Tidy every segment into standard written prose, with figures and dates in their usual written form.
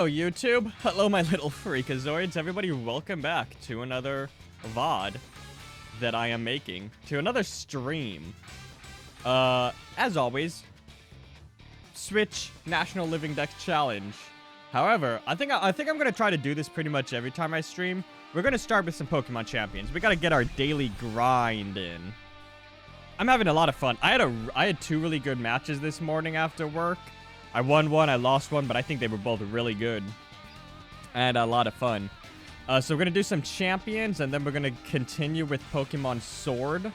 Hello YouTube, hello my little freakazoids, everybody welcome back to another VOD that I am making, to another stream. As always, Switch National Living Dex Challenge. However, I think I'm gonna try to do this pretty much every time I stream. We're gonna start with some Pokemon champions. We gotta get our daily grind in. I'm having a lot of fun. I had two really good matches this morning after work. I won one, I lost one, but I think they were both really good. And a lot of fun. So we're going to do some champions, and then we're going to continue with Pokemon Sword.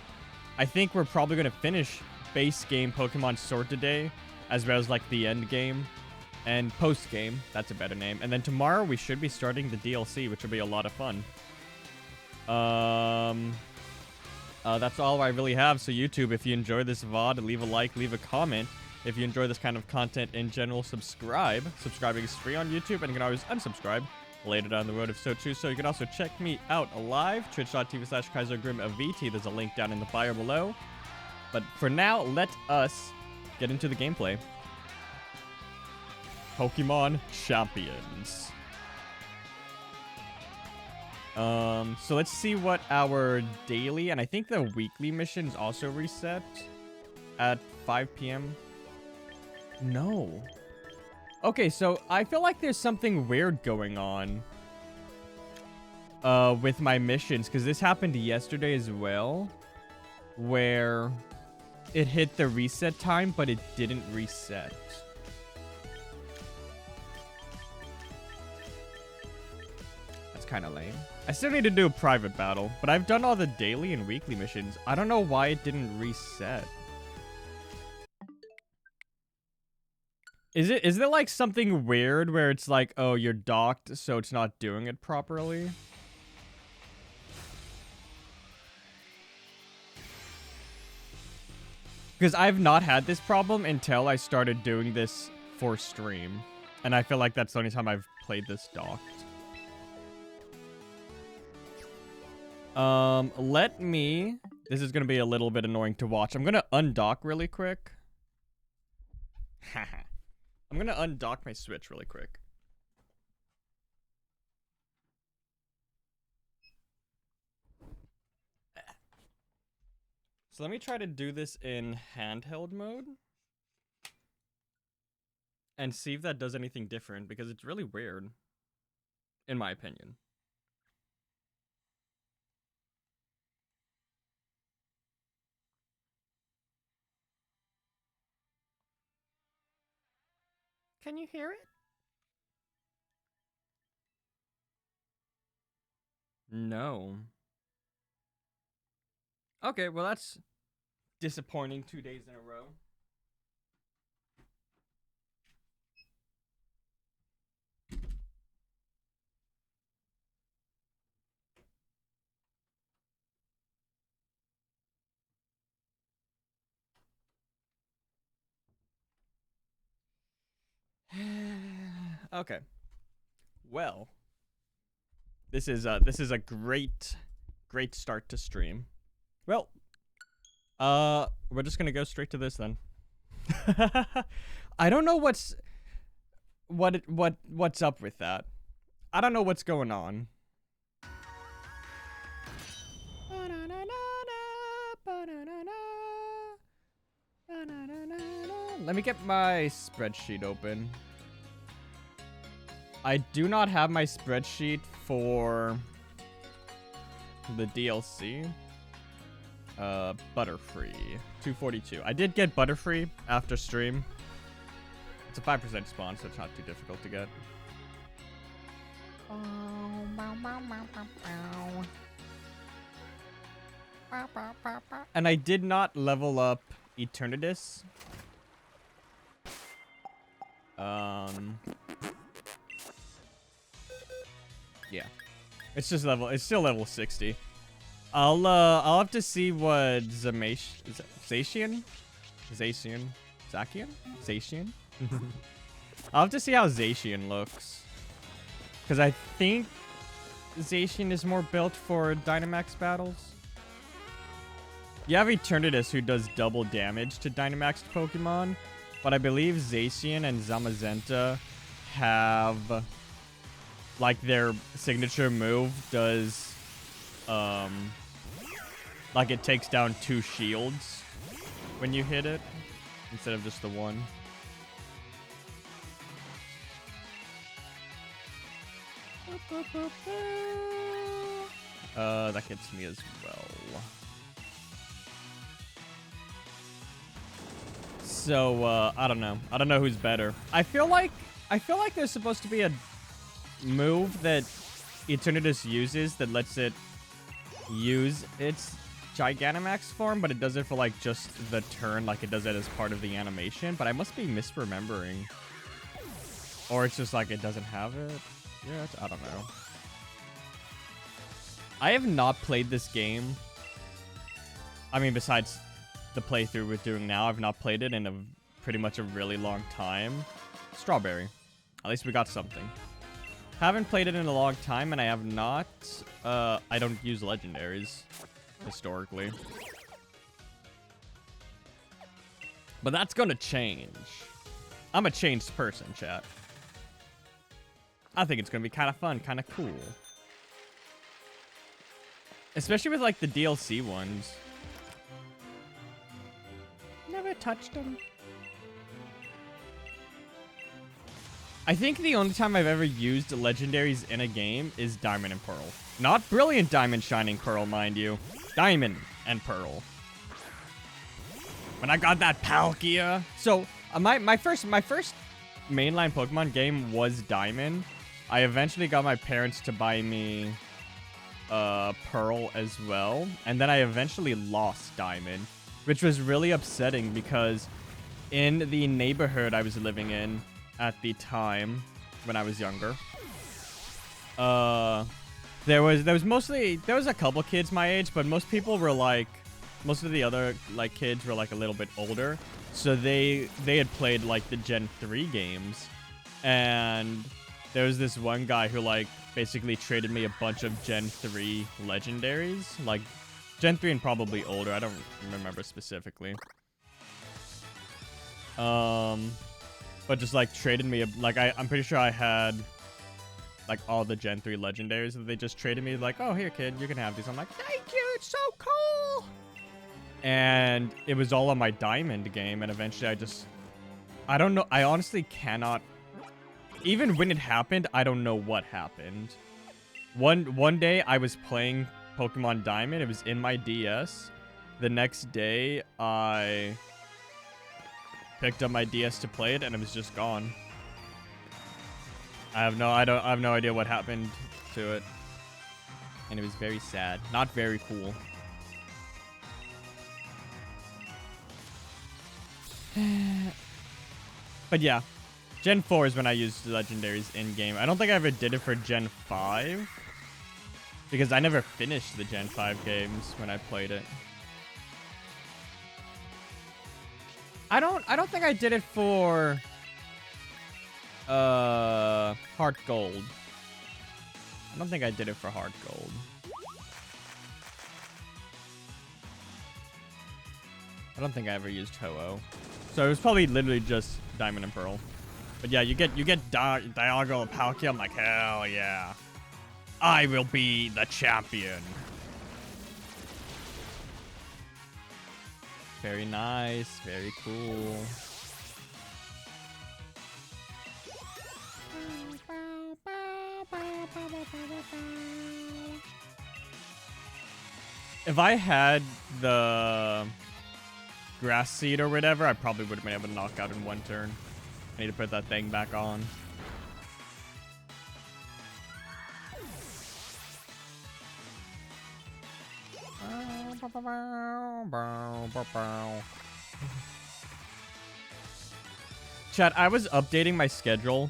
I think we're probably going to finish base game Pokemon Sword today, as well as like the end game and post game. That's a better name. And then tomorrow we should be starting the DLC, which will be a lot of fun. That's all I really have. So YouTube, if you enjoy this VOD, leave a like, leave a comment. If you enjoy this kind of content in general, subscribe. Subscribing is free on YouTube, and you can always unsubscribe later down the road if so choose. So you can also check me out live, twitch.tv/KaiserGrimVT. There's a link down in the bio below. But for now, let us get into the gameplay. Pokemon Champions. So let's see what our daily, and I think the weekly missions also reset at 5 p.m. No. Okay, so I feel like there's something weird going on with my missions, because this happened yesterday as well, where it hit the reset time, but it didn't reset. That's kind of lame. I still need to do a private battle, but I've done all the daily and weekly missions. I don't know why it didn't reset. Is there like something weird where it's like, oh, you're docked, so it's not doing it properly? Because I've not had this problem until I started doing this for stream. And I feel like that's the only time I've played this docked. This is going to be a little bit annoying to watch. I'm going to undock really quick. Haha. I'm going to undock my Switch really quick. So let me try to do this in handheld mode. And see if that does anything different, because it's really weird. In my opinion. Can you hear it? No. Okay, well that's disappointing 2 days in a row. Okay. Well, this is a great start to stream. Well, we're just gonna go straight to this then. I don't know what's up with that. I don't know what's going on. Let me get my spreadsheet open. I do not have my spreadsheet for the DLC. Butterfree. 242. I did get Butterfree after stream. It's a 5% spawn, so it's not too difficult to get. And I did not level up Eternatus. Yeah. It's still level 60. I'll have to see what Zacian? I'll have to see how Zacian looks. Because I think Zacian is more built for Dynamax battles. You have Eternatus who does double damage to Dynamaxed Pokemon, but I believe Zacian and Zamazenta have like their signature move does like it takes down 2 shields when you hit it instead of just the one. That hits me as well. So, I don't know. I don't know who's better. I feel like there's supposed to be a move that Eternatus uses that lets it use its Gigantamax form, but it does it for, like, just the turn, like it does it as part of the animation. But I must be misremembering. Or it's just like it doesn't have it. Yeah, I don't know. I have not played this game. I mean, besides the playthrough we're doing now, I've not played it in pretty much a really long time. Strawberry. At least we got something. Haven't played it in a long time, and I have not... I don't use legendaries, historically. But that's gonna change. I'm a changed person, chat. I think it's gonna be kind of fun, kind of cool. Especially with, like, the DLC ones. Never touched them. I think the only time I've ever used legendaries in a game is Diamond and Pearl. Not Brilliant Diamond Shining Pearl, mind you. Diamond and Pearl. When I got that Palkia. So, my first mainline Pokemon game was Diamond. I eventually got my parents to buy me Pearl as well. And then I eventually lost Diamond, which was really upsetting because in the neighborhood I was living in at the time when I was younger, there was a couple kids my age, but most people were like, most of the other like kids were like a little bit older, so they had played like the Gen 3 games, and there was this one guy who like basically traded me a bunch of Gen 3 legendaries, like Gen 3 and probably older. I don't remember specifically. But just like traded me like I'm pretty sure I had like all the Gen 3 legendaries that they just traded me, like, oh, here kid, you can have these. I'm like, thank you, it's so cool. And it was all on my Diamond game, and eventually I don't know, I honestly cannot, even when it happened, I don't know what happened. One day I was playing Pokemon Diamond, it was in my DS. The next day I picked up my DS to play it, and it was just gone. I have no idea what happened to it, and it was very sad. Not very cool. But yeah, Gen 4 is when I used legendaries in game. I don't think I ever did it for Gen 5 because I never finished the Gen 5 games when I played it. I don't think I did it for Heart Gold. I don't think I did it for Heart Gold. I don't think I ever used Ho-Oh. So it was probably literally just Diamond and Pearl. But yeah, you get Dialga Palkia. I'm like, hell yeah. I will be the champion. Very nice. Very cool. If I had the grass seed or whatever, I probably would have been able to knock out in one turn. I need to put that thing back on. Chat, I was updating my schedule.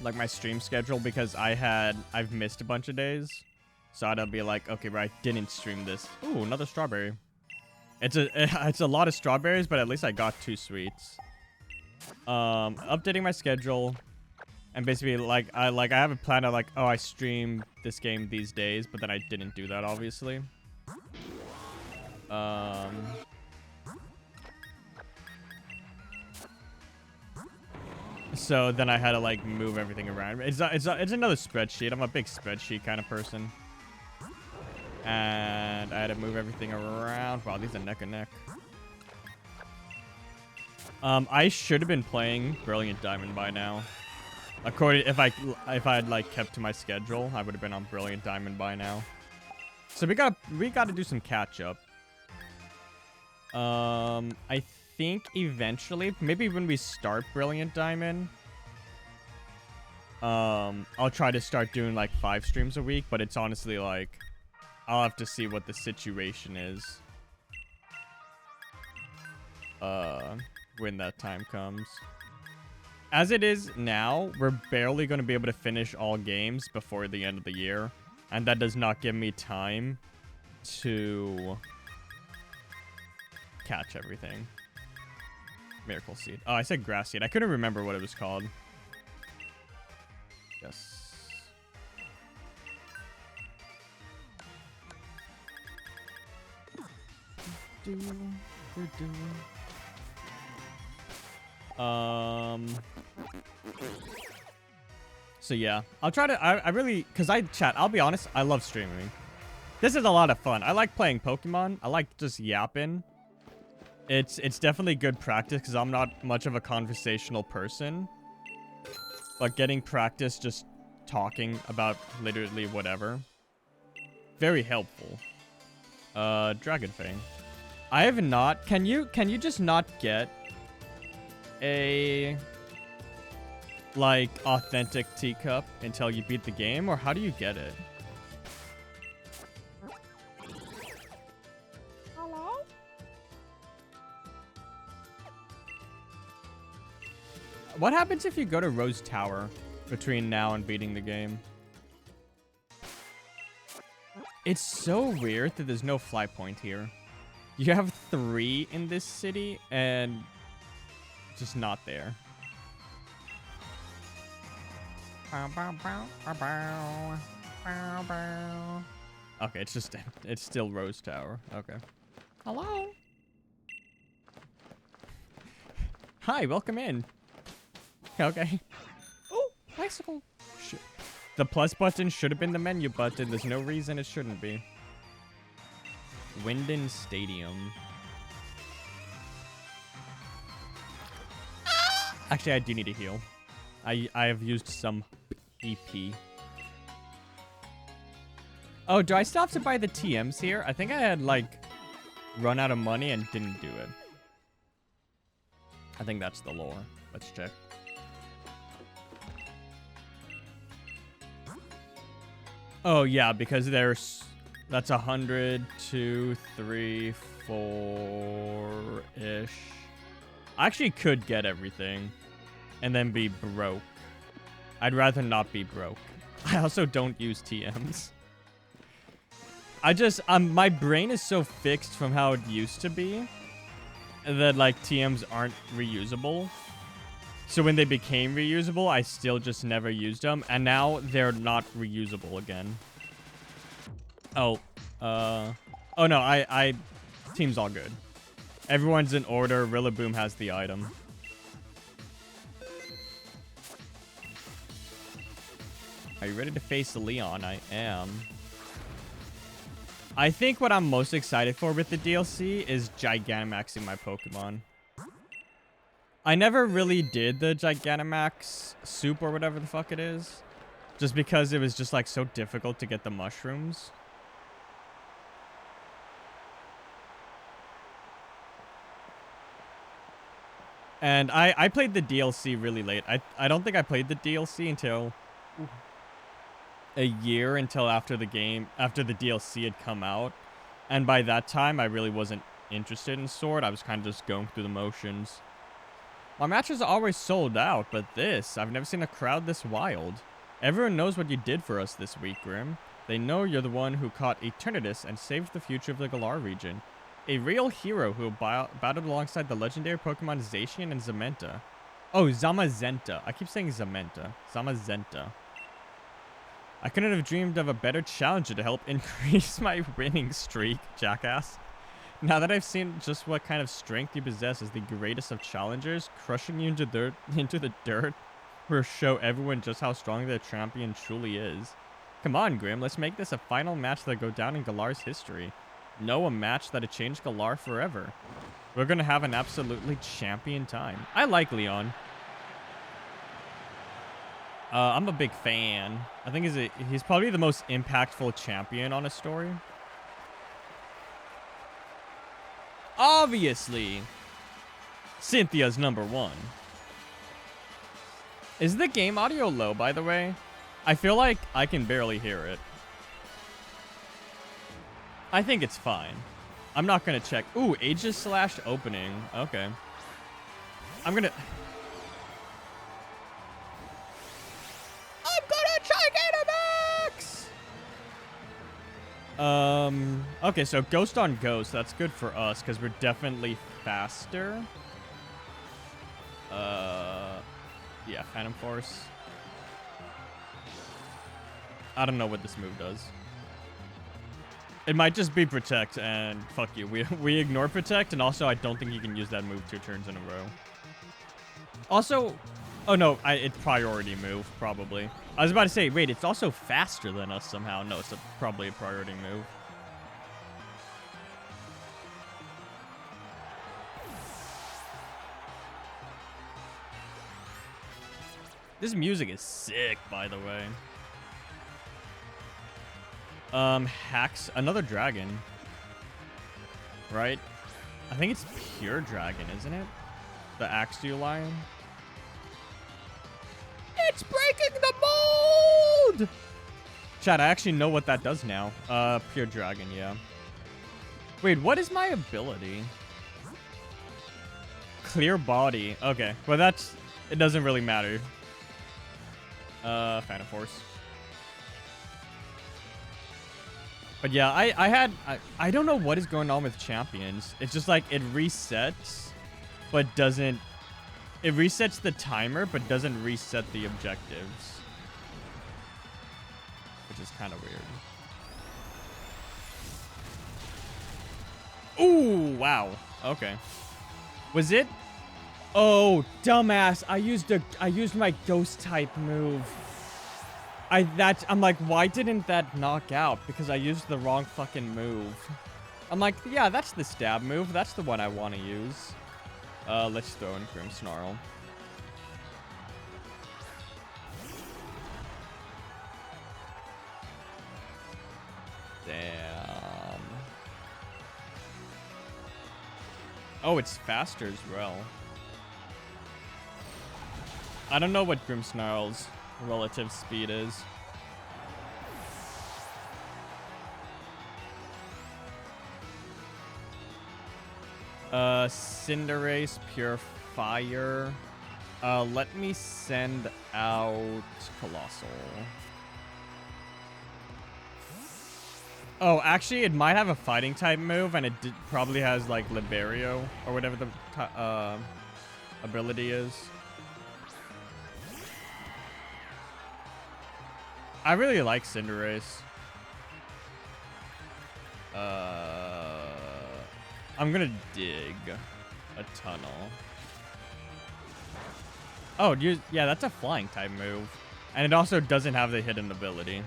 Like my stream schedule, because I've missed a bunch of days. So I'd be like, okay, but I didn't stream this. Ooh, another strawberry. It's a lot of strawberries, but at least I got 2 sweets. Updating my schedule, and basically like I have a plan of like, oh, I stream this game these days, but then I didn't do that, obviously. So then I had to like move everything around. It's another spreadsheet. I'm a big spreadsheet kind of person. And I had to move everything around. Wow, these are neck and neck. I should have been playing Brilliant Diamond by now. According, if I had like kept to my schedule, I would have been on Brilliant Diamond by now. So we got to do some catch up. I think eventually, maybe when we start Brilliant Diamond, I'll try to start doing like 5 streams a week, but it's honestly like I'll have to see what the situation is. When that time comes. As it is now, we're barely going to be able to finish all games before the end of the year. And that does not give me time to catch everything. Miracle Seed. Oh, I said Grass Seed. I couldn't remember what it was called. Yes. So yeah, I'll try to, I really, cause I'll be honest, I love streaming. This is a lot of fun. I like playing Pokemon. I like just yapping. It's definitely good practice because I'm not much of a conversational person. But getting practice just talking about literally whatever. Very helpful. Dragon Fang. I have not, can you just not get a like authentic teacup until you beat the game, or how do you get it? Hello? What happens if you go to Rose Tower between now and beating the game? It's so weird that there's no fly point here. You have 3 in this city and just not there. Okay, it's still Rose Tower. Okay. Hello? Hi, welcome in. Okay. Oh, bicycle. Shit. The plus button should have been the menu button. There's no reason it shouldn't be. Winden Stadium. Actually, I do need a heal. I have used some EP. Oh, do I still have to buy the TMs here? I think I had, like, run out of money and didn't do it. I think that's the lore. Let's check. Oh, yeah, because there's... That's 100, 2, 3, 4-ish. I actually could get everything and then be broke. I'd rather not be broke. I also don't use TMs. I just, my brain is so fixed from how it used to be that, like, TMs aren't reusable. So when they became reusable, I still just never used them. And now they're not reusable again. Oh, oh no, team's all good. Everyone's in order. Rillaboom has the item. Are you ready to face Leon? I am. I think what I'm most excited for with the DLC is Gigantamaxing my Pokemon. I never really did the Gigantamax soup or whatever the fuck it is. Just because it was just like so difficult to get the mushrooms. And I played the DLC really late. I don't think I played the DLC until a year until after the DLC had come out. And by that time, I really wasn't interested in Sword. I was kind of just going through the motions. My matches are always sold out, but I've never seen a crowd this wild. Everyone knows what you did for us this week, Grim. They know you're the one who caught Eternatus and saved the future of the Galar region. A real hero who battled alongside the legendary Pokemon Zacian and Zamenta. Oh, Zamazenta. I keep saying Zamenta. Zamazenta. I couldn't have dreamed of a better challenger to help increase my winning streak, jackass. Now that I've seen just what kind of strength you possess as the greatest of challengers, crushing you into the dirt will show everyone just how strong their champion truly is. Come on, Grim, let's make this a final match that'll go down in Galar's history. No, a match that'll change Galar forever. We're gonna have an absolutely champion time. I like Leon. I'm a big fan. I think he's probably the most impactful champion on a story. Obviously, Cynthia's #1. Is the game audio low, by the way? I feel like I can barely hear it. I think it's fine. I'm not gonna check. Ooh, Aegis / opening. Okay. I'm gonna try Gatamax! Okay, so Ghost on Ghost. That's good for us, because we're definitely faster. Yeah, Phantom Force. I don't know what this move does. It might just be Protect, and fuck you. We ignore Protect, and also I don't think you can use that move 2 turns in a row. Also, oh no, it's priority move, probably. I was about to say, wait, it's also faster than us somehow. No, it's probably a priority move. This music is sick, by the way. Hacks another dragon. Right? I think it's pure dragon, isn't it? The Axew Lion. It's breaking the mold! Chat, I actually know what that does now. Pure dragon, yeah. Wait, what is my ability? Clear body. Okay, well it doesn't really matter. Phantom Force. But yeah, I don't know what is going on with champions. It's just like it resets, but doesn't. It resets the timer, but doesn't reset the objectives, which is kind of weird. Ooh, wow. Okay. Was it? Oh, dumbass! I used my ghost type move. I'm like, why didn't that knock out? Because I used the wrong fucking move. I'm like, yeah, that's the stab move. That's the one I want to use. Let's throw in Grim Snarl. Damn. Oh, it's faster as well. I don't know what Grim Snarl's relative speed is. Cinderace, Pure Fire. Let me send out Colossal. Oh, actually, it might have a fighting type move, and it probably has like Liberio or whatever the ability is. I really like Cinderace. I'm gonna dig a tunnel. Oh, yeah, that's a flying type move. And it also doesn't have the hidden ability.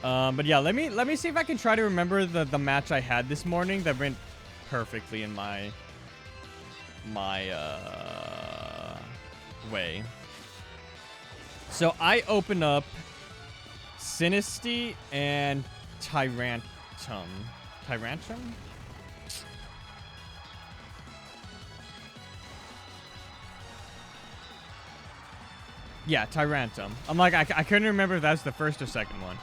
But yeah, let me see if I can try to remember the match I had this morning that went perfectly in my way. So I open up Sinisty and Tyrantum. Tyrantum? Yeah, Tyrantum. I'm like, I couldn't remember if that was the first or second one.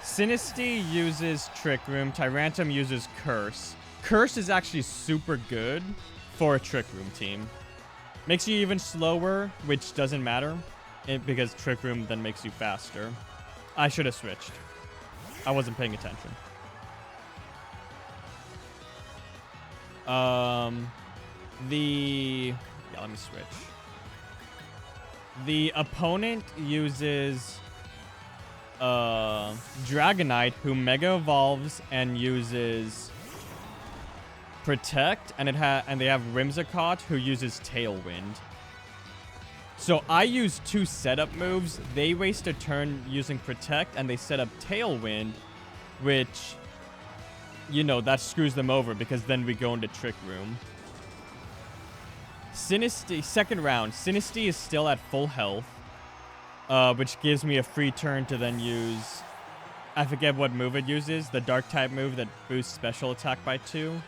Sinisty uses Trick Room. Tyrantum uses Curse. Curse is actually super good for a Trick Room team. Makes you even slower, which doesn't matter, because Trick Room then makes you faster. I should have switched. I wasn't paying attention. Yeah, let me switch. The opponent uses Dragonite, who Mega Evolves and uses Protect, and they have Whimsicott, who uses Tailwind. So I use 2 setup moves. They waste a turn using Protect, and they set up Tailwind, which, you know, that screws them over because then we go into Trick Room. Sinistea, second round. Sinistea is still at full health, which gives me a free turn to then use, I forget what move it uses, the Dark type move that boosts special attack by 2.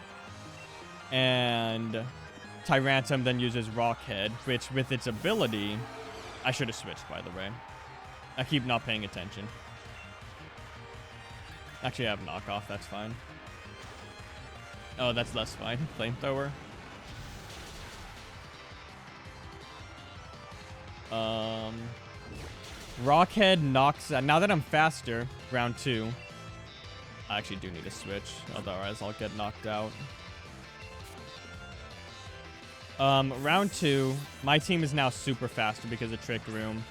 And Tyrantum then uses Rockhead, which with its ability, I should have switched, by the way. I keep not paying attention. Actually, I have knockoff, that's fine. Oh, that's less fine. Flamethrower. Rockhead knocks out. Now that I'm faster, round 2. I actually do need to switch, otherwise I'll get knocked out. Round 2. My team is now super faster because of Trick Room.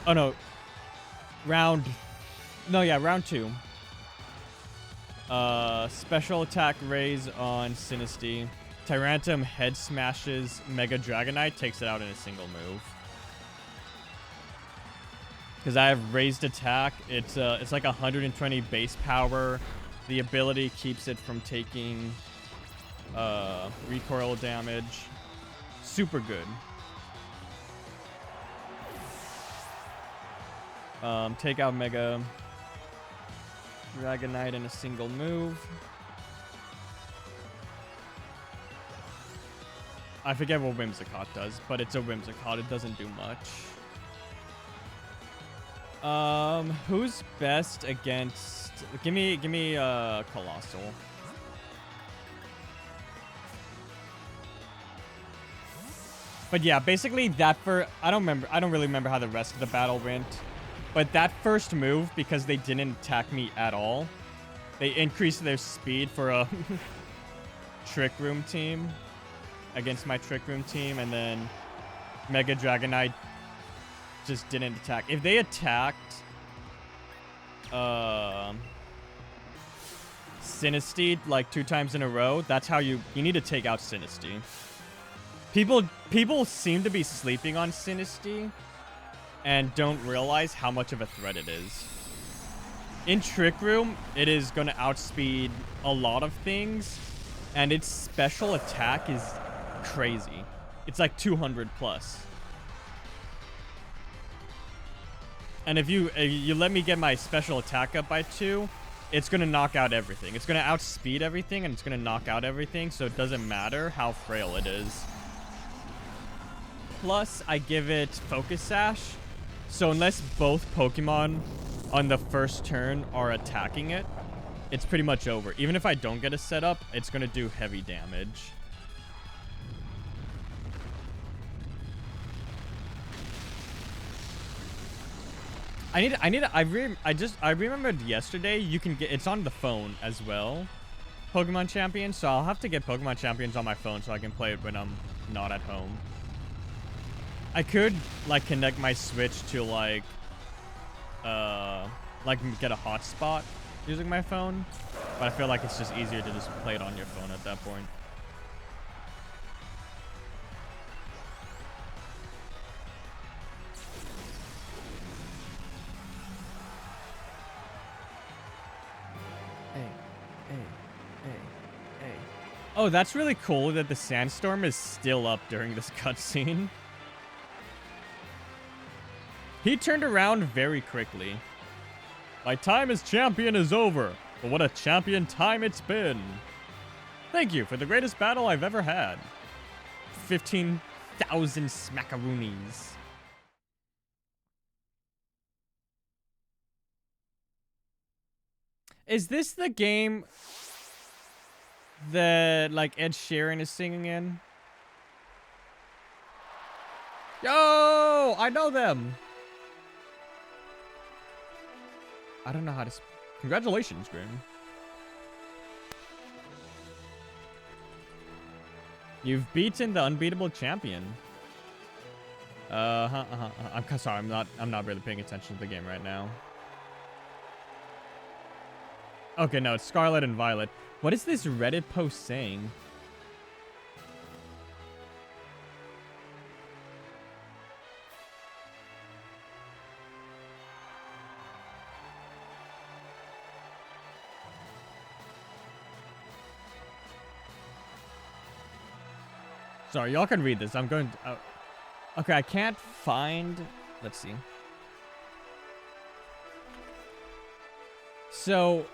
Oh no. Round 2. Special attack raise on Sinistea. Tyrantum head smashes Mega Dragonite, takes it out in a single move. Because I have raised attack. It's like 120 base power. The ability keeps it from taking recoil damage. Super good. Take out Mega Dragonite in a single move. I forget what Whimsicott does, but it's a Whimsicott. It doesn't do much. Who's best against? Give me Colossal. But yeah, basically that I don't really remember how the rest of the battle went. But that first move, because they didn't attack me at all, they increased their speed for a Trick Room team against my Trick Room team, and then Mega Dragonite just didn't attack. If they attacked Sinistea like 2 times in a row, that's how you need to take out Sinistea. People seem to be sleeping on Sinistea and don't realize how much of a threat it is. In Trick Room, it is going to outspeed a lot of things, and its special attack is crazy. It's like 200 plus. And if you let me get my special attack up by 2, it's going to knock out everything. It's going to outspeed everything, and it's going to knock out everything, so it doesn't matter how frail it is. Plus, I give it Focus Sash, so unless both Pokemon on the first turn are attacking it, it's pretty much over. Even if I don't get a setup, it's going to do heavy damage. I remembered yesterday you can get, it's on the phone as well, Pokemon Champions, so I'll have to get Pokemon Champions on my phone so I can play it when I'm not at home. I could like connect my Switch to like get a hotspot using my phone, but I feel like it's just easier to just play it on your phone at that point. Oh, that's really cool that the sandstorm is still up during this cutscene. He turned around very quickly. My time as champion is over, but what a champion time it's been. Thank you for the greatest battle I've ever had. 15,000 smackaroonies. Is this the game that like Ed Sheeran is singing in? Yo, I know them. I don't know how to. Congratulations, Grim. You've beaten the unbeatable champion. I'm sorry. I'm not really paying attention to the game right now. Okay, no, it's Scarlet and Violet. What is this Reddit post saying? Sorry, y'all can read this. I'm going to... okay, I can't find... Let's see. So,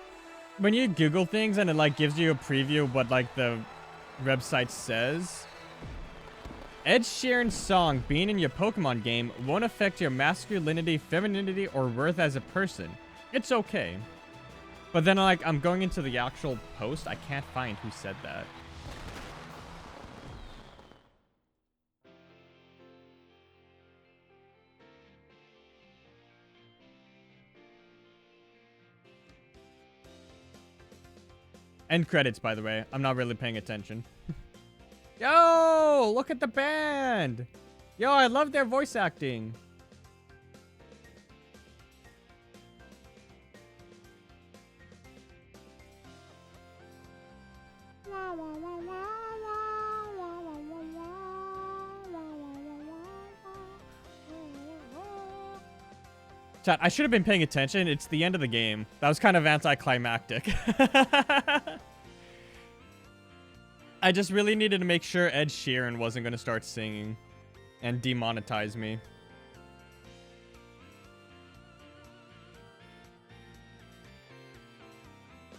when you Google things and it, like, gives you a preview of what, like, the website says... Ed Sheeran's song being in your Pokemon game won't affect your masculinity, femininity, or worth as a person. It's okay. But then, like, I'm going into the actual post. I can't find who said that. End credits, by the way. I'm not really paying attention. Yo, look at the band. Yo, I love their voice acting. Chat, I should have been paying attention. It's the end of the game. That was kind of anticlimactic. I just really needed to make sure Ed Sheeran wasn't going to start singing and demonetize me.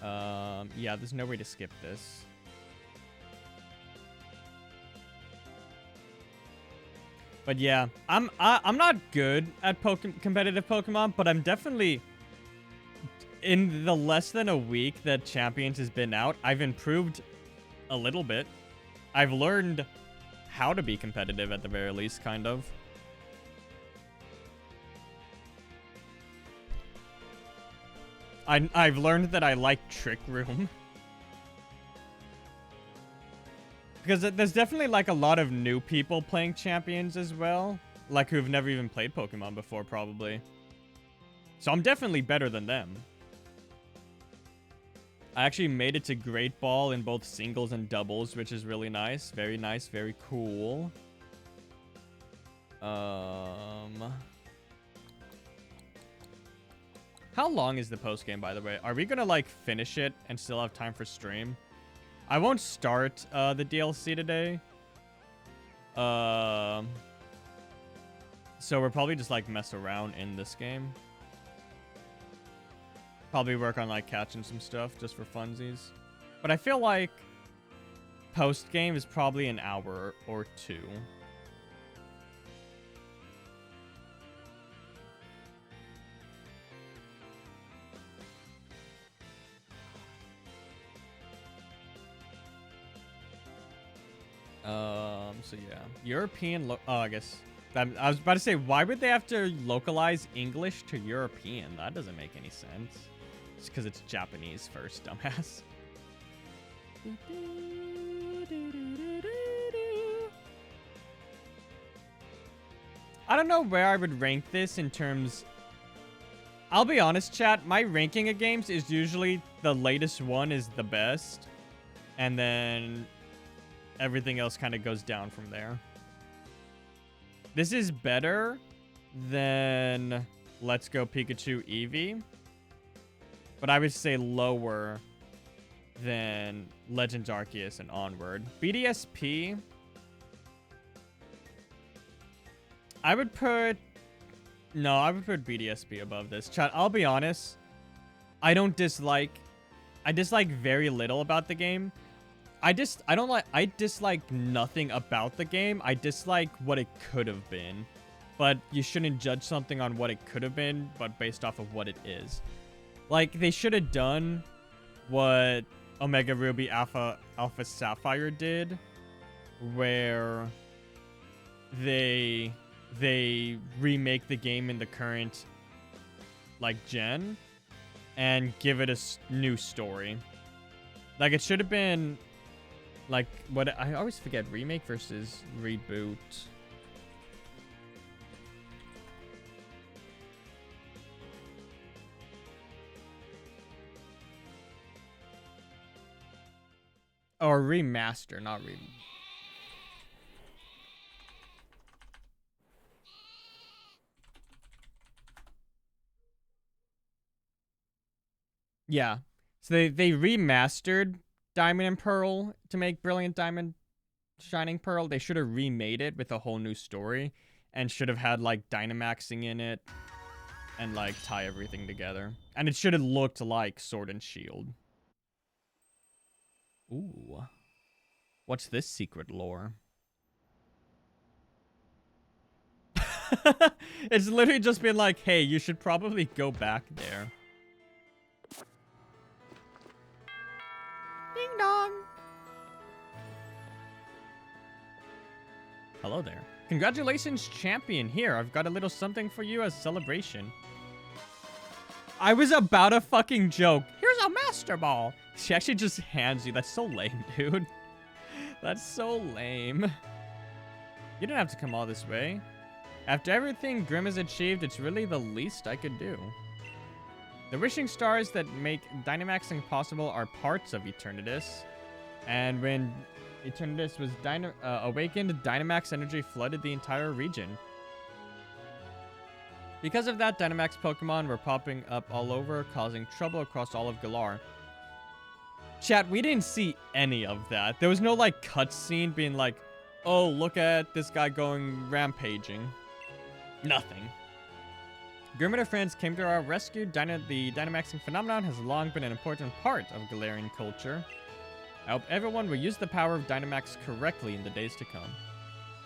Yeah, there's no way to skip this. But yeah, I'm not good at competitive Pokemon, but I'm definitely, in the less than a week that Champions has been out, I've improved a little bit. I've learned how to be competitive at the very least, kind of. I've learned that I like Trick Room. Because there's definitely, like, a lot of new people playing Champions as well. Like, who've never even played Pokemon before, probably. So I'm definitely better than them. I actually made it to Great Ball in both singles and doubles, which is really nice. Very nice, very cool. How long is the post-game, by the way? Are we gonna, like, finish it and still have time for stream? I won't start the DLC today. So we'll probably just, like, mess around in this game. Probably work on, like, catching some stuff just for funsies. But I feel like post-game is probably an hour or two. So yeah, European. Oh, I guess I was about to say, why would they have to localize English to European? That doesn't make any sense. It's because it's Japanese first, dumbass. I don't know where I would rank this in terms. I'll be honest, chat. My ranking of games is usually the latest one is the best, and then everything else kind of goes down from there. This is better than Let's Go Pikachu Eevee, but I would say lower than Legends Arceus and Onward. BDSP, I would put BDSP above this. Chat, I'll be honest, I dislike very little about the game. I dislike nothing about the game. I dislike what it could have been. But you shouldn't judge something on what it could have been, but based off of what it is. Like, they should have done what Omega Ruby Alpha Sapphire did, where they remake the game in the current, like, gen, and give it a new story. Like, it should have been, like, what I always forget, remake versus reboot. Or remaster, not re... Yeah. So they remastered Diamond and Pearl to make Brilliant Diamond Shining Pearl. They should have remade it with a whole new story and should have had like Dynamaxing in it and like tie everything together. And it should have looked like Sword and Shield. Ooh. What's this secret lore? It's literally just been like, hey, you should probably go back there. Ding dong. Hello there. Congratulations, champion. Here, I've got a little something for you as celebration. I was about a fucking joke. Here's a Master Ball. She actually just hands you. That's so lame, dude. That's so lame. You didn't have to come all this way. After everything Grim has achieved, it's really the least I could do. The wishing stars that make Dynamaxing possible are parts of Eternatus. And when Eternatus was awakened, Dynamax energy flooded the entire region. Because of that, Dynamax Pokemon were popping up all over, causing trouble across all of Galar. Chat, we didn't see any of that. There was no, like, cutscene being like, oh, look at this guy going rampaging. Nothing. Grim and her friends came to our rescue. The Dynamaxing phenomenon has long been an important part of Galarian culture. I hope everyone will use the power of Dynamax correctly in the days to come.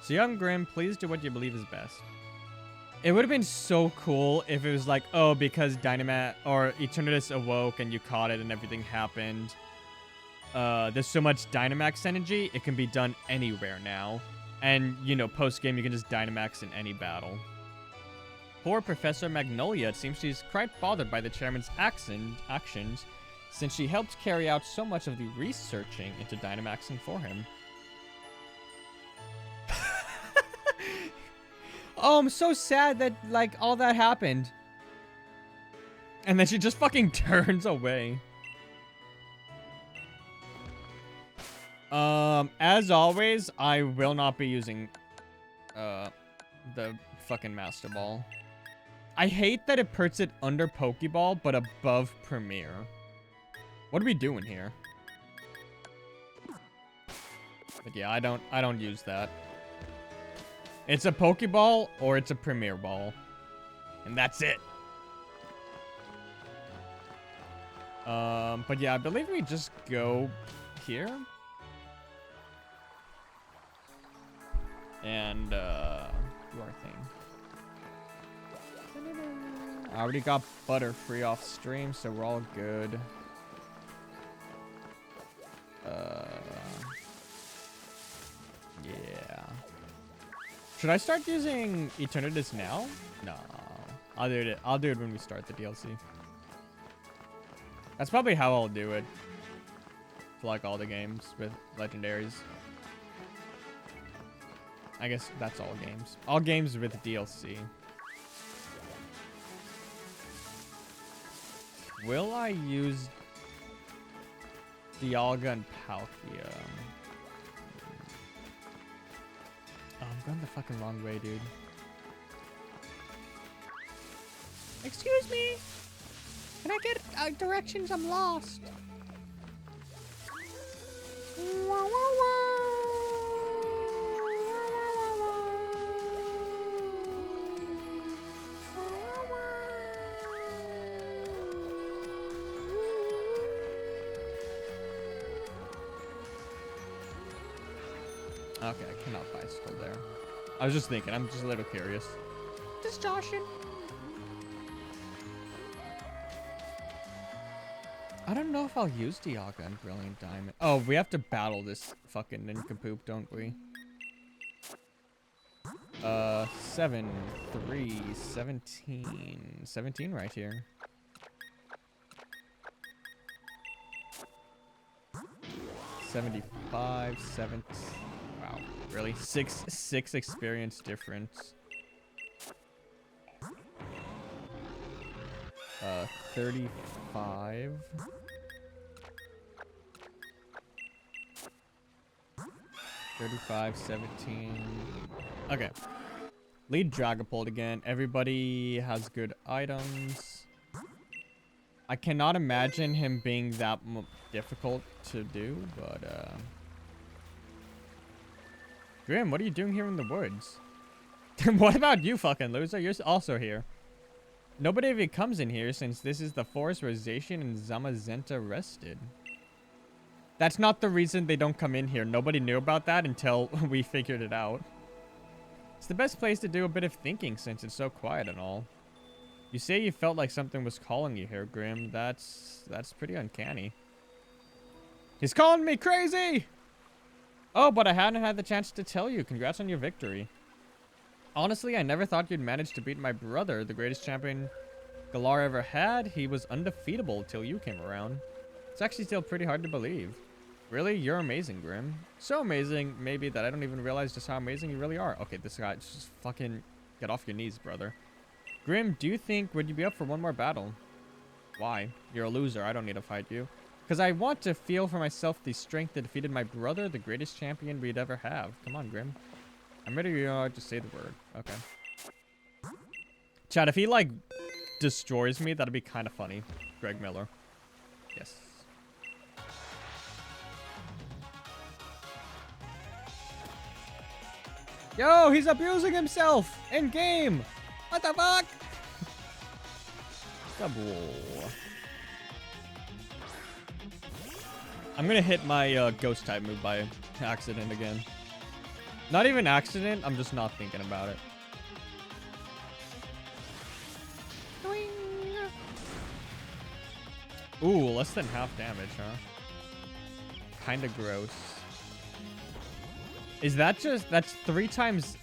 So young Grim, please do what you believe is best. It would have been so cool if it was like, oh, because Dynamax or Eternatus awoke and you caught it and everything happened. There's so much Dynamax energy, it can be done anywhere now. And, you know, post-game, you can just Dynamax in any battle. Poor Professor Magnolia, it seems she's quite bothered by the chairman's actions, since she helped carry out so much of the researching into Dynamaxing for him. Oh, I'm so sad that, like, all that happened. And then she just fucking turns away. As always, I will not be using, the fucking Master Ball. I hate that it puts it under Pokeball, but above Premier. What are we doing here? But yeah, I don't use that. It's a Pokeball or it's a Premier Ball. And that's it. But yeah, I believe we just go here. And, do our thing. I already got Butterfree off stream, so we're all good. Yeah. Should I start using Eternatus now? No. I'll do it when we start the DLC. That's probably how I'll do it. For like all the games with legendaries. I guess that's all games. All games with DLC. Will I use Dialga and Palkia? Oh, I'm going the fucking wrong way, dude. Excuse me. Can I get directions? I'm lost. Okay, I cannot bicycle there. I was just thinking, I'm just a little curious. Just joshing. I don't know if I'll use Dialga and Brilliant Diamond. Oh, we have to battle this fucking nincompoop, don't we? 7, 3, 17. 17 right here. $75, 70. Wow, really? Six experience difference. 35. 35, 17. Okay. Lead Dragapult again. Everybody has good items. I cannot imagine him being that difficult to do, but Grim, what are you doing here in the woods? What about you, fucking loser? You're also here. Nobody even comes in here since this is the forest where Zacian and Zamazenta rested. That's not the reason they don't come in here. Nobody knew about that until we figured it out. It's the best place to do a bit of thinking since it's so quiet and all. You say you felt like something was calling you here, Grim. That's pretty uncanny. He's calling me crazy! Oh, but I hadn't had the chance to tell you. Congrats on your victory. Honestly, I never thought you'd manage to beat my brother, the greatest champion Galar ever had. He was undefeatable till you came around. It's actually still pretty hard to believe. Really? You're amazing, Grim. So amazing, maybe, that I don't even realize just how amazing you really are. Okay, this guy, just fucking get off your knees, brother. Grim, do you think, would you be up for one more battle? Why? You're a loser. I don't need to fight you. Because I want to feel for myself the strength that defeated my brother, the greatest champion we'd ever have. Come on, Grim. I'm ready to just say the word. Okay. Chad, if he, like, destroys me, that'd be kind of funny. Greg Miller. Yes. Yo, he's abusing himself in game. What the fuck? Double. I'm gonna hit my ghost type move by accident again. Not even accident, I'm just not thinking about it. Ooh, less than half damage, huh? Kinda gross. Is that just... That's 3 times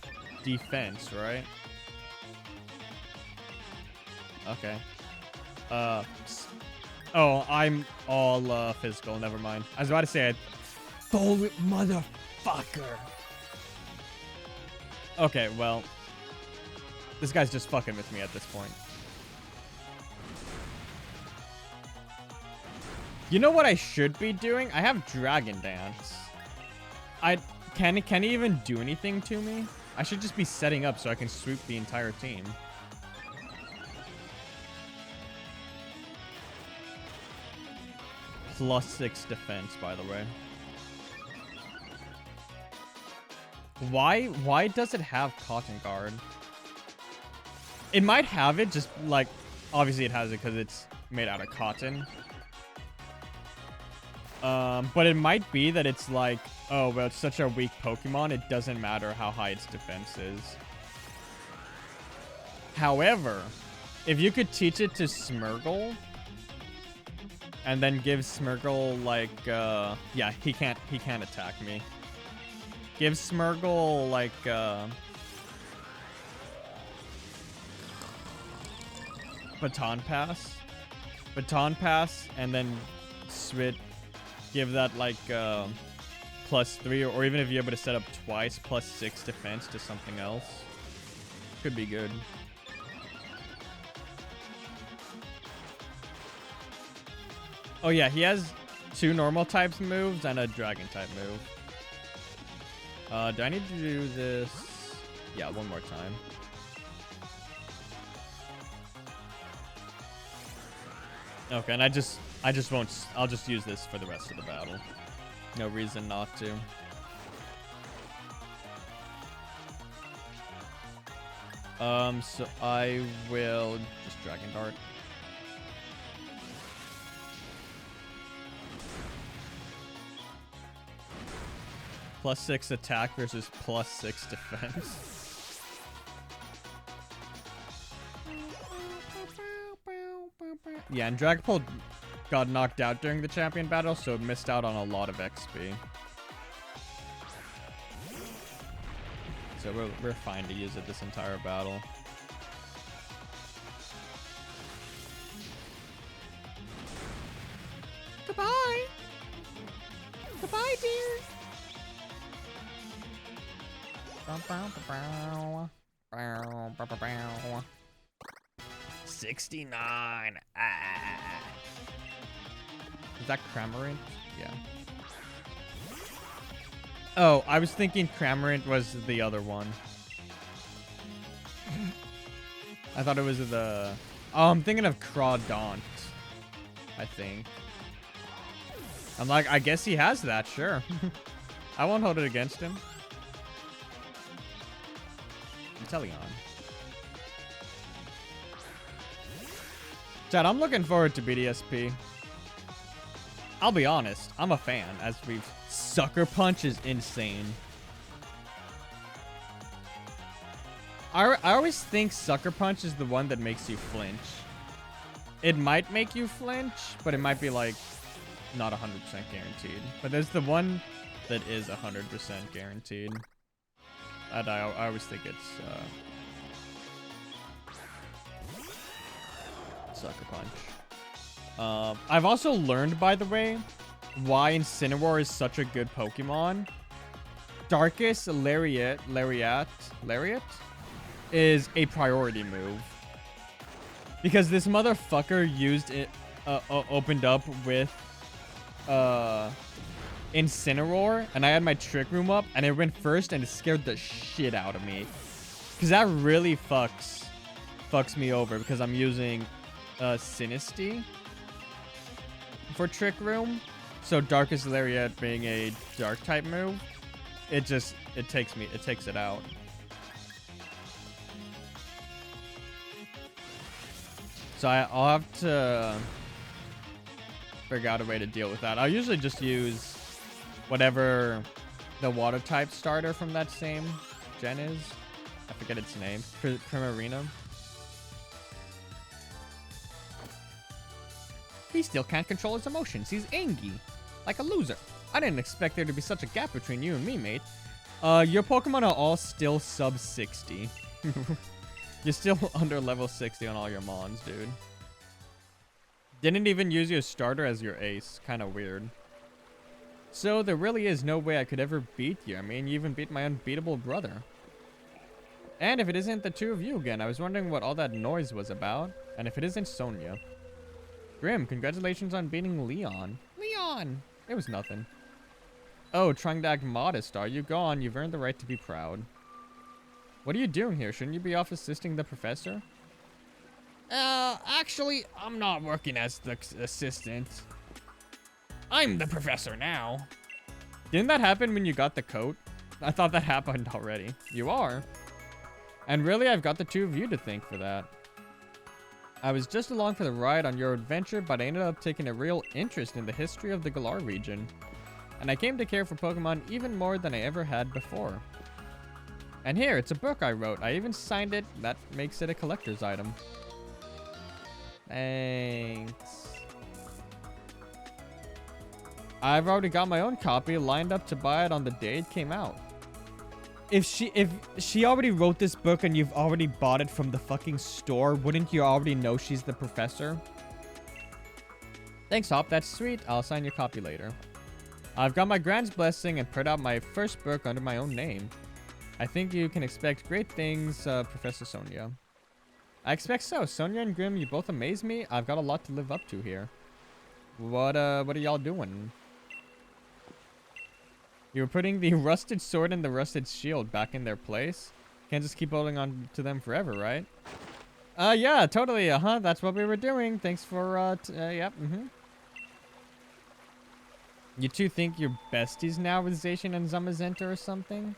defense, right? Okay. Oh, I'm all physical. Never mind. I was about to say it. Stole it, motherfucker. Okay, well. This guy's just fucking with me at this point. You know what I should be doing? I have Dragon Dance. Can he even do anything to me? I should just be setting up so I can swoop the entire team. +6 defense, by the way. Why does it have Cotton Guard? It might have it, just like, obviously it has it because it's made out of cotton. But it might be that it's like, oh, well, it's such a weak Pokemon, it doesn't matter how high its defense is. However, if you could teach it to Smeargle, and then give Smeargle, like, yeah, he can't attack me. Give Smeargle, like, Baton Pass. Baton Pass, and then give that, like, +3, or even if you're able to set up twice, +6 defense to something else. Could be good. Oh yeah, he has 2 normal types moves and a dragon type move. Do I need to do this? Yeah, one more time. Okay, and I just won't. I'll just use this for the rest of the battle. No reason not to. So I will just Dragon Dart. +6 attack versus +6 defense. Yeah, and Dragapult got knocked out during the champion battle, so it missed out on a lot of XP. So we're fine to use it this entire battle. Goodbye! Goodbye, dear! 69. Ah. Is that Cramorant? Yeah. Oh, I was thinking Cramorant was the other one. I thought it was the... Oh, I'm thinking of Crawdaunt, I think. I'm like, I guess he has that, sure. I won't hold it against him. Inteleon. Chad, I'm looking forward to BDSP. I'll be honest, I'm a fan, as we've... Sucker Punch is insane. I always think Sucker Punch is the one that makes you flinch. It might make you flinch, but it might be like not 100% guaranteed. But there's the one that is 100% guaranteed. And I always think it's Sucker Punch. I've also learned, by the way, why Incineroar is such a good Pokemon. Darkest Lariat is a priority move. Because this motherfucker used it, opened up with Incineroar, and I had my Trick Room up, and it went first, and it scared the shit out of me. Because that really fucks me over, because I'm using Sinistea for Trick Room. So Darkest Lariat being a dark type move, it takes it out. So I'll have to figure out a way to deal with that. I'll usually just use whatever the water type starter from that same gen is. I forget its name. Primarina. He still can't control his emotions. He's angry. Like a loser. I didn't expect there to be such a gap between you and me, mate. Your Pokemon are all still sub 60. You're still under level 60 on all your Mons, dude. Didn't even use your starter as your ace. Kind of weird. So there really is no way I could ever beat you. I mean, you even beat my unbeatable brother. And if it isn't the two of you again, I was wondering what all that noise was about. And if it isn't Sonia. Grim, congratulations on beating Leon. Leon! It was nothing. Oh, trying to act modest, are you? Go on, you've earned the right to be proud. What are you doing here? Shouldn't you be off assisting the professor? Actually, I'm not working as the assistant. I'm the professor now. Didn't that happen when you got the coat? I thought that happened already. You are. And really, I've got the two of you to thank for that. I was just along for the ride on your adventure, but I ended up taking a real interest in the history of the Galar region. And I came to care for Pokemon even more than I ever had before. And here, it's a book I wrote. I even signed it. That makes it a collector's item. Thanks. I've already got my own copy lined up to buy it on the day it came out. If she already wrote this book and you've already bought it from the fucking store, wouldn't you already know she's the professor? Thanks, Hop. That's sweet. I'll sign your copy later. I've got my grand's blessing and put out my first book under my own name. I think you can expect great things, Professor Sonia. I expect so. Sonia and Grim, you both amaze me. I've got a lot to live up to here. What are y'all doing? You were putting the rusted sword and the rusted shield back in their place. Can't just keep holding on to them forever, right? Yeah, totally. That's what we were doing. Thanks for, yep, You two think you're besties now with Zacian and Zamazenta or something?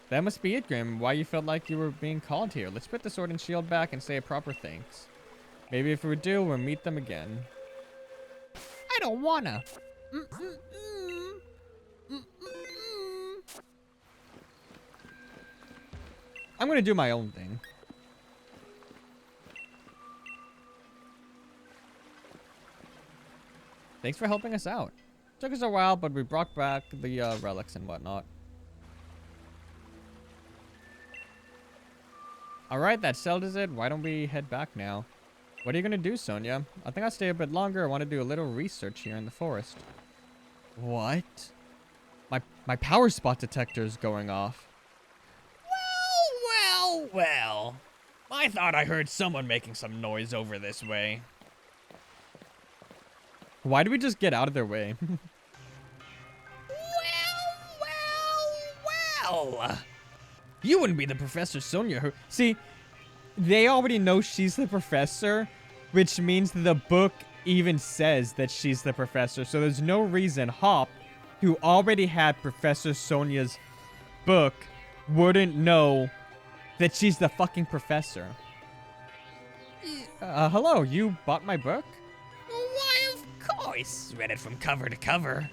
That must be it, Grim. Why you felt like you were being called here. Let's put the sword and shield back and say a proper thanks. Maybe if we do, we'll meet them again. I don't wanna. I'm gonna do my own thing. Thanks for helping us out. Took us a while, but we brought back the relics and whatnot. Alright, that settles it. Why don't we head back now? What are you gonna do, Sonia? I think I'll stay a bit longer. I want to do a little research here in the forest. What? My power spot detector is going off. Well. I thought I heard someone making some noise over this way. Why do we just get out of their way? well, you wouldn't be the Professor Sonia who... See, they already know she's the professor, which means the book even says that she's the professor. So there's no reason Hop, who already had Professor Sonia's book, wouldn't know that she's the fucking professor. Hello, you bought my book? Why, of course. Read it from cover to cover.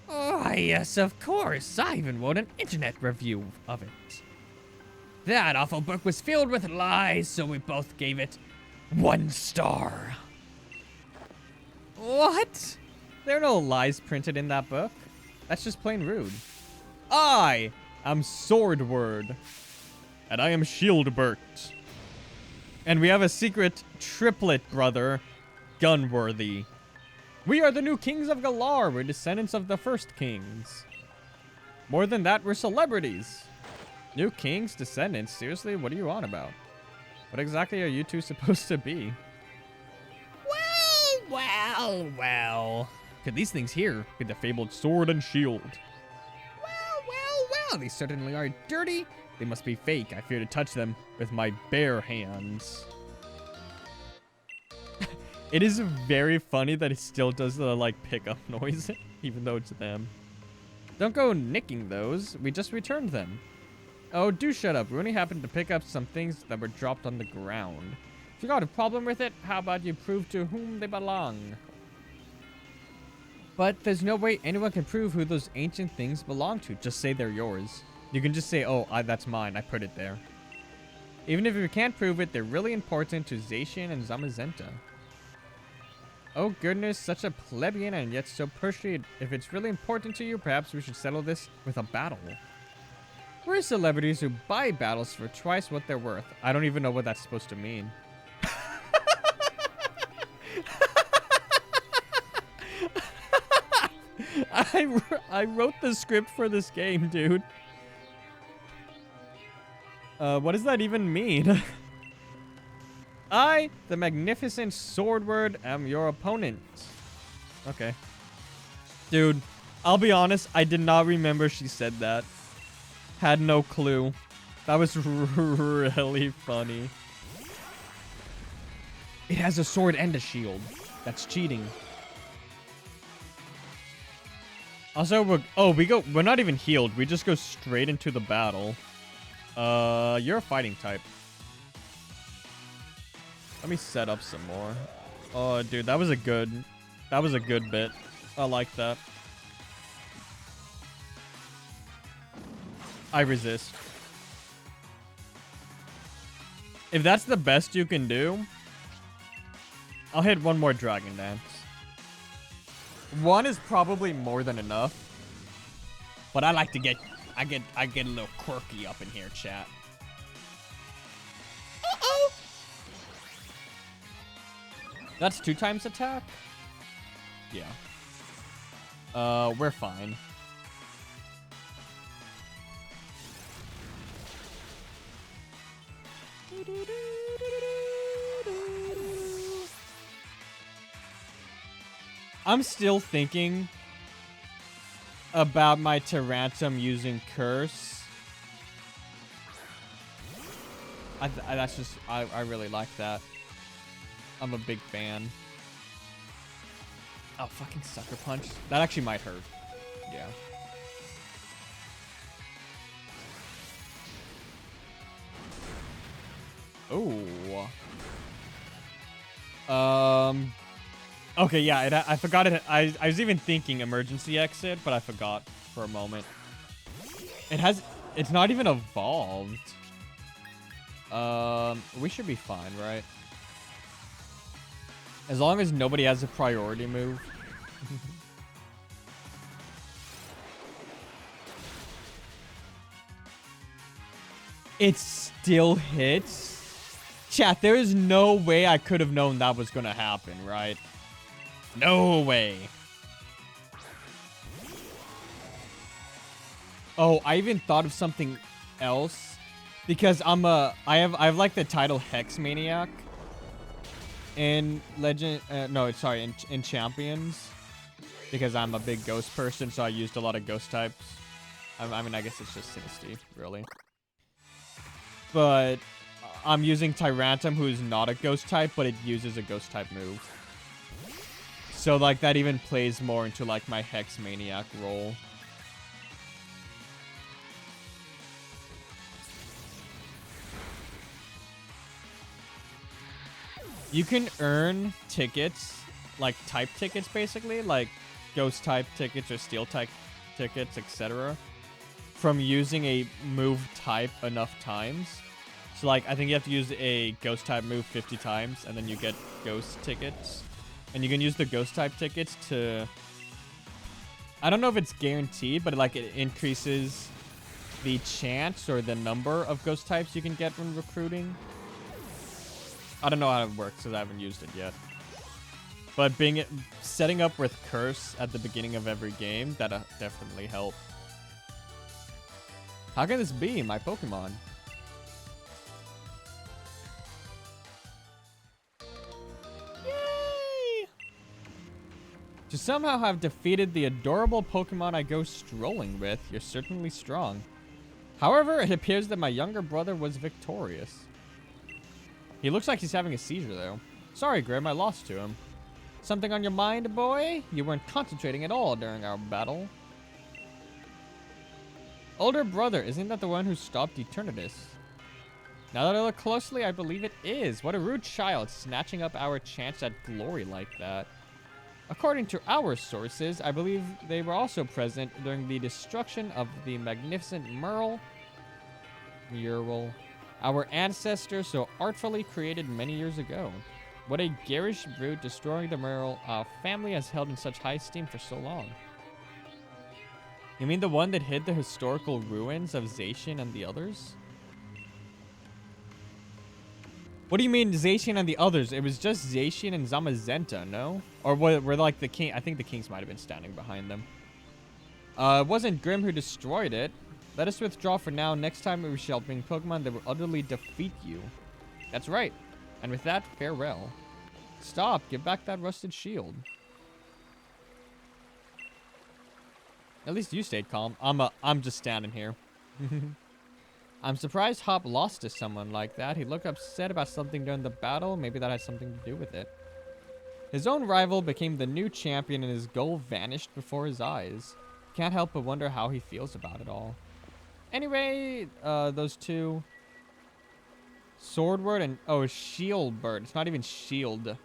Oh, yes, of course. I even wrote an internet review of it. That awful book was filled with lies, so we both gave it 1 star. What? There are no lies printed in that book. That's just plain rude. I am Swordward. And I am Shieldbert. And we have a secret triplet brother, Gunworthy. We are the new kings of Galar. We're descendants of the first kings. More than that, we're celebrities. New kings, descendants? Seriously, what are you on about? What exactly are you two supposed to be? Well. Could these things here be the fabled sword and shield? Well. These certainly are dirty. They must be fake. I fear to touch them with my bare hands. It is very funny that it still does the, like, pickup noise, even though it's them. Don't go nicking those. We just returned them. Oh, do shut up. We only happened to pick up some things that were dropped on the ground. If you got a problem with it, how about you prove to whom they belong? But there's no way anyone can prove who those ancient things belong to. Just say they're yours. You can just say, oh, that's mine. I put it there. Even if you can't prove it, they're really important to Zacian and Zamazenta. Oh goodness, such a plebeian and yet so pushy. If it's really important to you, perhaps we should settle this with a battle. We're celebrities who buy battles for twice what they're worth. I don't even know what that's supposed to mean. I wrote the script for this game, dude. What does that even mean? I, the magnificent Swordward, am your opponent. Okay. Dude, I'll be honest, I did not remember she said that. Had no clue. That was really funny. It has a sword and a shield. That's cheating. Also, we're not even healed. We just go straight into the battle. You're a fighting type. Let me set up some more. Oh, dude, that was a good bit. I like that. I resist. If that's the best you can do, I'll hit one more Dragon Dance. One is probably more than enough. But I like to get I get a little quirky up in here, chat. Uh-oh. That's 2 times attack? Yeah. We're fine. I'm still thinking about my Tarantum using Curse. I really like that. I'm a big fan. Oh, fucking Sucker Punch. That actually might hurt. Yeah. Oh. Okay, yeah, I forgot it. I was even thinking emergency exit, but I forgot for a moment. It's not even evolved. We should be fine, right? As long as nobody has a priority move. It still hits? Chat, there is no way I could have known that was gonna happen, right? No way. Oh, I even thought of something else. Because I have like the title Hex Maniac. In Legend, in Champions. Because I'm a big ghost person, so I used a lot of ghost types. I mean, I guess it's just Sinistea, really. But I'm using Tyrantum, who's not a ghost type, but it uses a ghost type move. So, like, that even plays more into, like, my Hex Maniac role. You can earn tickets, like, type tickets, basically, like ghost type tickets or steel type tickets, etc., from using a move type enough times. So, like, I think you have to use a ghost type move 50 times, and then you get ghost tickets. And you can use the ghost type tickets to... I don't know if it's guaranteed, but, like, it increases the chance or the number of ghost types you can get when recruiting. I don't know how it works, because I haven't used it yet. But setting up with Curse at the beginning of every game, that definitely help. How can this be, my Pokemon? Yay! To somehow have defeated the adorable Pokemon I go strolling with, you're certainly strong. However, it appears that my younger brother was victorious. He looks like he's having a seizure, though. Sorry, Grim, I lost to him. Something on your mind, boy? You weren't concentrating at all during our battle. Older brother, isn't that the one who stopped Eternatus? Now that I look closely, I believe it is. What a rude child, snatching up our chance at glory like that. According to our sources, I believe they were also present during the destruction of the magnificent Mural, our ancestor so artfully created many years ago. What a garish brute, destroying the Mural our family has held in such high esteem for so long. You mean the one that hid the historical ruins of Zacian and the others? What do you mean Zacian and the others? It was just Zacian and Zamazenta, no? Or were like the king? I think the kings might have been standing behind them. It wasn't Grim who destroyed it. Let us withdraw for now. Next time we shall bring Pokemon that will utterly defeat you. That's right. And with that, farewell. Stop. Give back that rusted shield. At least you stayed calm. I'm just standing here. I'm surprised Hop lost to someone like that. He looked upset about something during the battle. Maybe that had something to do with it. His own rival became the new champion and his goal vanished before his eyes. Can't help but wonder how he feels about it all. Anyway, those two. Swordward and... Oh, Shieldbert. It's not even Shieldbert.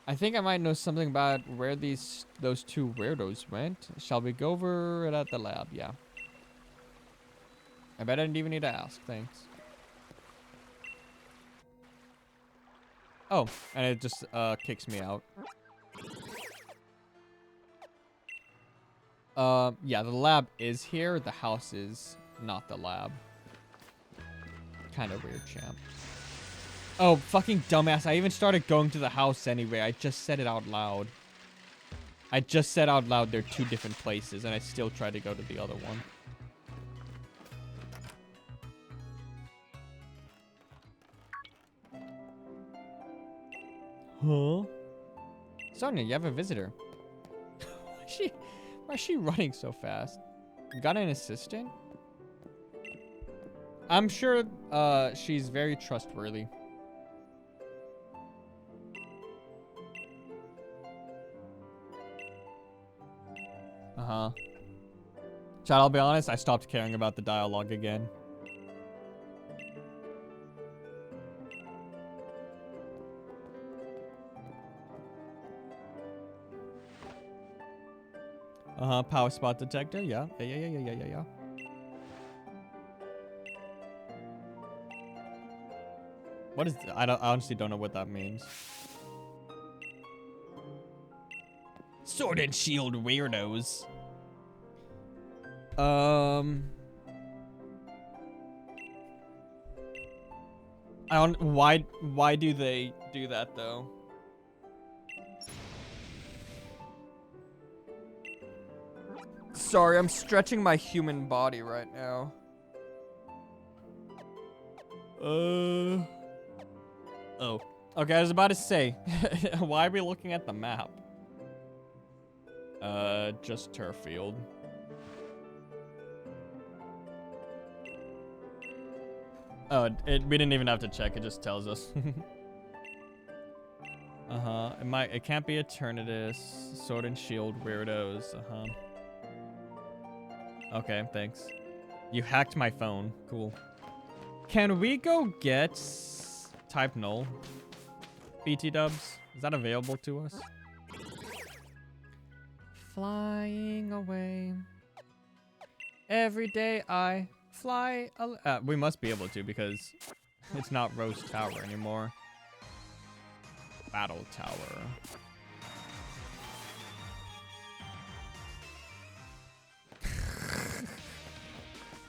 I think I might know something about where those two weirdos went. Shall we go over it at the lab? Yeah. I bet I didn't even need to ask. Thanks. Oh, and it just kicks me out. Yeah, the lab is here. The house is not the lab. Kind of weird, champ. Oh, fucking dumbass. I even started going to the house anyway. I just said it out loud. I just said out loud they're two different places, and I still tried to go to the other one. Huh? Sonia, you have a visitor. Why is she running so fast? You got an assistant? I'm sure she's very trustworthy. Uh-huh. Chad, I'll be honest, I stopped caring about the dialogue again. Uh-huh, power spot detector, yeah. Yeah. What is... I honestly don't know what that means. Sword and Shield weirdos. I don't... Why do they do that, though? Sorry, I'm stretching my human body right now. Oh. Okay, I was about to say, why are we looking at the map? Just turf field. Oh, we didn't even have to check. It just tells us. Uh-huh. It can't be Eternatus, Sword and Shield weirdos. Uh-huh. Okay, thanks. You hacked my phone. Cool. Can we go get type null? BT dubs? Is that available to us? Flying away. Every day I fly. We must be able to because it's not Rose Tower anymore. Battle Tower.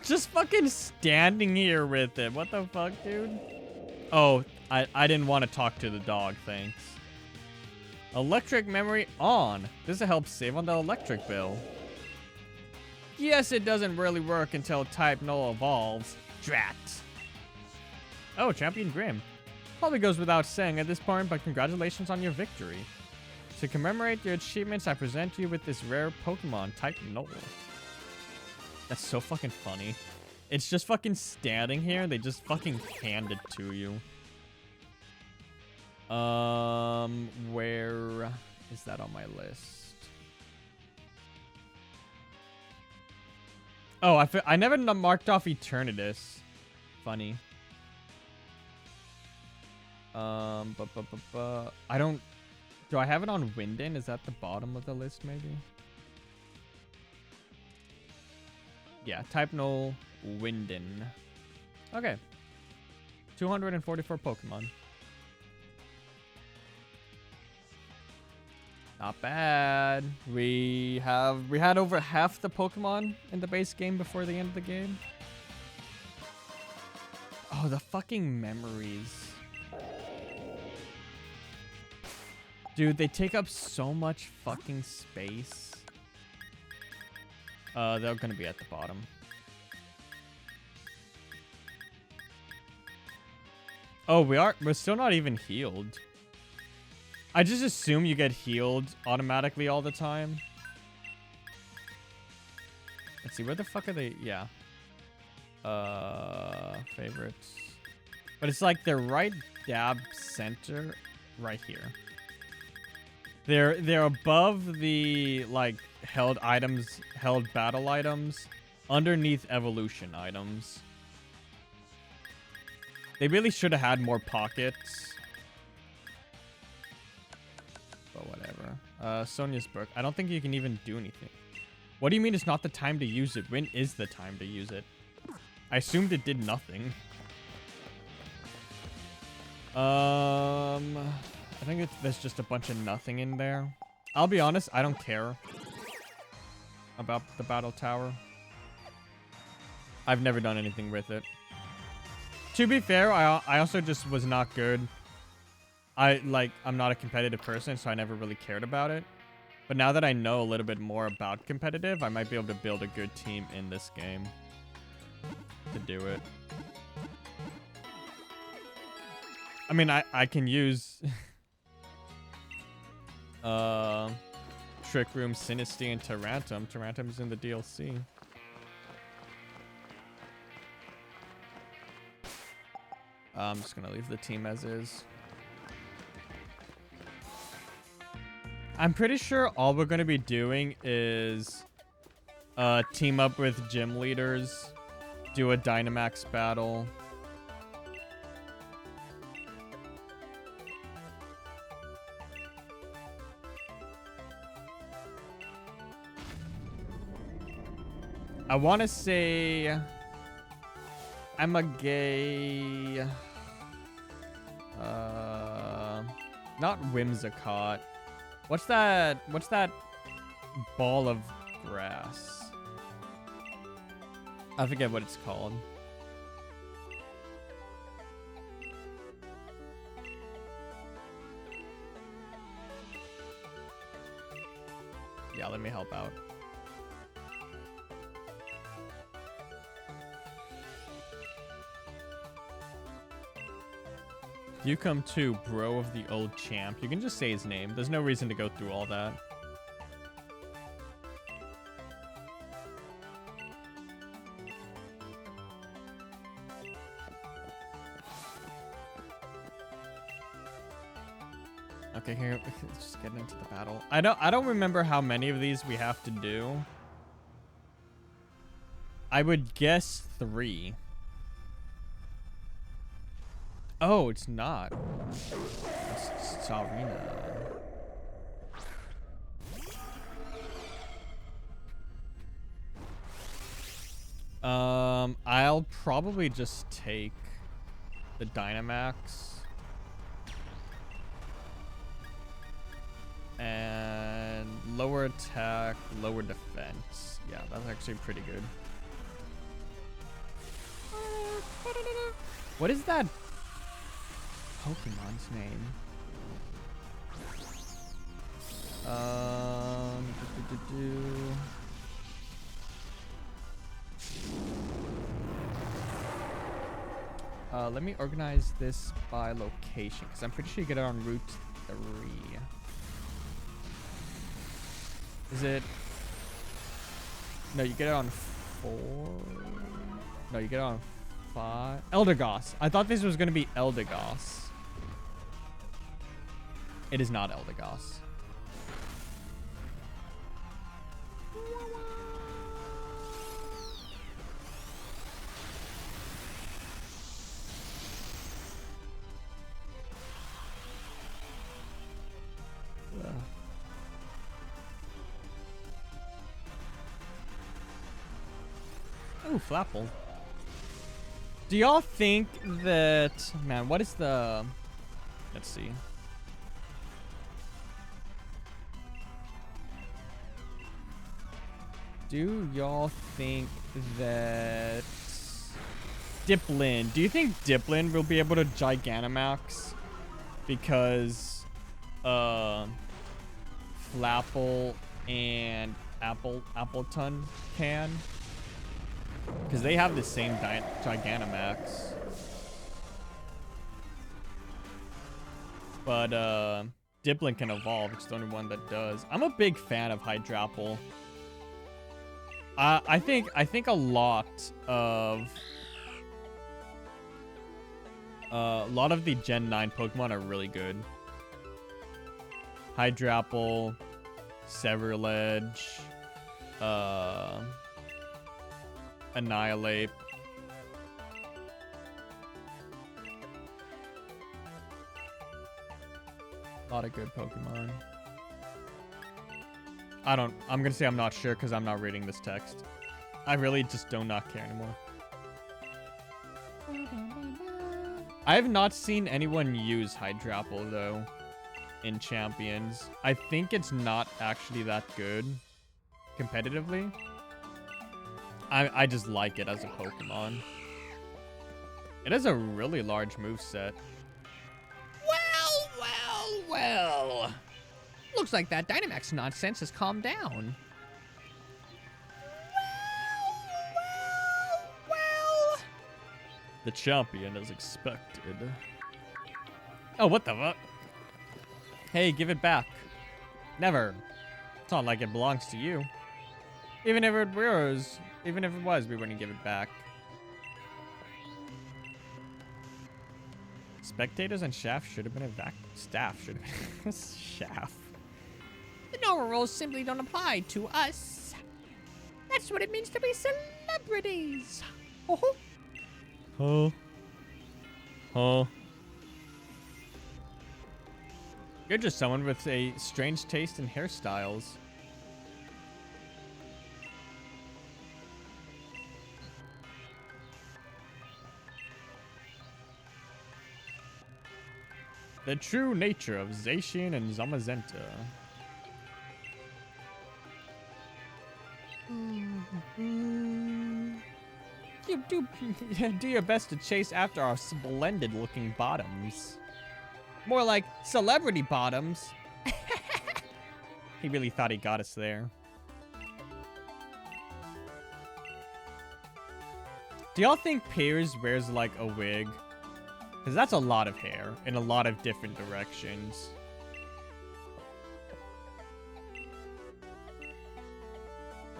Just fucking standing here with it. What the fuck, dude? Oh, I didn't want to talk to the dog, thanks. Electric memory on. This helps save on the electric bill. Yes, it doesn't really work until type null evolves. Drat. Oh, Champion Grim. Probably goes without saying at this point, but congratulations on your victory. To commemorate your achievements, I present you with this rare Pokemon type null. That's so fucking funny. It's just fucking standing here and they just fucking hand it to you. Where is that on my list? Oh, I never marked off Eternatus. Funny. I don't... Do I have it on Winden? Is that the bottom of the list, maybe? Yeah, type null, Winden. Okay. 244 Pokemon. Not bad. We had over half the Pokemon in the base game before the end of the game. Oh, the fucking memories. Dude, they take up so much fucking space. They're gonna be at the bottom. Oh, we're still not even healed. I just assume you get healed automatically all the time. Let's see, where the fuck are they? Yeah. Favorites. But it's like they're right dab center right here. They're above the like held battle items, underneath evolution items. They really should have had more pockets. But whatever. Sonia's book. I don't think you can even do anything. What do you mean it's not the time to use it? When is the time to use it? I assumed it did nothing. I think there's just a bunch of nothing in there. I'll be honest, I don't care about the battle tower. I've never done anything with it. To be fair, I also just was not good. I'm not a competitive person, so I never really cared about it. But now that I know a little bit more about competitive, I might be able to build a good team in this game to do it. I mean, I can use Trick Room, Sinistea, and Tarantum. Tarantum's in the DLC. I'm just gonna leave the team as is. I'm pretty sure all we're gonna be doing is team up with gym leaders, do a Dynamax battle. I want to say I'm a gay, not Whimsicott. What's that ball of grass? I forget what it's called. Yeah, let me help out. You come too, bro of the old champ. You can just say his name. There's no reason to go through all that. Okay, here, let's just get into the battle. I don't remember how many of these we have to do. I would guess 3. Oh, it's not. It's Sarina. I'll probably just take the Dynamax. And lower attack, lower defense. Yeah, that's actually pretty good. What is that Pokemon's name? Let me organize this by location, because I'm pretty sure you get it on Route 3. Is it? No, you get it on 4. No, you get it on 5. Eldegoss. I thought this was going to be Eldegoss. It is not Eldegoss. Ooh, Flapple. Do y'all think that... Man, what is the... Let's see. Do y'all think that... Diplin. Do you think Diplin will be able to Gigantamax? Because... Flapple and Appleton can? Because they have the same Gigantamax. But Diplin can evolve. It's the only one that does. I'm a big fan of Hydrapple. I think a lot of the Gen 9 Pokemon are really good. Hydrapple, Severledge, Annihilate. A lot of good Pokemon. I'm gonna say I'm not sure because I'm not reading this text. I really just do not care anymore. I have not seen anyone use Hydrapple though in Champions. I think it's not actually that good competitively. I just like it as a Pokemon. It has a really large moveset. Well. Looks like that Dynamax nonsense has calmed down. Well. The champion as expected. Oh, what the fuck? Hey, give it back. Never. It's not like it belongs to you. Even if it was, we wouldn't give it back. Spectators and Shaft should have been staff should have been Shaft. The normal rules simply don't apply to us. That's what it means to be celebrities. Oh. You're just someone with a strange taste in hairstyles. The true nature of Zacian and Zamazenta. Do your best to chase after our splendid-looking bottoms. More like celebrity bottoms. He really thought he got us there. Do y'all think Piers wears like a wig? Because that's a lot of hair in a lot of different directions.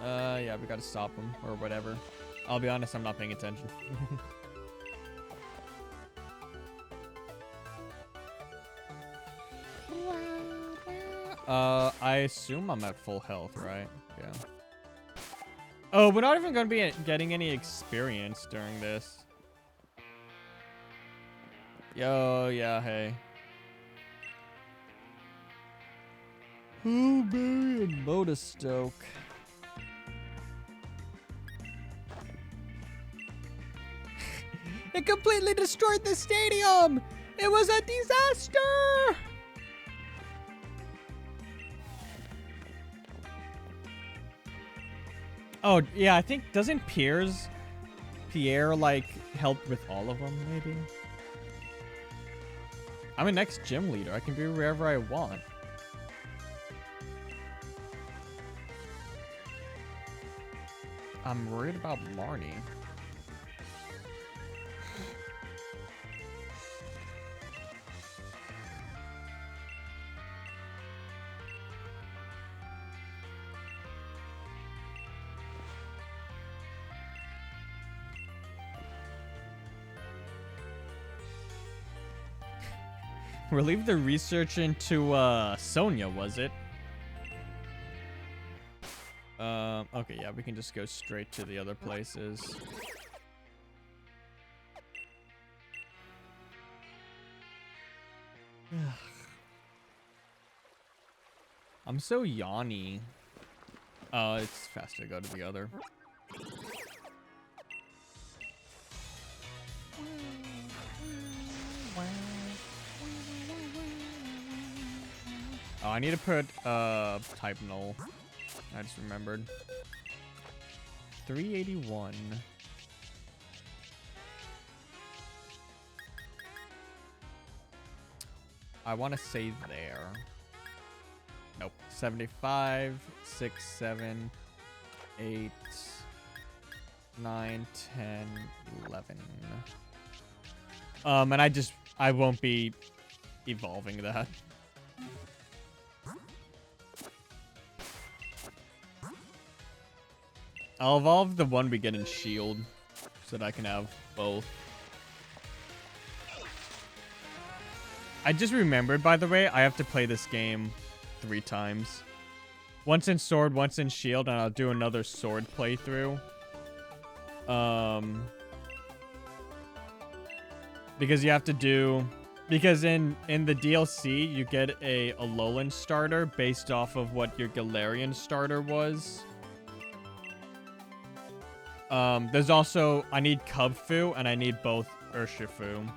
Yeah, we gotta stop him or whatever. I'll be honest, I'm not paying attention. Wow. I assume I'm at full health, right? Yeah. Oh, we're not even gonna be getting any experience during this. Yo, yeah, hey. Oh, Barry and Motostoke. It completely destroyed the stadium! It was a disaster! Oh, yeah, I think, doesn't Pierre, like, help with all of them, maybe? I'm a next gym leader. I can be wherever I want. I'm worried about Marnie. Relieve the research into Sonia, was it? Okay, yeah, we can just go straight to the other places. I'm so yawny. Oh, it's faster to go to the other. Oh, I need to put type null. I just remembered. 381. I want to save there. Nope. 75, 6, 7, 8, 9, 10, 11. And I won't be evolving that. I'll evolve the one we get in Shield so that I can have both. I just remembered, by the way, I have to play this game 3 times. Once in Sword, once in Shield, and I'll do another Sword playthrough. Because you have to do... Because in the DLC, you get a Alolan starter based off of what your Galarian starter was. There's also... I need Cubfu, and I need both Urshifu.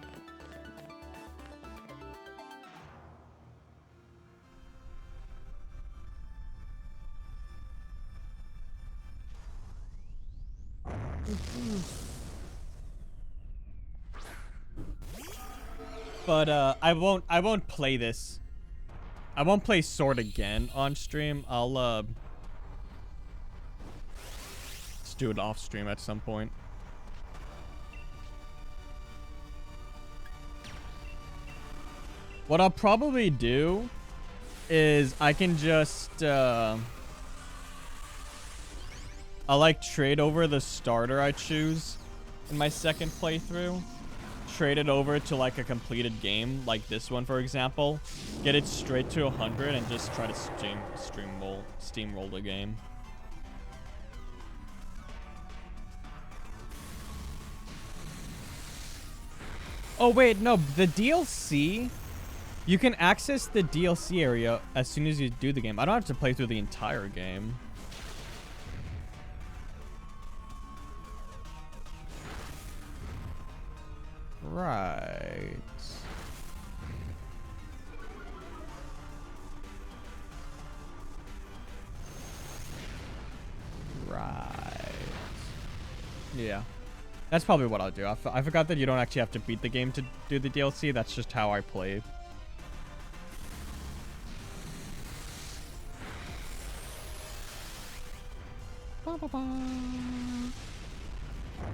But I won't play this. I won't play Sword again on stream. I'll let's do it off stream at some point. What I'll probably do is I can just I'll like trade over the starter I choose in my second playthrough. Trade it over to like a completed game, like this one for example. Get it straight to 100 and just try to steamroll the game. Oh wait, no, the DLC, you can access the DLC area as soon as you do the game. I don't have to play through the entire game. Right. Right. Yeah. That's probably what I'll do. I forgot that you don't actually have to beat the game to do the DLC. That's just how I play.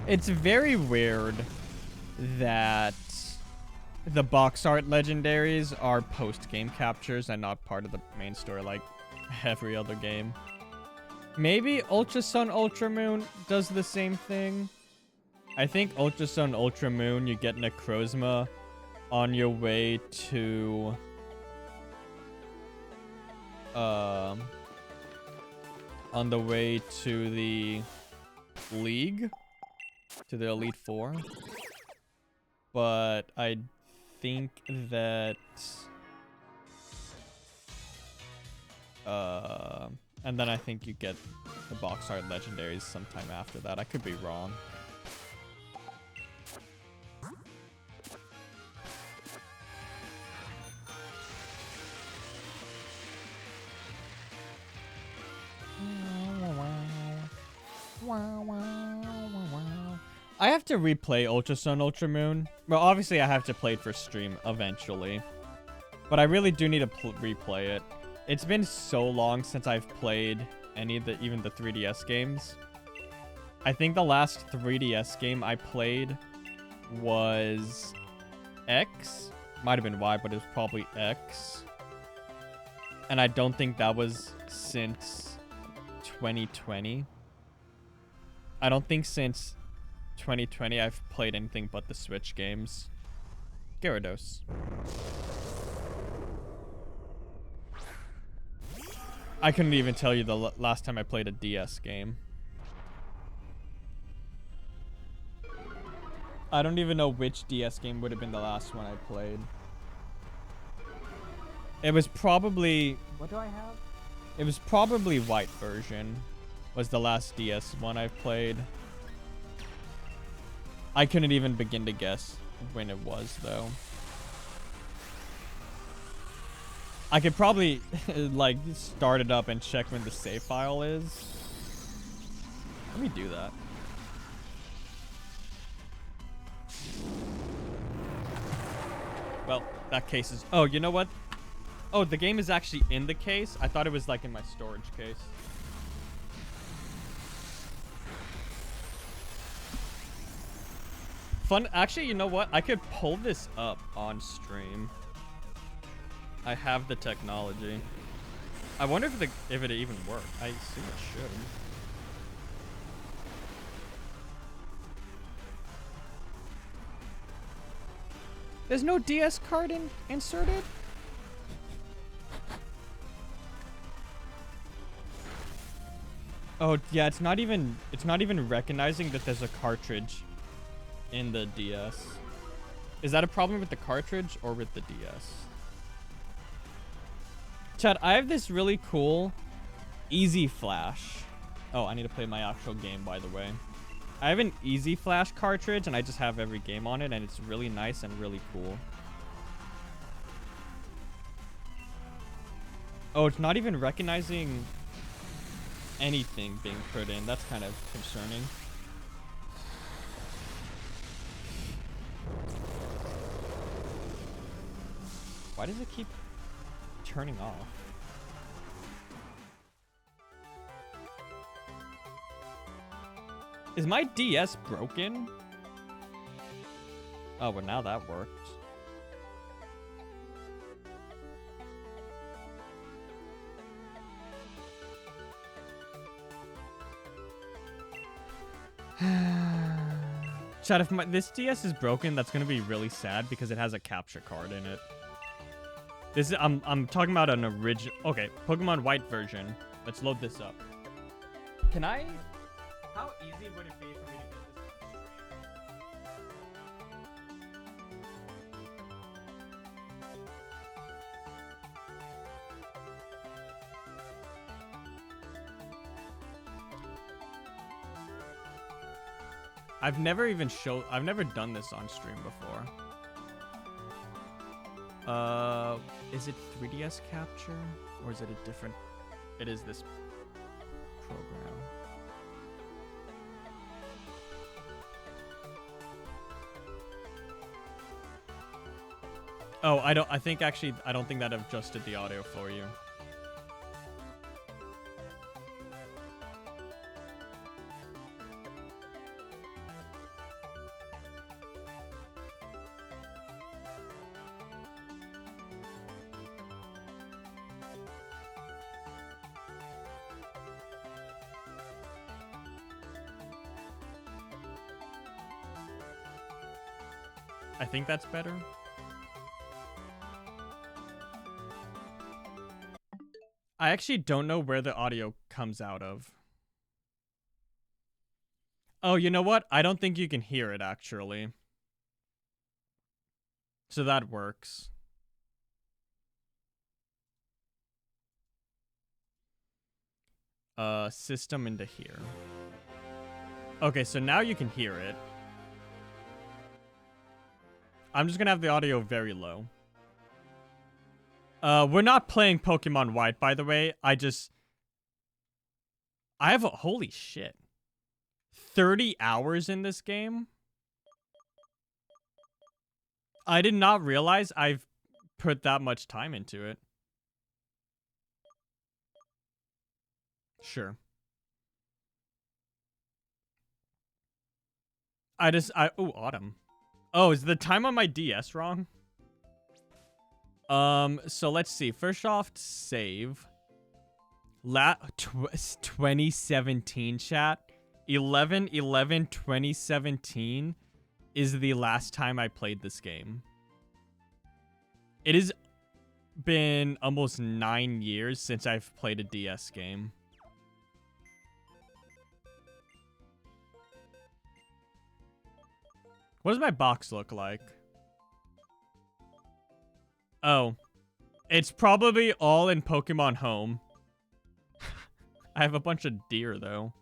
It's very weird that the box art legendaries are post-game captures and not part of the main story like every other game. Maybe Ultra Sun Ultra Moon does the same thing. I think Ultra Sun Ultra Moon, you get Necrozma on your way to on the way to the league, to the Elite Four. But I think that and then I think you get the box art legendaries sometime after that. I could be wrong. I have to replay Ultra Sun, Ultra Moon. Well, obviously I have to play it for stream eventually. But I really do need to replay it. It's been so long since I've played any of the, even the 3DS games. I think the last 3DS game I played was X. Might have been Y, but it was probably X. And I don't think that was since 2020. I don't think since 2020 I've played anything but the Switch games. Gyarados. I couldn't even tell you the last time I played a DS game. I don't even know which DS game would have been the last one I played. It was probably... What do I have? It was probably White version. Was the last DS one I played. I couldn't even begin to guess when it was, though. I could probably, like, start it up and check when the save file is. Let me do that. Well, that case is... Oh, you know what? Oh, the game is actually in the case? I thought it was, like, in my storage case. Fun. Actually, you know what? I could pull this up on stream. I have the technology. I wonder if it even worked. I assume it should. There's no DS card inserted? Oh, yeah, it's not even recognizing that there's a cartridge in the DS. Is that a problem with the cartridge or with the DS? Chad, I have this really cool Easy Flash. Oh, I need to play my actual game, by the way. I have an Easy Flash cartridge, and I just have every game on it, and it's really nice and really cool. Oh, it's not even recognizing anything being put in. That's kind of concerning. Why does it keep turning off? Is my DS broken? Oh, well, now that worked. Chad, if this DS is broken, that's gonna be really sad because it has a capture card in it. This is I'm talking about an original. Okay, Pokemon White version. Let's load this up. Can I? How easy would it be for me to get this on stream? I've never done this on stream before. Is it 3DS capture or is it a different? It is this program. Oh, I don't think that adjusted the audio for you. I think that's better. I actually don't know where the audio comes out of. Oh, you know what? I don't think you can hear it, actually. So that works. System into here. Okay, so now you can hear it. I'm just gonna have the audio very low. We're not playing Pokemon White, by the way. I have a... Holy shit. 30 hours in this game? I did not realize I've put that much time into it. Sure. Oh, Autumn. Oh, is the time on my DS wrong? So let's see. First off, save. 2017 chat. 11/11/2017 is the last time I played this game. It has been almost 9 years since I've played a DS game. What does my box look like? Oh. It's probably all in Pokemon Home. I have a bunch of deer, though.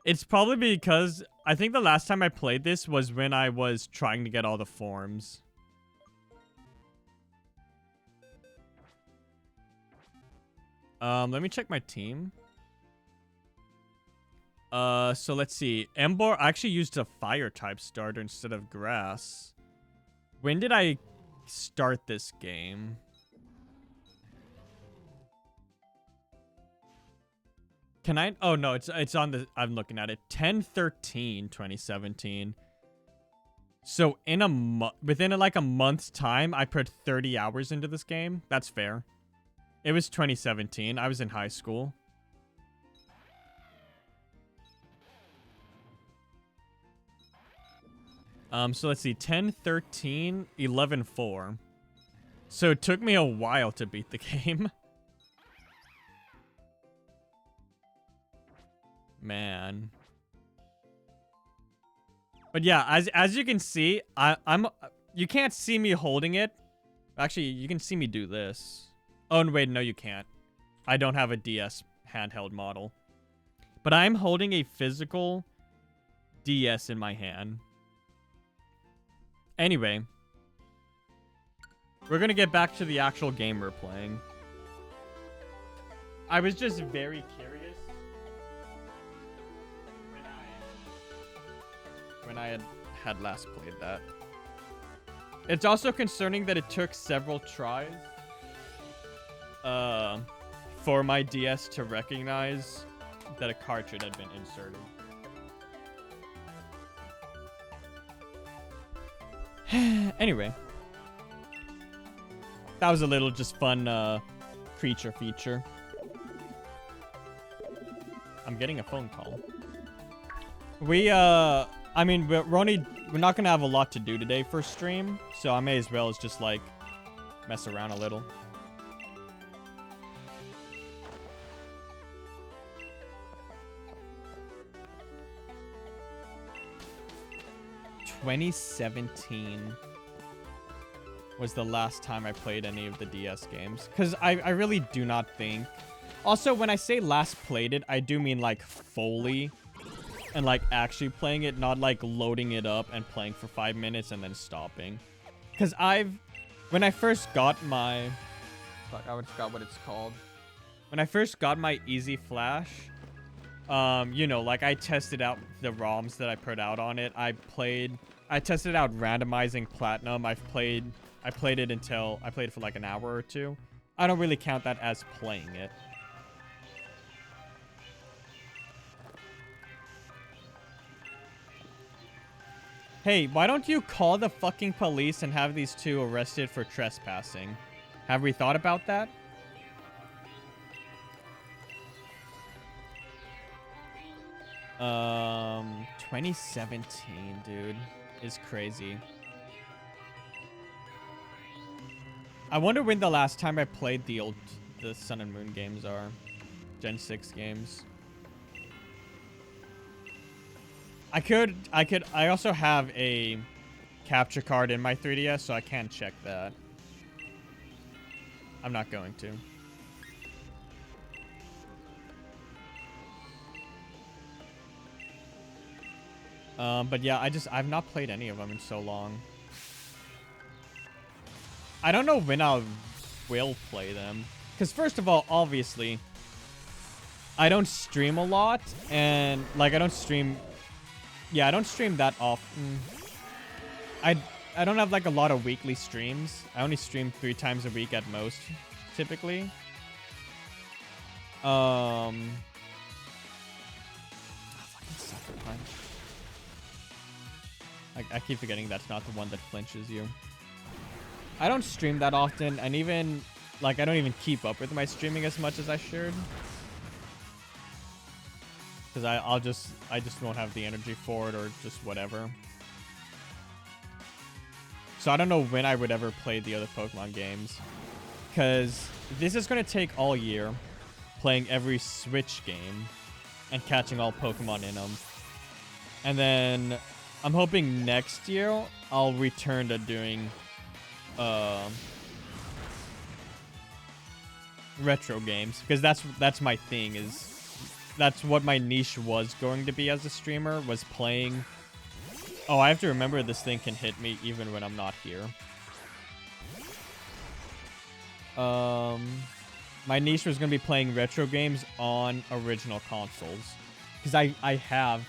It's probably because I think the last time I played this was when I was trying to get all the forms. Let me check my team. So let's see. Ember, I actually used a fire type starter instead of grass. When did I start this game? Can I? Oh no, it's on the. I'm looking at it. 10/13/2017. So in a within like a month's time, I put 30 hours into this game. That's fair. It was 2017. I was in high school. So let's see. 10/13/11/4. So it took me a while to beat the game. Man. But yeah, as you can see, I'm you can't see me holding it. Actually, you can see me do this. Oh, and wait, no you can't. I don't have a DS handheld model. But I'm holding a physical DS in my hand. Anyway, we're gonna get back to the actual game we're playing. I was just very curious when I had last played that. It's also concerning that it took several tries for my DS to recognize that a cartridge had been inserted. Anyway, that was a little just fun creature feature. I'm getting a phone call. I mean, we're not gonna have a lot to do today for stream, so I may as well just like mess around a little. "2017 was the last time I played any of the DS games. Because I really do not think... Also, when I say last played it, I do mean like fully. And like actually playing it, not like loading it up and playing for 5 minutes and then stopping. Because when I first got my... Fuck, I forgot what it's called. When I first got my Easy Flash... you know, like I tested out the ROMs that I put out on it. I tested out randomizing platinum. I played it for like an hour or two. I don't really count that as playing it. Hey, why don't you call the fucking police and have these two arrested for trespassing? Have we thought about that? Um, 2017, dude, is crazy. I wonder when the last time I played the the Sun and Moon games are. Gen 6 games. I also have a capture card in my 3DS, so I can check that. I'm not going to. But yeah, I've not played any of them in so long. I don't know when I will play them. Because first of all, obviously, I don't stream a lot. And, like, I don't stream... Yeah, I don't stream that often. I don't have, like, a lot of weekly streams. I only stream 3 times a week at most, typically. Oh, fucking Sucker Punch. I keep forgetting that's not the one that flinches you. I don't stream that often, and even, like, I don't even keep up with my streaming as much as I should. Because I just won't have the energy for it, or just whatever. So I don't know when I would ever play the other Pokemon games. Because this is going to take all year, playing every Switch game, and catching all Pokemon in them. And then I'm hoping next year I'll return to doing retro games, because that's my thing. That's what my niche was going to be as a streamer, was playing. Oh, I have to remember this thing can hit me even when I'm not here. My niche was going to be playing retro games on original consoles, because I have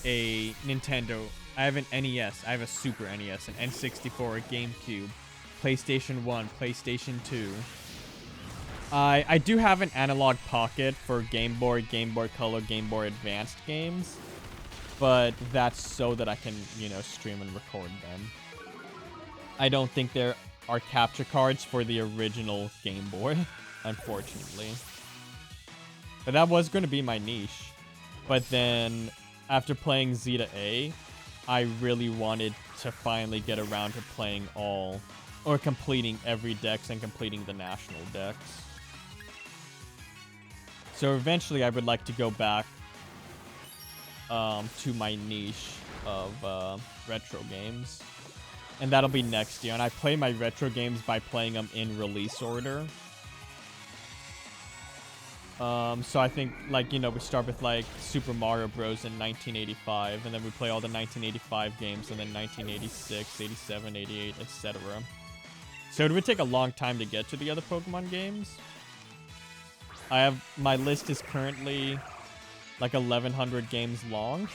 a Nintendo, I have an NES, I have a Super NES, an N64, a GameCube, PlayStation 1, PlayStation 2. I do have an analog pocket for Game Boy, Game Boy Color, Game Boy Advanced games, but that's so that I can, you know, stream and record them. I don't think there are capture cards for the original Game Boy, unfortunately. But that was going to be my niche. But then, after playing Zeta A, I really wanted to finally get around to playing all, or completing every dex and completing the national dex. So eventually I would like to go back to my niche of retro games. And that'll be next year. And I play my retro games by playing them in release order. So I think, like, you know, we start with, like, Super Mario Bros. In 1985. And then we play all the 1985 games. And then 1986, 87, 88, etc. So it would take a long time to get to the other Pokemon games. My list is currently like 1,100 games long.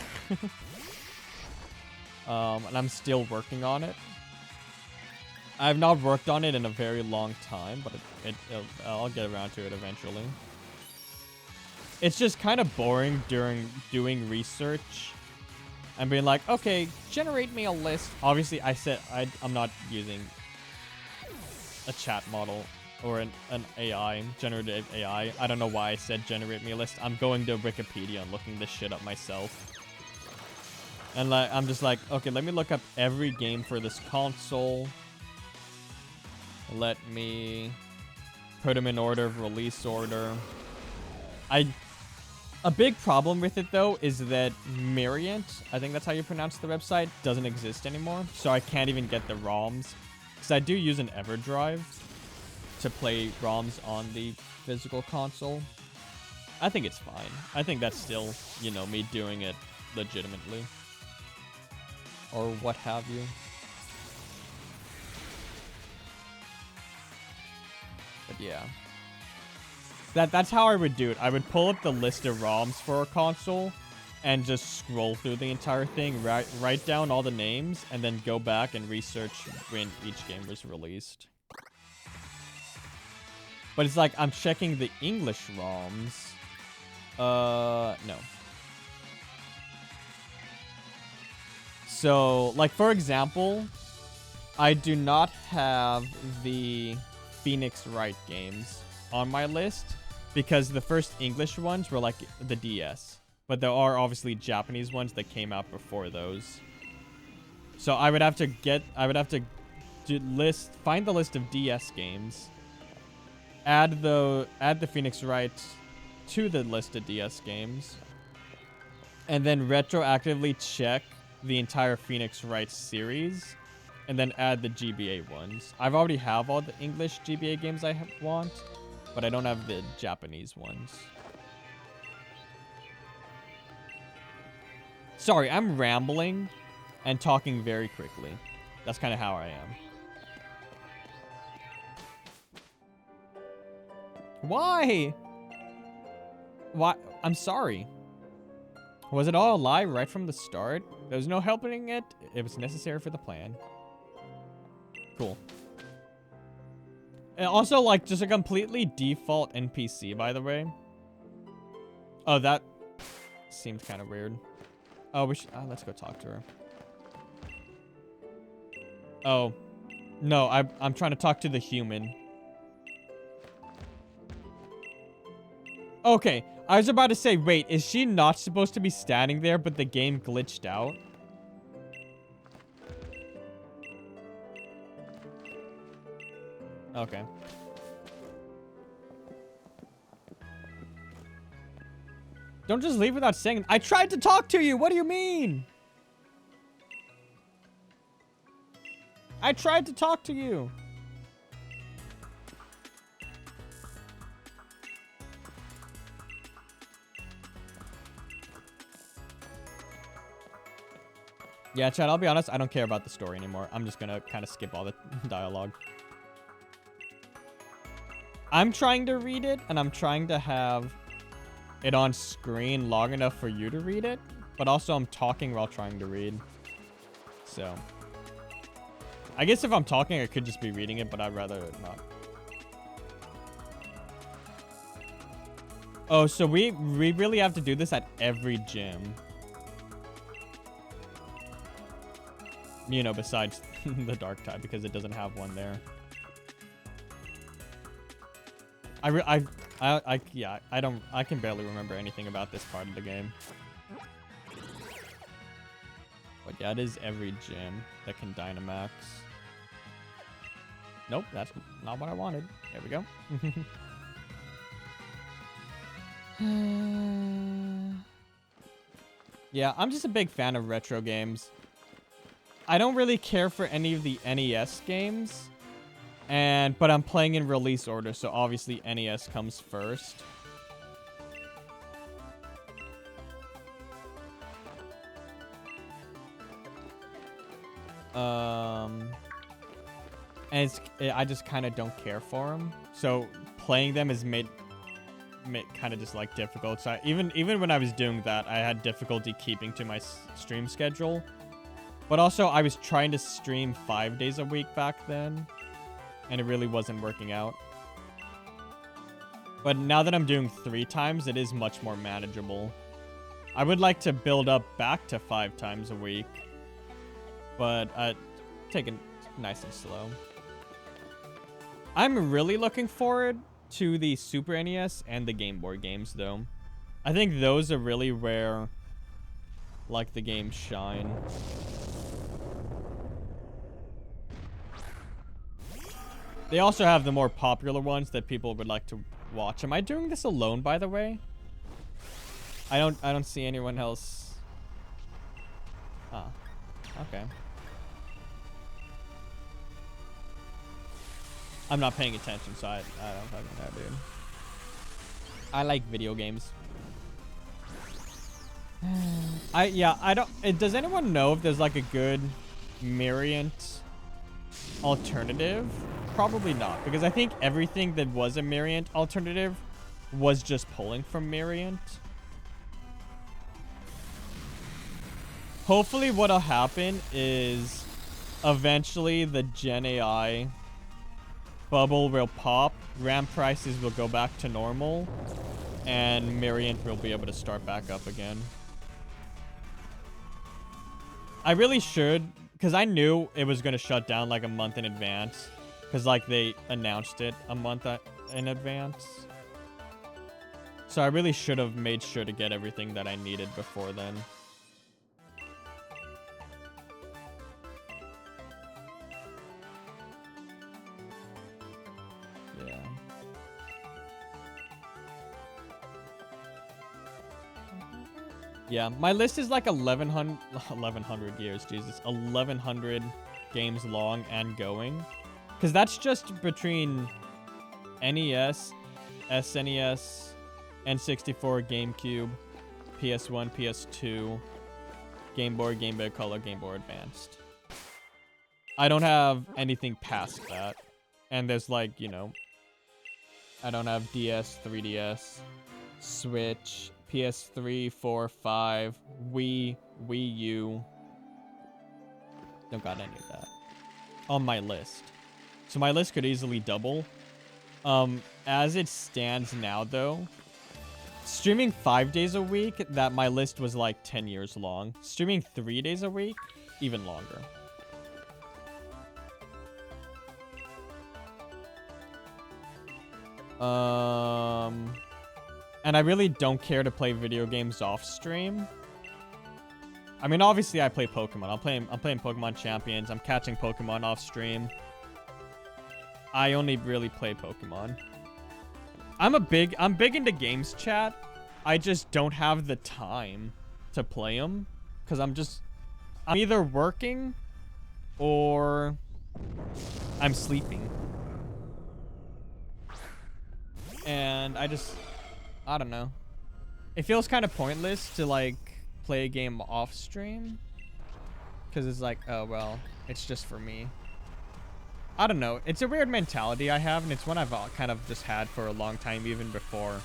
And I'm still working on it. I have not worked on it in a very long time, but I'll get around to it eventually. It's just kind of boring during doing research and being like, okay, generate me a list. Obviously, I said I'm not using a chat model or an AI, generative AI. I don't know why I said generate me a list. I'm going to Wikipedia and looking this shit up myself. And like, I'm just like, okay, let me look up every game for this console. Let me put them in order of release order. A big problem with it, though, is that Miriant, I think that's how you pronounce the website, doesn't exist anymore. So I can't even get the ROMs. Because I do use an EverDrive to play ROMs on the physical console. I think it's fine. I think that's still, you know, me doing it legitimately. Or what have you. But yeah. That's how I would do it. I would pull up the list of ROMs for a console and just scroll through the entire thing, write down all the names, and then go back and research when each game was released. But it's like, I'm checking the English ROMs. No. So, like, for example, I do not have the Phoenix Wright games on my list because the first English ones were, like, the DS. But there are obviously Japanese ones that came out before those. So I would have to find the list of DS games add the Phoenix Wright to the list of DS games, and then retroactively check the entire Phoenix Wright series, and then add the GBA ones. I've already have all the English GBA games I want, but I don't have the Japanese ones. Sorry, I'm rambling and talking very quickly. That's kind of how I am. Why? Why? I'm sorry. Was it all a lie right from the start? There was no helping it. It was necessary for the plan. Cool. And also, like, just a completely default NPC, by the way. Oh, that seems kind of weird. Oh, we should... let's go talk to her. Oh. No, I'm trying to talk to the human. Okay, I was about to say, wait, is she not supposed to be standing there, but the game glitched out? Okay. Don't just leave without saying. I tried to talk to you. What do you mean? I tried to talk to you. Yeah, Chad, I'll be honest. I don't care about the story anymore. I'm just going to kind of skip all the dialogue. I'm trying to read it, and I'm trying to have it on screen long enough for you to read it, but also I'm talking while trying to read. So, I guess if I'm talking, I could just be reading it, but I'd rather not. Oh, so we really have to do this at every gym. You know, besides the dark type, because it doesn't have one there. Yeah, I can barely remember anything about this part of the game. But yeah, it is every gym that can Dynamax. Nope, that's not what I wanted. There we go. Yeah, I'm just a big fan of retro games. I don't really care for any of the NES games. But I'm playing in release order, so obviously NES comes first. I just kind of don't care for them. So playing them is made kind of just like difficult. So even when I was doing that, I had difficulty keeping to my stream schedule. But also I was trying to stream 5 days a week back then, and it really wasn't working out. But now that I'm doing 3 times, it is much more manageable. I would like to build up back to 5 times a week, but take it nice and slow. I'm really looking forward to the Super NES and the Game Boy games, though. I think those are really where, like, the games shine. They also have the more popular ones that people would like to watch. Am I doing this alone, by the way? I don't see anyone else. Ah, okay. I'm not paying attention, so I don't fucking know, dude. I like video games. I don't. Does anyone know if there's like a good Miriant alternative? Probably not, because I think everything that was a Miriant alternative was just pulling from Miriant. Hopefully what'll happen is eventually the Gen AI bubble will pop, RAM prices will go back to normal, and Miriant will be able to start back up again. I really should, because I knew it was going to shut down like a month in advance, because like they announced it a month in advance. So I really should have made sure to get everything that I needed before then. Yeah. Yeah, my list is like 1100 years, Jesus. 1100 games long and going. Because that's just between NES, SNES, N64, GameCube, PS1, PS2, Game Boy, Game Boy Color, Game Boy Advanced. I don't have anything past that. And there's like, you know, I don't have DS, 3DS, Switch, PS3, 4, 5, Wii, Wii U. Don't got any of that on my list. So my list could easily double. As it stands now, though, streaming 5 days a week, that my list was like 10 years long. Streaming 3 days a week, even longer. And I really don't care to play video games off stream. I mean, obviously I play Pokemon. I'm playing Pokemon Champions. I'm catching Pokemon off stream. I only really play Pokemon. I'm big into games, chat. I just don't have the time to play them because I'm either working or I'm sleeping. And I don't know. It feels kind of pointless to like play a game off stream because it's like, oh well, it's just for me. I don't know. It's a weird mentality I have, and it's one I've kind of just had for a long time, even before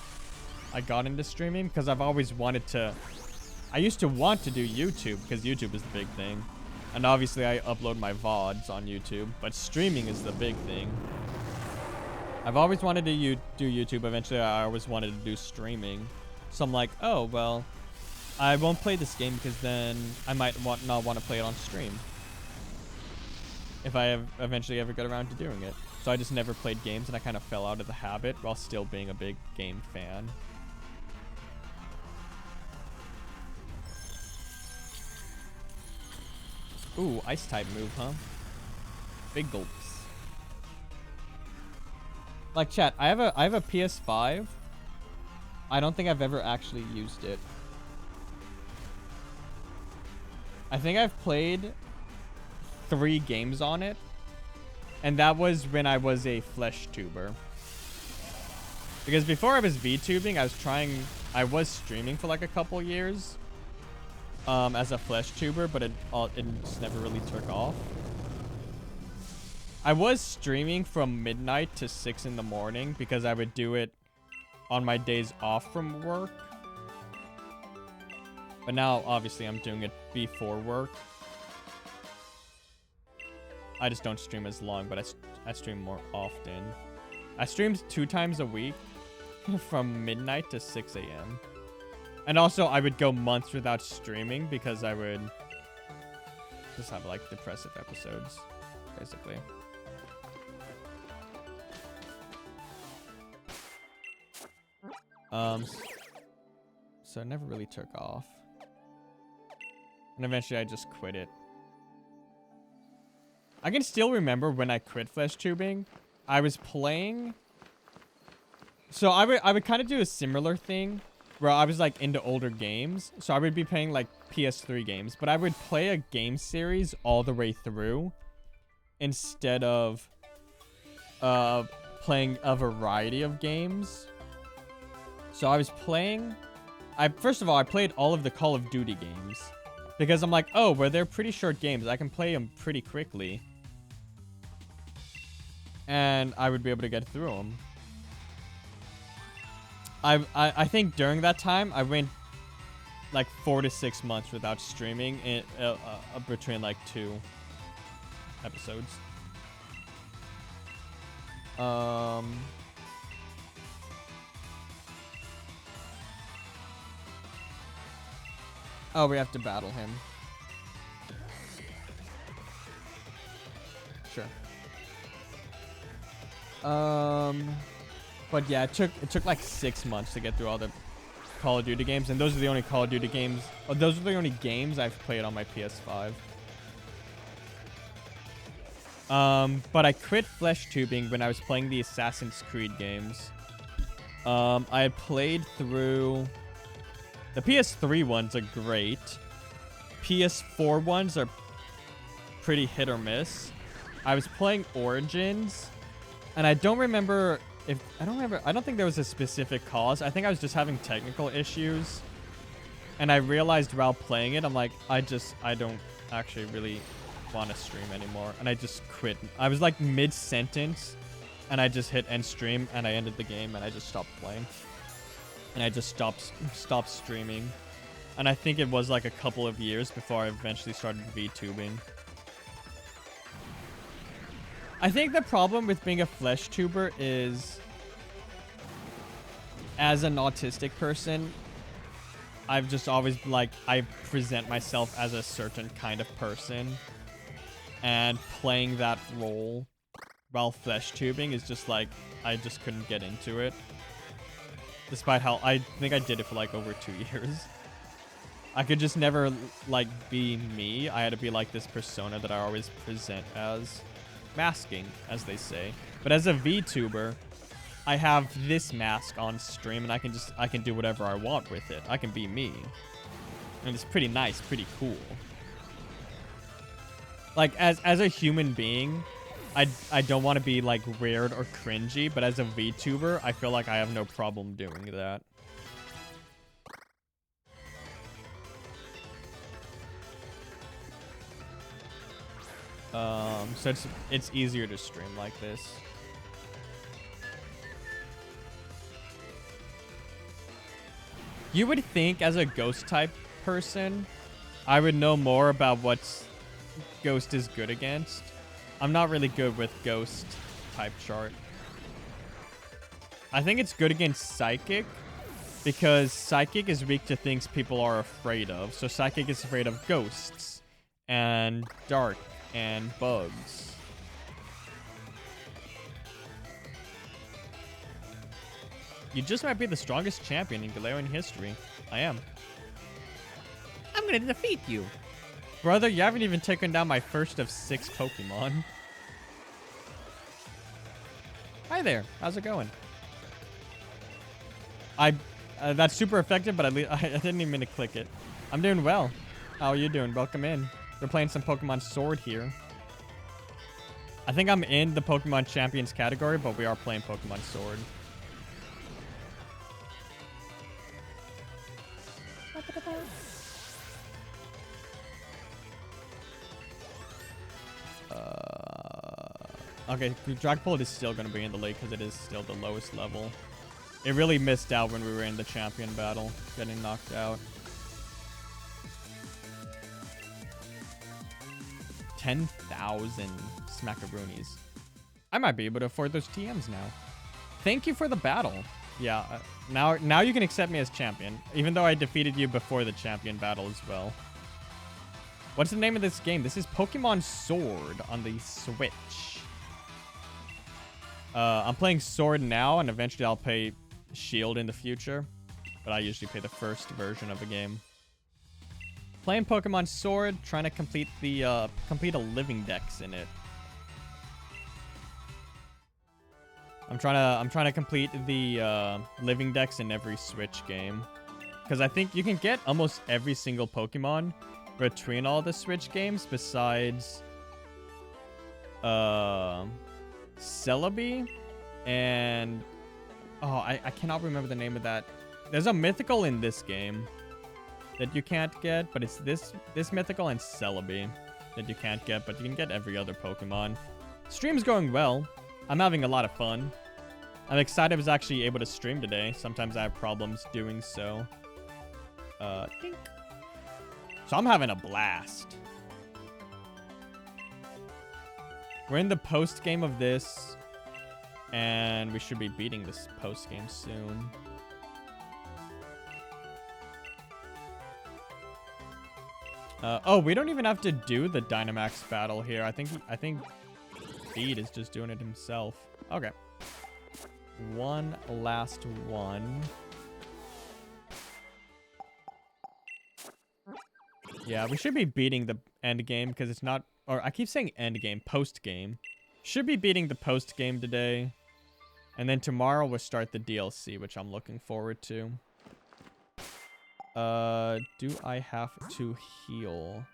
I got into streaming, because I've always wanted to... I used to want to do YouTube, because YouTube is the big thing. And obviously I upload my VODs on YouTube, but streaming is the big thing. I've always wanted to do YouTube. Eventually I always wanted to do streaming. So I'm like, oh, well, I won't play this game because then I might not want to play it on stream. If I eventually ever get around to doing it. So I just never played games, and I kind of fell out of the habit while still being a big game fan. Ooh, ice type move, huh? Big gulps. Like, chat, I have a PS5. I don't think I've ever actually used it. I think I've played 3 games on it, and that was when I was a flesh tuber. Because before I was VTubing, I was streaming for like a couple years as a flesh tuber, but it just never really took off. I was streaming from midnight to 6 in the morning because I would do it on my days off from work. But now, obviously, I'm doing it before work. I just don't stream as long, but I stream more often. I streamed 2 times a week from midnight to 6 a.m. And also, I would go months without streaming because I would just have, like, depressive episodes, basically. So it never really took off. And eventually, I just quit it. I can still remember when I quit flesh tubing. I was playing. So I would kind of do a similar thing where I was like into older games. So I would be playing like PS3 games, but I would play a game series all the way through instead of playing a variety of games. So I was playing. First of all, I played all of the Call of Duty games because I'm like, oh, well, they're pretty short games. I can play them pretty quickly. And I would be able to get through them. I think during that time, I went like 4 to 6 months without streaming in between like 2 episodes. Oh, we have to battle him. Sure. But yeah, it took like 6 months to get through all the Call of Duty games, and those are the only Call of Duty games. Those are the only games I've played on my PS5. But I quit flesh tubing when I was playing the Assassin's Creed games. I had played through The PS3 ones are great. PS4 ones are pretty hit or miss. I was playing Origins, and I don't think there was a specific cause. I think I was just having technical issues. And I realized while playing it, I'm like, I don't actually really want to stream anymore. And I just quit. I was like mid-sentence, and I just hit end stream, and I ended the game, and I just stopped playing. And I just stopped streaming. And I think it was like a couple of years before I eventually started VTubing. I think the problem with being a flesh tuber is, as an autistic person, I've just always like, I present myself as a certain kind of person, and playing that role while flesh tubing is just like, I just couldn't get into it. Despite how, I think I did it for like over 2 years. I could just never like be me. I had to be like this persona that I always present as. Masking, as they say. But as a VTuber, I have this mask on stream, and I can do whatever I want with it. I can be me. And it's pretty nice, pretty cool. Like, as a human being, I don't want to be, like, weird or cringy, but as a VTuber, I feel like I have no problem doing that. So it's easier to stream like this. You would think, as a ghost type person, I would know more about what ghost is good against. I'm not really good with ghost type chart. I think it's good against psychic, because psychic is weak to things people are afraid of. So psychic is afraid of ghosts and dark and bugs. You just might be the strongest champion in Galarian history. I am. I'm gonna defeat you. Brother, you haven't even taken down my first of 6 Pokemon. Hi there. How's it going? That's super effective, but I didn't even mean to click it. I'm doing well. How are you doing? Welcome in. We're playing some Pokemon Sword here. I think I'm in the Pokemon Champions category, but we are playing Pokemon Sword. Okay, Dragapult is still going to be in the league because it is still the lowest level. It really missed out when we were in the champion battle, getting knocked out. 10,000 smackaroonies. I might be able to afford those TMs now. Thank you for the battle. Yeah, now you can accept me as champion, even though I defeated you before the champion battle as well. What's the name of this game? This is Pokemon Sword on the Switch. I'm playing Sword now, and eventually I'll play Shield in the future. But I usually play the first version of the game. Playing Pokemon Sword, trying to complete the complete a living dex in it. I'm trying to complete the living dex in every Switch game, because I think you can get almost every single Pokemon between all the Switch games besides Celebi and I cannot remember the name of that. There's a mythical in this game that you can't get, but it's this mythical and Celebi that you can't get, but you can get every other Pokemon. Stream's going well. I'm having a lot of fun. I'm excited I was actually able to stream today. Sometimes I have problems doing so. Dink. So I'm having a blast. We're in the post game of this, and we should be beating this post game soon. Oh, we don't even have to do the Dynamax battle here. I think Beat is just doing it himself. Okay. One last one. Yeah, we should be beating the end game because it's not, or I keep saying end game, post game. Should be beating the post game today. And then tomorrow we'll start the DLC, which I'm looking forward to. Do I have to heal?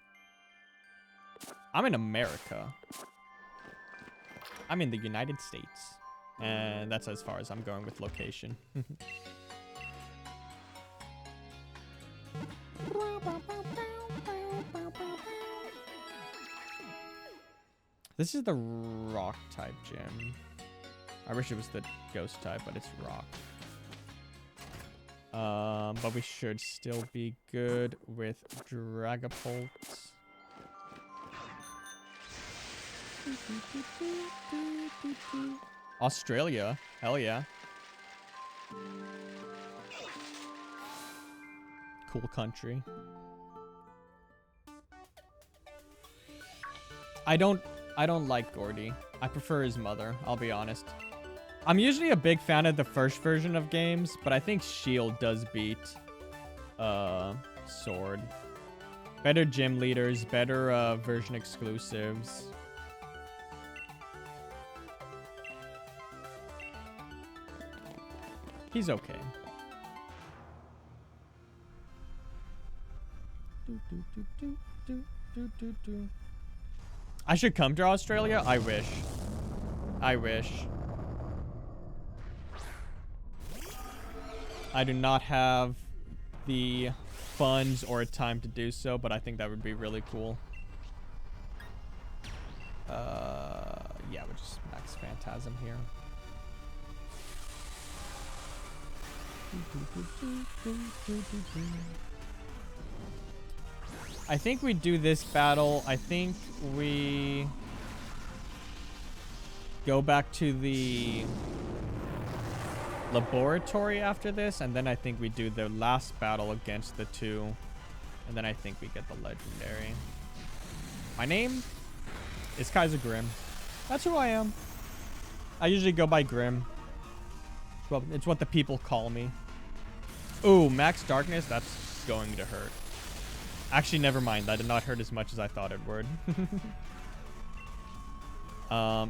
I'm in America. I'm in the United States. And that's as far as I'm going with location. This is the rock type gym. I wish it was the ghost type, but it's rock. But we should still be good with Dragapult. Australia. Hell yeah. Cool country. I don't like Gordy. I prefer his mother, I'll be honest. I'm usually a big fan of the first version of games, but I think Shield does beat Sword. Better gym leaders, better version exclusives. He's okay. I should come to Australia? I wish. I wish. I do not have the funds or time to do so, but I think that would be really cool. Yeah, we'll just max Phantasm here. I think we do this battle. I think we go back to the laboratory after this, and then I think we do the last battle against the two, and then I think we get the legendary. My name is Kaiser Grim. That's who I am. I usually go by Grim. Well, it's what the people call me. Ooh, Max Darkness, that's going to hurt. Actually, never mind. That did not hurt as much as I thought it would.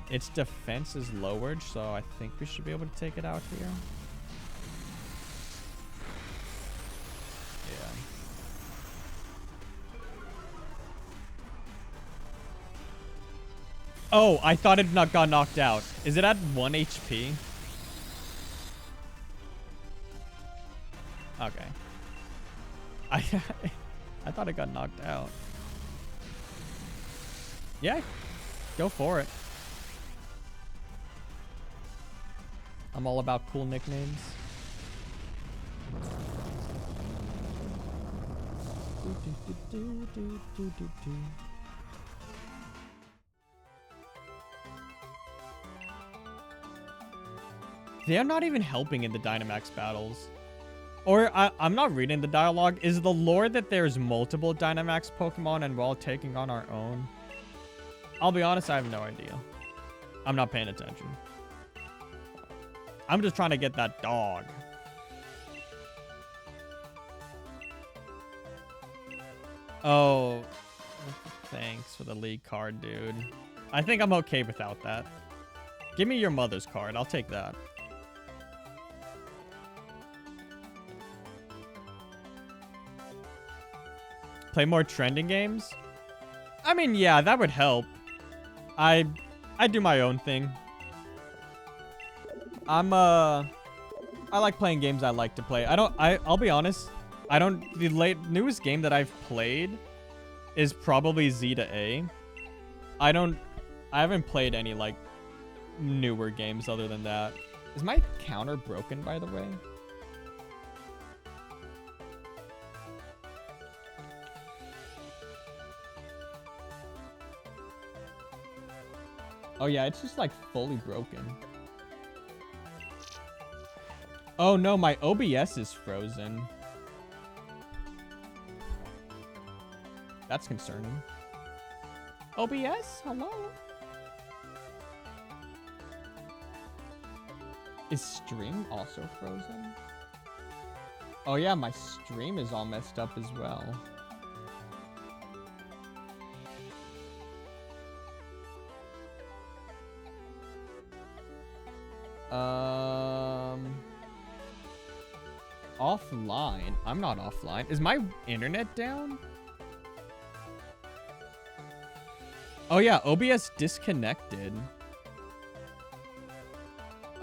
Its defense is lowered, so I think we should be able to take it out here. Yeah. Oh, I thought it got knocked out. Is it at 1 HP? Okay. I thought it got knocked out. Yeah, go for it. I'm all about cool nicknames. They're not even helping in the Dynamax battles. Or, I'm not reading the dialogue. Is the lore that there's multiple Dynamax Pokemon and we're all taking on our own? I'll be honest, I have no idea. I'm not paying attention. I'm just trying to get that dog. Oh, thanks for the league card, dude. I think I'm okay without that. Give me your mother's card. I'll take that. Play more trending games? I mean, yeah, that would help. I do my own thing. I like playing games I like to play. I'll be honest. The newest game that I've played is probably Z to A. I haven't played any, like, newer games other than that. Is my counter broken, by the way? Oh, yeah, it's just, like, fully broken. Oh, no, my OBS is frozen. That's concerning. OBS? Hello? Is stream also frozen? Oh, yeah, my stream is all messed up as well. offline. I'm not offline. Is my internet down? Oh yeah, OBS disconnected.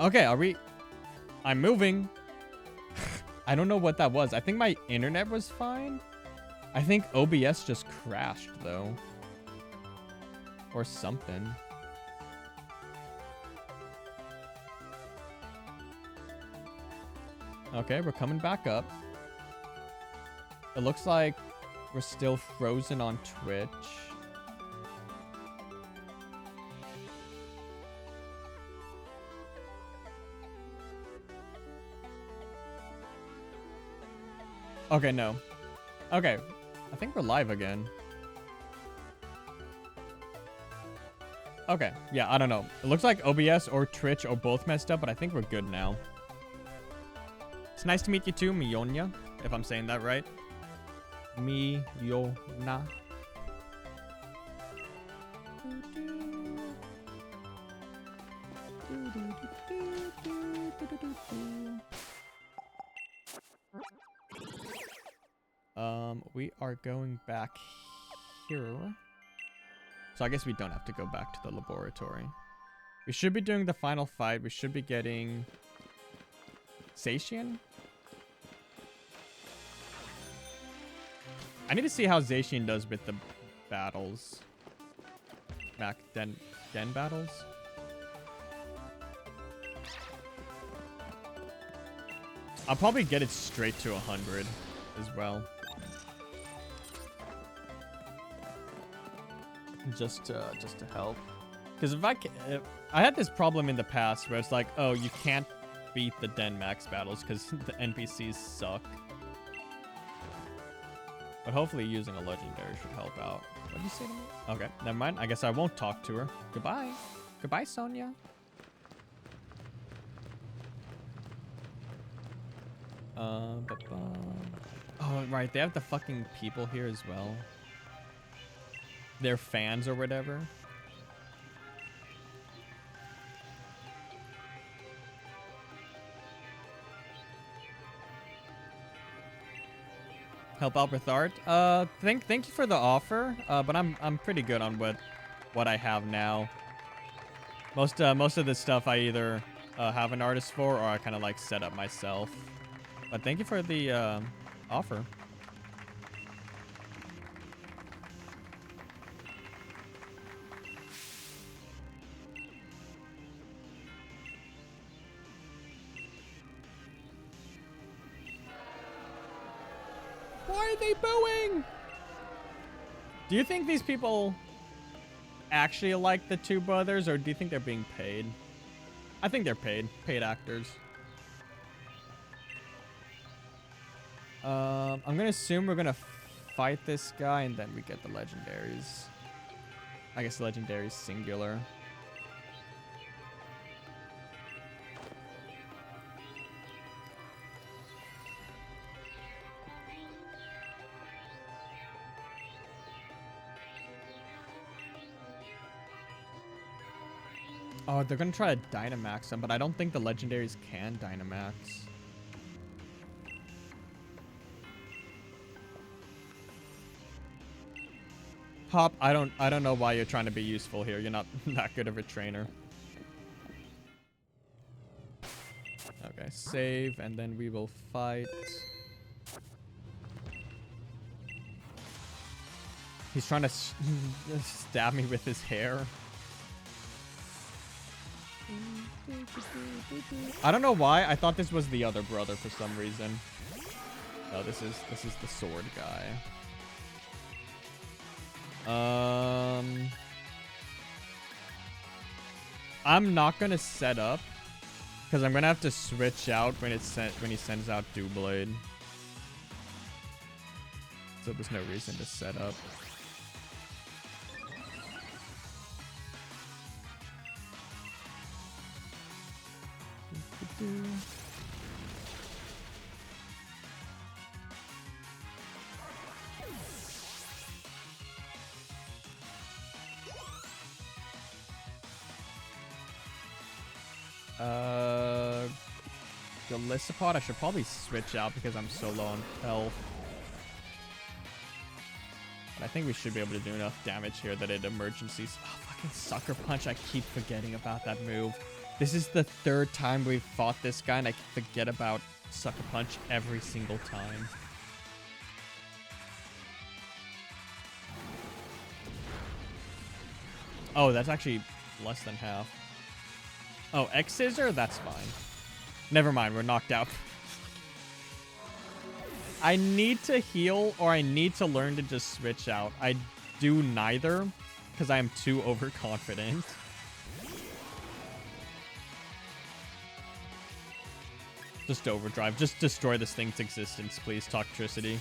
Okay, are we... I'm moving. I don't know what that was. I think my internet was fine. I think OBS just crashed, though. Or something. Okay, we're coming back up. It looks like we're still frozen on Twitch. Okay, no. Okay, I think we're live again. Okay, yeah, I don't know. It looks like OBS or Twitch are both messed up, but I think we're good now. It's nice to meet you too, Mionya, if I'm saying that right. Miona. We are going back here. So I guess we don't have to go back to the laboratory. We should be doing the final fight. We should be getting Zacian. I need to see how Zacian does with the battles. Den battles. I'll probably get it straight to 100 as well. Just to help. Because if I had this problem in the past where it's like, oh, you can't beat the Den Max battles because the NPCs suck. But hopefully using a legendary should help out. What did you say to me? Okay, never mind. I guess I won't talk to her. Goodbye. Goodbye, Sonia. Oh, right. They have the fucking people here as well. They're fans or whatever. Help out with art. Thank you for the offer. But I'm pretty good on what I have now. Most of this stuff I either have an artist for or I kind of like set up myself. But thank you for the offer. Why are they booing? Do you think these people actually like the two brothers, or do you think they're being paid? I think they're paid actors. I'm gonna assume we're gonna fight this guy and then we get the legendaries. I guess legendaries singular. Oh, they're gonna try to Dynamax them, but I don't think the legendaries can Dynamax. Hop, I don't know why you're trying to be useful here. You're not that good of a trainer. Okay, save, and then we will fight. He's trying to stab me with his hair. I don't know why. I thought this was the other brother for some reason. No, this is the sword guy. I'm not gonna set up because I'm gonna have to switch out when he sends out Doublade. So there's no reason to set up. Golisopod, I should probably switch out because I'm so low on health. But I think we should be able to do enough damage here that it emergencies. Oh, fucking Sucker Punch. I keep forgetting about that move. This is the 3rd time we've fought this guy, and I forget about Sucker Punch every single time. Oh, that's actually less than half. Oh, X-Scissor? That's fine. Never mind, we're knocked out. I need to heal or I need to learn to just switch out. I do neither because I am too overconfident. Just overdrive. Just destroy this thing's existence, please. Toxicity.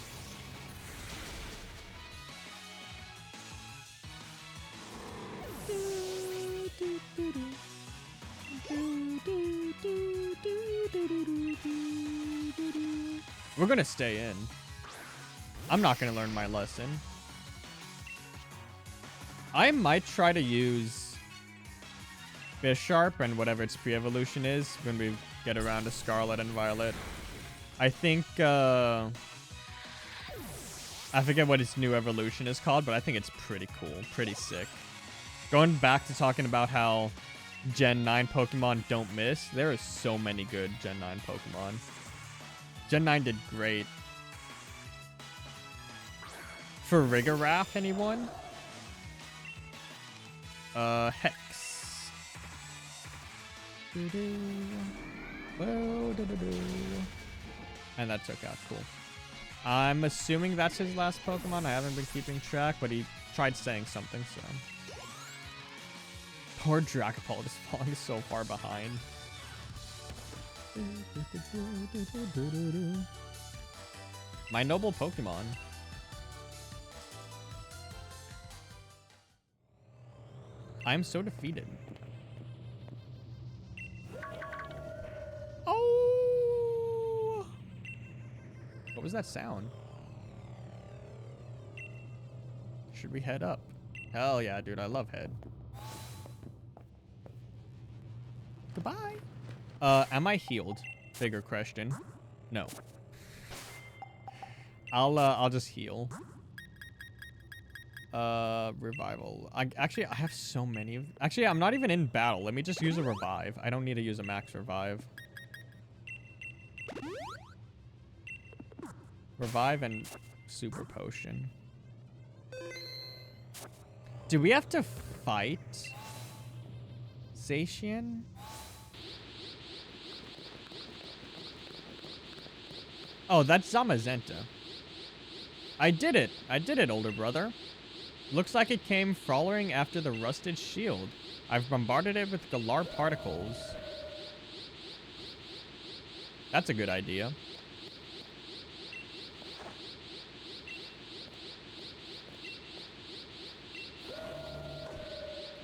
We're gonna stay in. I'm not gonna learn my lesson. I might try to use Bisharp and whatever its pre-evolution is when we get around to Scarlet and Violet. I think, I forget what its new evolution is called, but I think it's pretty cool, pretty sick. Going back to talking about how Gen 9 Pokemon don't miss, there are so many good Gen 9 Pokemon. Gen 9 did great. For Rigoraph, anyone? Hex. And that took out. Cool. I'm assuming that's his last Pokemon. I haven't been keeping track, but he tried saying something, so. Poor Dragapult is falling so far behind. My noble Pokemon. I'm so defeated. Oh! What was that sound? Should we head up? Hell yeah, dude. I love head. Goodbye. Am I healed? Bigger question. No. I'll just heal. Revival. I have so many of... Actually, I'm not even in battle. Let me just use a revive. I don't need to use a max revive. Revive and super potion. Do we have to fight Zacian? Oh, that's Zamazenta. I did it. I did it, older brother. Looks like it came following after the rusted shield. I've bombarded it with Galar particles. That's a good idea.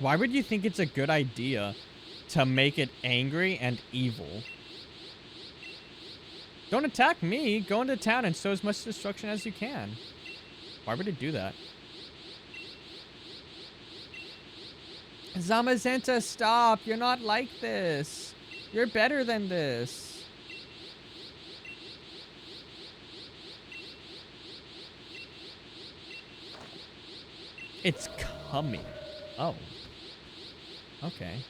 Why would you think it's a good idea to make it angry and evil? Don't attack me. Go into town and sow as much destruction as you can. Why would it do that? Zamazenta, stop. You're not like this. You're better than this. It's coming. Oh. Okay.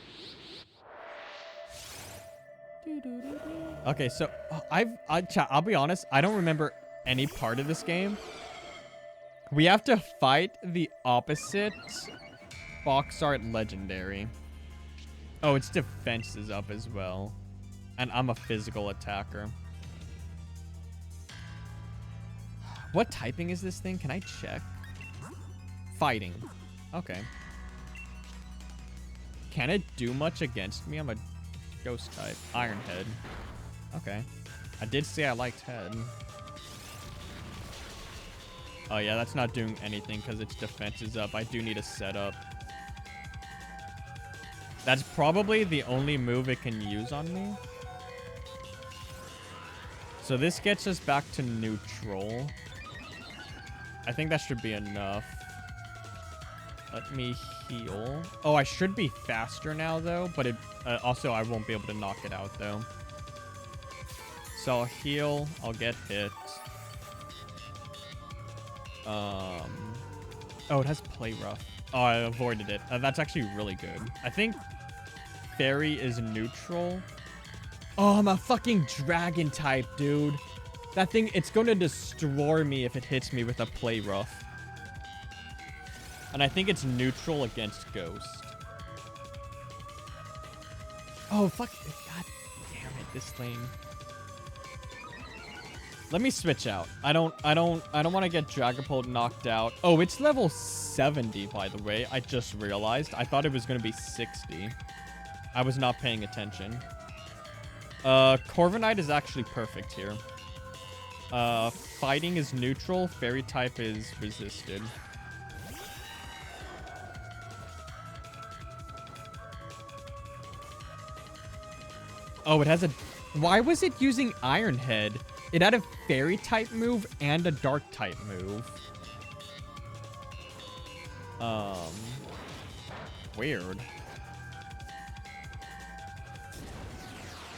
Okay, so I'll be honest, I don't remember any part of this game. We have to fight the opposite box art legendary. Oh, its defense is up as well. And I'm a physical attacker. What typing is this thing? Can I check? Fighting. Okay. Can it do much against me? I'm a ghost type. Iron Head. Okay. I did say I liked head. Oh yeah, that's not doing anything because its defense is up. I do need a setup. That's probably the only move it can use on me. So this gets us back to neutral. I think that should be enough. Let me heal. Oh, I should be faster now, though. But it also, I won't be able to knock it out, though. So I'll heal. I'll get hit. Oh, it has play rough. Oh, I avoided it. That's actually really good. I think fairy is neutral. Oh, I'm a fucking dragon type, dude. That thing, it's going to destroy me if it hits me with a play rough. And I think it's neutral against ghost. Oh, fuck. God damn it, this thing. Let me switch out. I don't want to get Dragapult knocked out. Oh, it's level 70, by the way. I just realized. I thought it was going to be 60. I was not paying attention. Corviknight is actually perfect here. Fighting is neutral. Fairy type is resisted. Oh, it has a... Why was it using Iron Head? It had a fairy type move and a dark type move. Weird.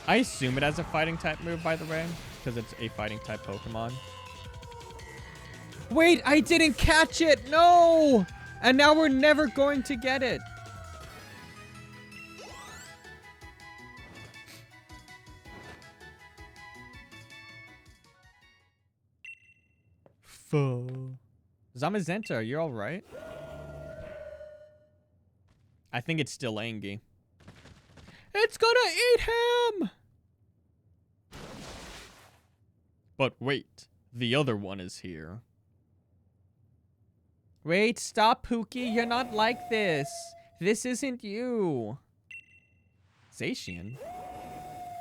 I assume it has a fighting type move, by the way, because it's a fighting type Pokemon. Wait, I didn't catch it. No! And now we're never going to get it. Zamazenta, you're all right? I think it's still Angie. It's gonna eat him! But wait, the other one is here. Wait, stop, Pookie. You're not like this. This isn't you. Zacian?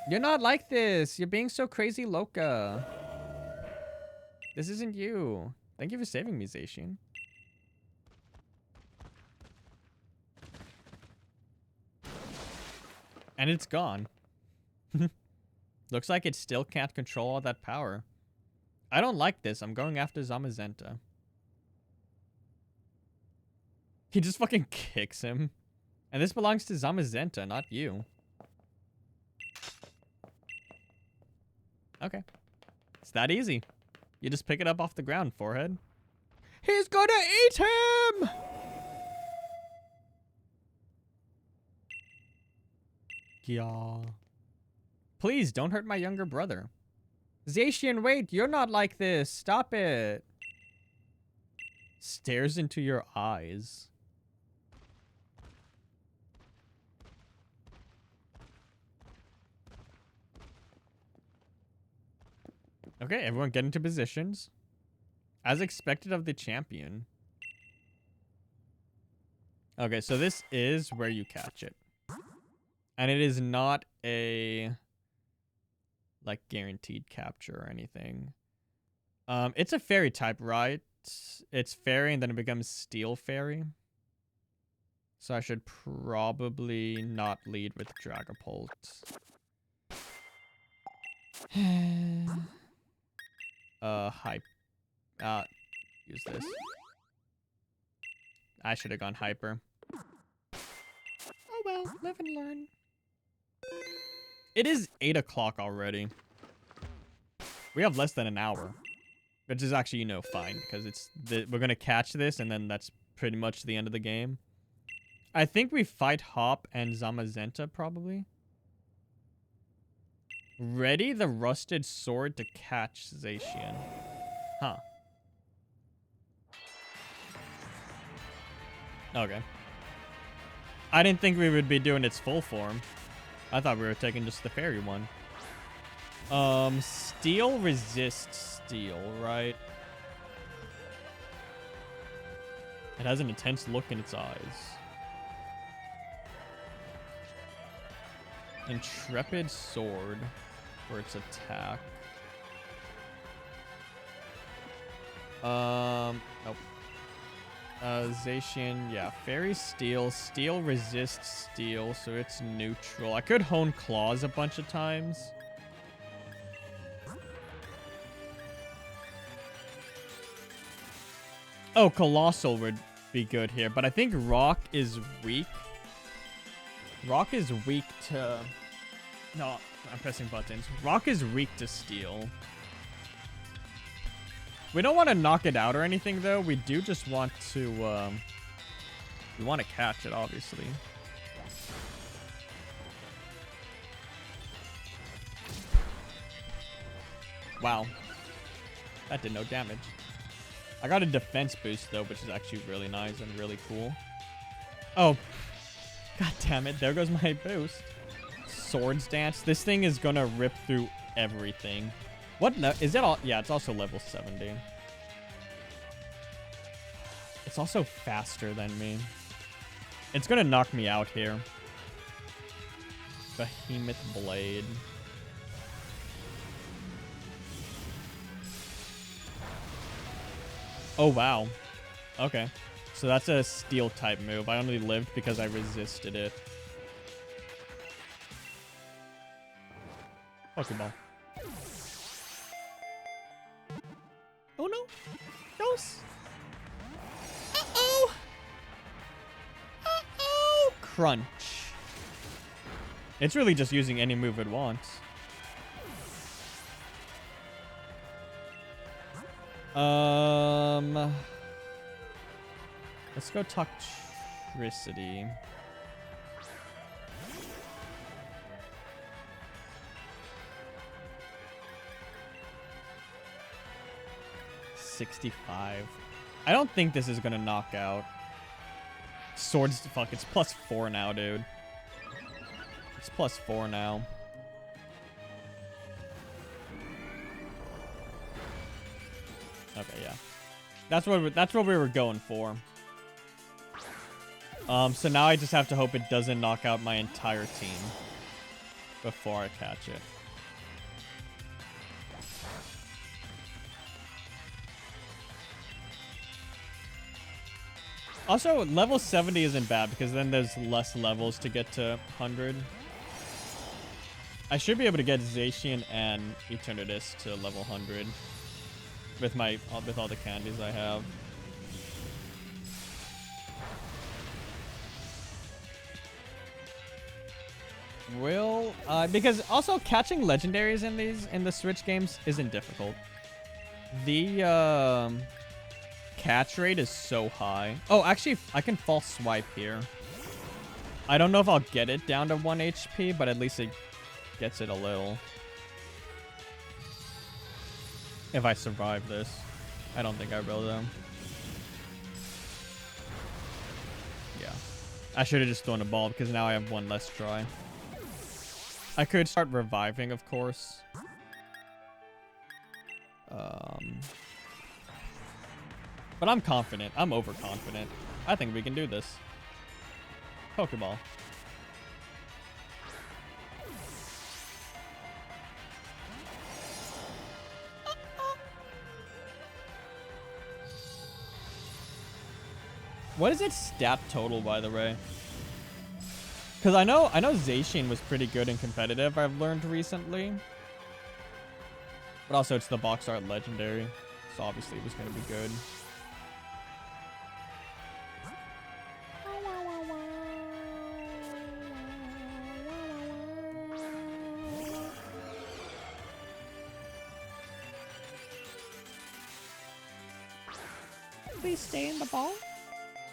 You're not like this. You're being so crazy loca. This isn't you. Thank you for saving me, Zacian. And it's gone. Looks like it still can't control all that power. I don't like this. I'm going after Zamazenta. He just fucking kicks him. And this belongs to Zamazenta, not you. Okay. It's that easy. You just pick it up off the ground, forehead. He's gonna eat him! Yeah. Please, don't hurt my younger brother. Zacian, wait, you're not like this. Stop it. Stares into your eyes. Okay, everyone get into positions. As expected of the champion. Okay, so this is where you catch it. And it is not a, like, guaranteed capture or anything. It's a fairy type, right? It's fairy and then it becomes steel fairy. So I should probably not lead with Dragapult. Hype. Use this. I should have gone hyper. Oh well, live and learn. It is 8 o'clock already. We have less than an hour. Which is actually, you know, fine. Because we're going to catch this and then that's pretty much the end of the game. I think we fight Hop and Zamazenta probably. Ready the rusted sword to catch Zacian. Huh. Okay. I didn't think we would be doing its full form. I thought we were taking just the fairy one. Steel resists steel, right? It has an intense look in its eyes. Intrepid sword for its attack. Nope. Zacian, yeah. Fairy steel. Steel resists steel, so it's neutral. I could hone claws a bunch of times. Oh, Colossal would be good here, but I think Rock is weak. Rock is weak to... No, I'm pressing buttons. Rock is weak to steel. We don't want to knock it out or anything, though. We do just want to, we want to catch it, obviously. Wow. That did no damage. I got a defense boost, though, which is actually really nice and really cool. Oh. God damn it. There goes my boost. Swords Dance. This thing is going to rip through everything. What? No, is that all? Yeah, it's also level 70. It's also faster than me. It's going to knock me out here. Behemoth Blade. Oh, wow. Okay. So that's a steel type move. I only lived because I resisted it. Pokeball. Oh no. Dose. Uh-oh. Uh-oh. Crunch. It's really just using any move it wants. Let's go Toxtricity. $65. I don't think this is gonna knock out. Swords, fuck, it's +4 now, dude. It's +4 now. Okay, yeah. That's what we were going for. So now I just have to hope it doesn't knock out my entire team before I catch it. Also, level 70 isn't bad because then there's less levels to get to 100. I should be able to get Zacian and Eternatus to level 100 with all the candies I have. Because also catching legendaries in the Switch games isn't difficult. The catch rate is so high. Oh, actually, I can false swipe here. I don't know if I'll get it down to 1 HP, but at least it gets it a little. If I survive this. I don't think I will, though. Yeah. I should have just thrown a ball because now I have one less try. I could start reviving, of course. But I'm confident. I'm overconfident. I think we can do this. Pokeball. What is its stat total, by the way? Because I know Zacian was pretty good and competitive, I've learned recently. But also it's the box art legendary, so obviously it was going to be good. Please stay in the ball.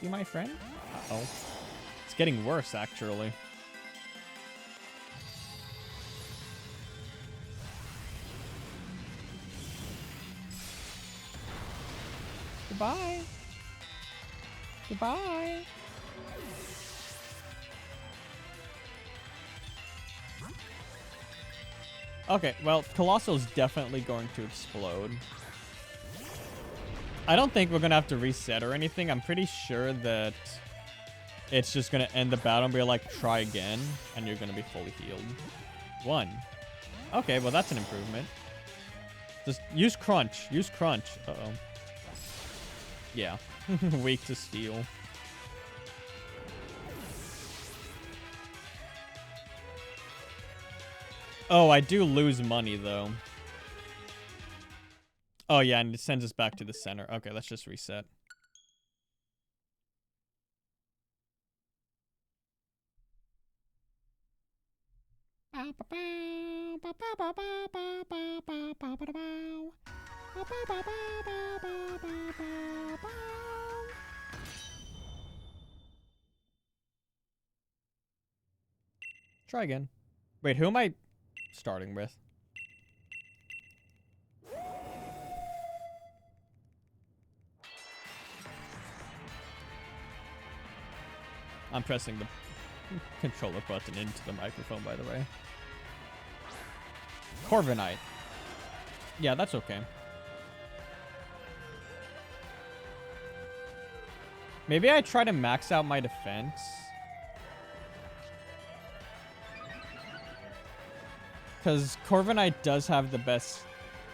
You my friend? Uh-oh. It's getting worse, actually. Goodbye. Goodbye. Okay, well, Colossal's definitely going to explode. I don't think we're going to have to reset or anything. I'm pretty sure that it's just going to end the battle and be like, try again, and you're going to be fully healed. 1. Okay, well, that's an improvement. Just use Crunch. Use Crunch. Uh-oh. Yeah. Weak to steel. Oh, I do lose money, though. Oh, yeah, and it sends us back to the center. Okay, let's just reset. Try again. Wait, who am I starting with? I'm pressing the controller button into the microphone, by the way. Corviknight. Yeah, that's okay. Maybe I try to max out my defense. Because Corviknight does have the best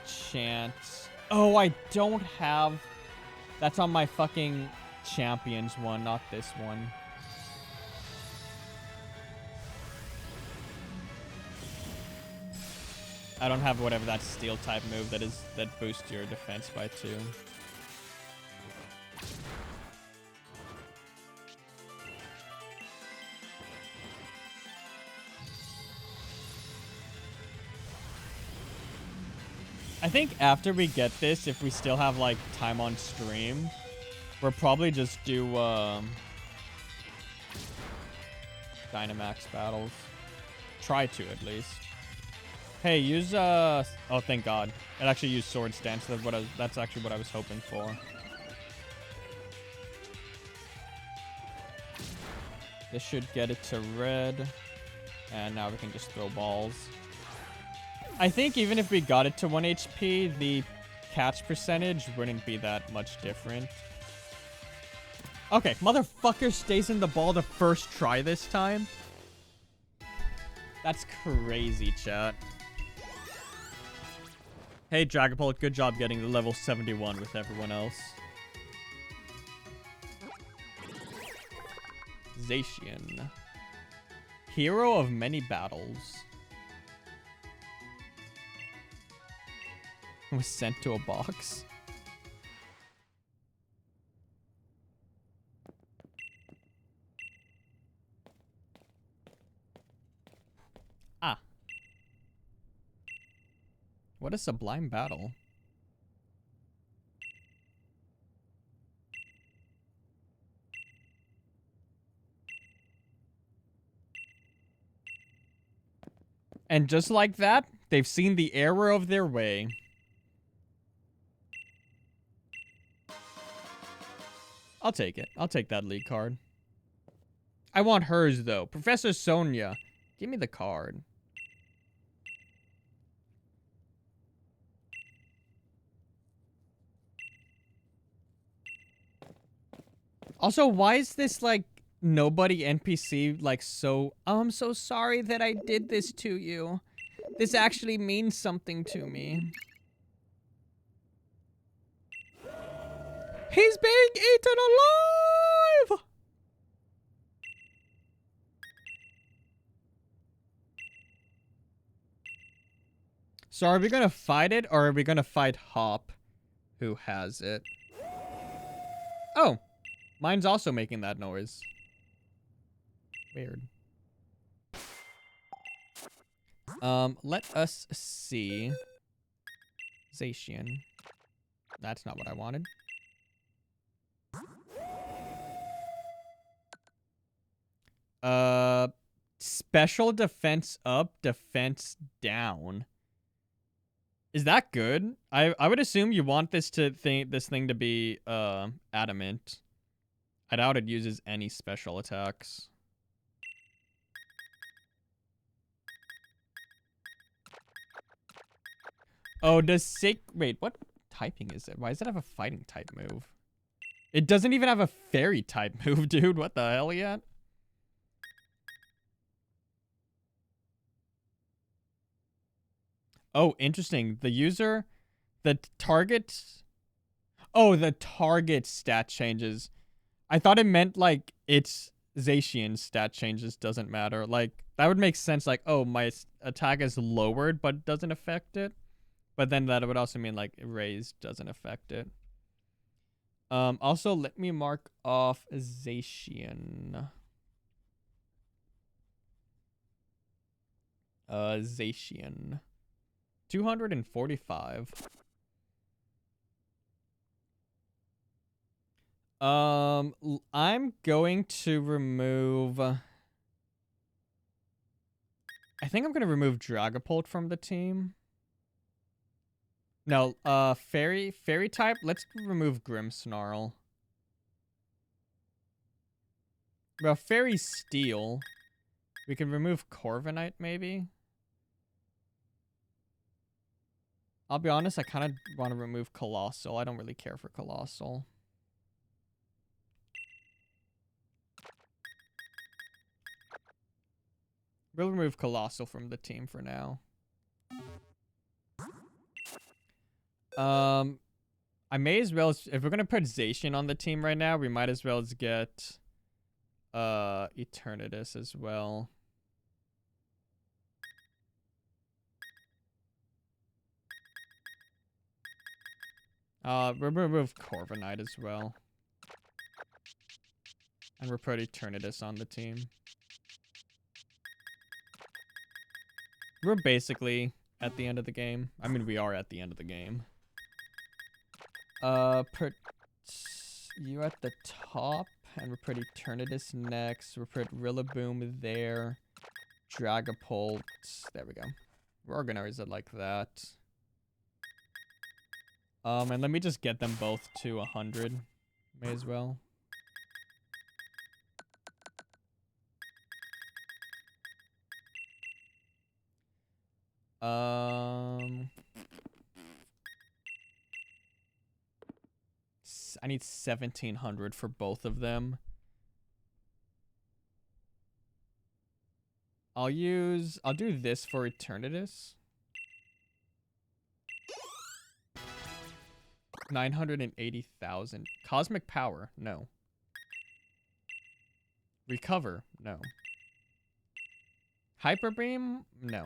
chance. Oh, I don't have... That's on my fucking champions one, not this one. I don't have whatever that steel type move that boosts your defense by 2. I think after we get this, if we still have like time on stream, we'll probably just do Dynamax battles. Try to at least. Hey, use oh thank God. It actually used Swords Dance. That's actually what I was hoping for. This should get it to red. And now we can just throw balls. I think even if we got it to 1 HP, the catch percentage wouldn't be that much different. Okay, motherfucker stays in the ball the first try this time. That's crazy, chat. Hey, Dragapult, good job getting to level 71 with everyone else. Zacian. Hero of many battles. Was sent to a box. Ah. What a sublime battle. And just like that, they've seen the error of their way. I'll take it. I'll take that lead card. I want hers, though. Professor Sonia, give me the card. Also, why is this, like, nobody NPC, like, so... Oh, I'm so sorry that I did this to you. This actually means something to me. He's being eaten alive! So are we gonna fight it, or are we gonna fight Hop, who has it? Oh, mine's also making that noise. Weird. Let us see. Zacian. That's not what I wanted. Special defense up, defense down. Is that good? I would assume you want this thing to be adamant. I doubt it uses any special attacks. Oh, wait, what typing is it? Why does it have a fighting type move? It doesn't even have a fairy type move, dude. What the hell yet? Oh, interesting. The target... Oh, the target stat changes. I thought it meant, like, its Zacian stat changes doesn't matter. Like, that would make sense. Like, oh, my attack is lowered, but it doesn't affect it. But then that would also mean, like, raised doesn't affect it. Also, let me mark off Zacian. Zacian. 245. I'm going to remove... I think I'm going to remove Dragapult from the team. No, fairy type. Let's remove Grimmsnarl. Well, Fairy Steel. We can remove Corviknight, maybe. I'll be honest, I kind of want to remove Colossal. I don't really care for Colossal. We'll remove Colossal from the team for now. I may as well, if we're gonna put Zacian on the team right now, we might as well get Eternatus as well. We'll remove Corviknight as well. And we'll put Eternatus on the team. We're basically at the end of the game. I mean, we are at the end of the game. Put you at the top, and we'll put Eternatus next. We'll put Rillaboom there. Dragapult. There we go. We're organize it like that. And let me just get them both to 100. May as well. I need 1700 for both of them. I'll do this for Eternatus. 980,000. Cosmic Power, no. Recover, no. Hyper Beam, no.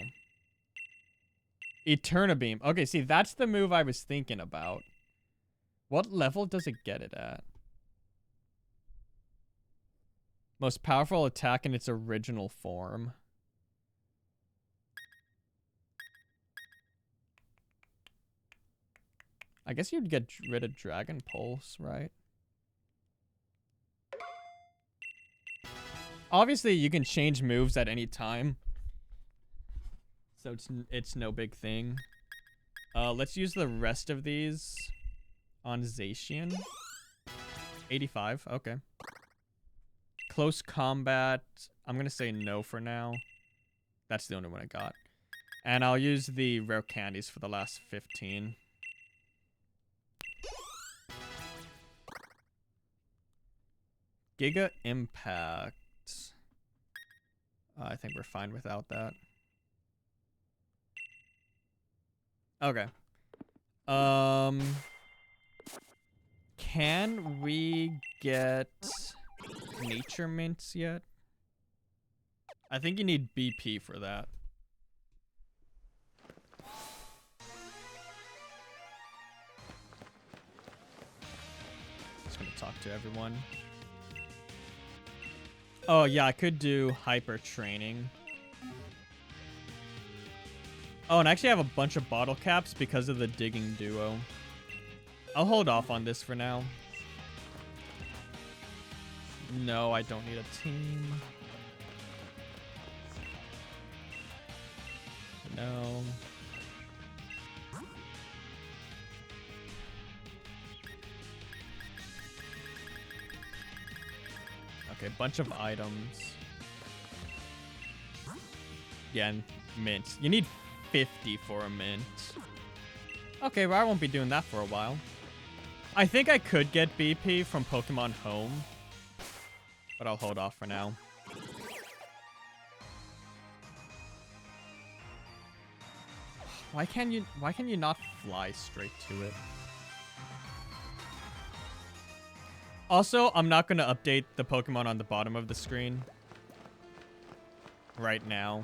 Eternabeam. Okay, see, that's the move I was thinking about. What level does it get it at? Most powerful attack in its original form. I guess you'd get rid of Dragon Pulse, right? Obviously, you can change moves at any time. So it's no big thing. Let's use the rest of these on Zacian. 85, okay. Close combat. I'm going to say no for now. That's the only one I got. And I'll use the rare candies for the last 15. Giga Impact. I think we're fine without that. Okay. Can we get Nature Mints yet? I think you need BP for that. Just gonna talk to everyone. Oh yeah, I could do hyper training. Oh, and I actually have a bunch of bottle caps because of the digging duo. I'll hold off on this for now. No, I don't need a team. No. Okay, bunch of items. Yeah, and mints. You need 50 for a mint. Okay, well, I won't be doing that for a while. I think I could get BP from Pokemon Home, but I'll hold off for now. Why can you not fly straight to it? Also, I'm not going to update the Pokemon on the bottom of the screen right now.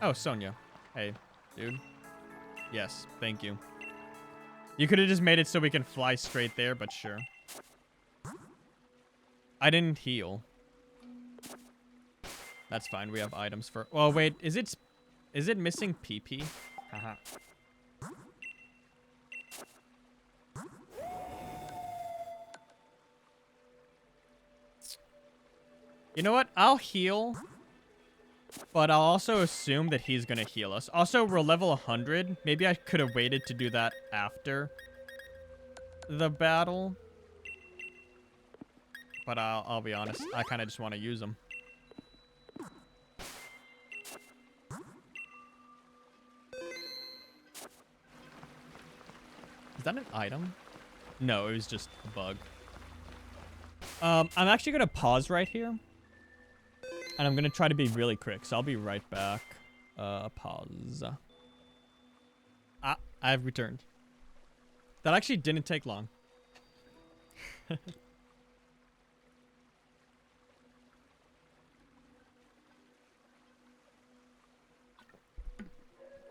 Oh, Sonia. Hey, dude. Yes, thank you. You could have just made it so we can fly straight there, but sure. I didn't heal. That's fine. We have items for... Oh, wait. Is it missing PP? Haha. You know what? I'll heal. But I'll also assume that he's going to heal us. Also, we're level 100. Maybe I could have waited to do that after the battle. But I'll be honest. I kind of just want to use them. Is that an item? No, it was just a bug. I'm actually going to pause right here. And I'm going to try to be really quick. So I'll be right back. Pause. I've returned. That actually didn't take long.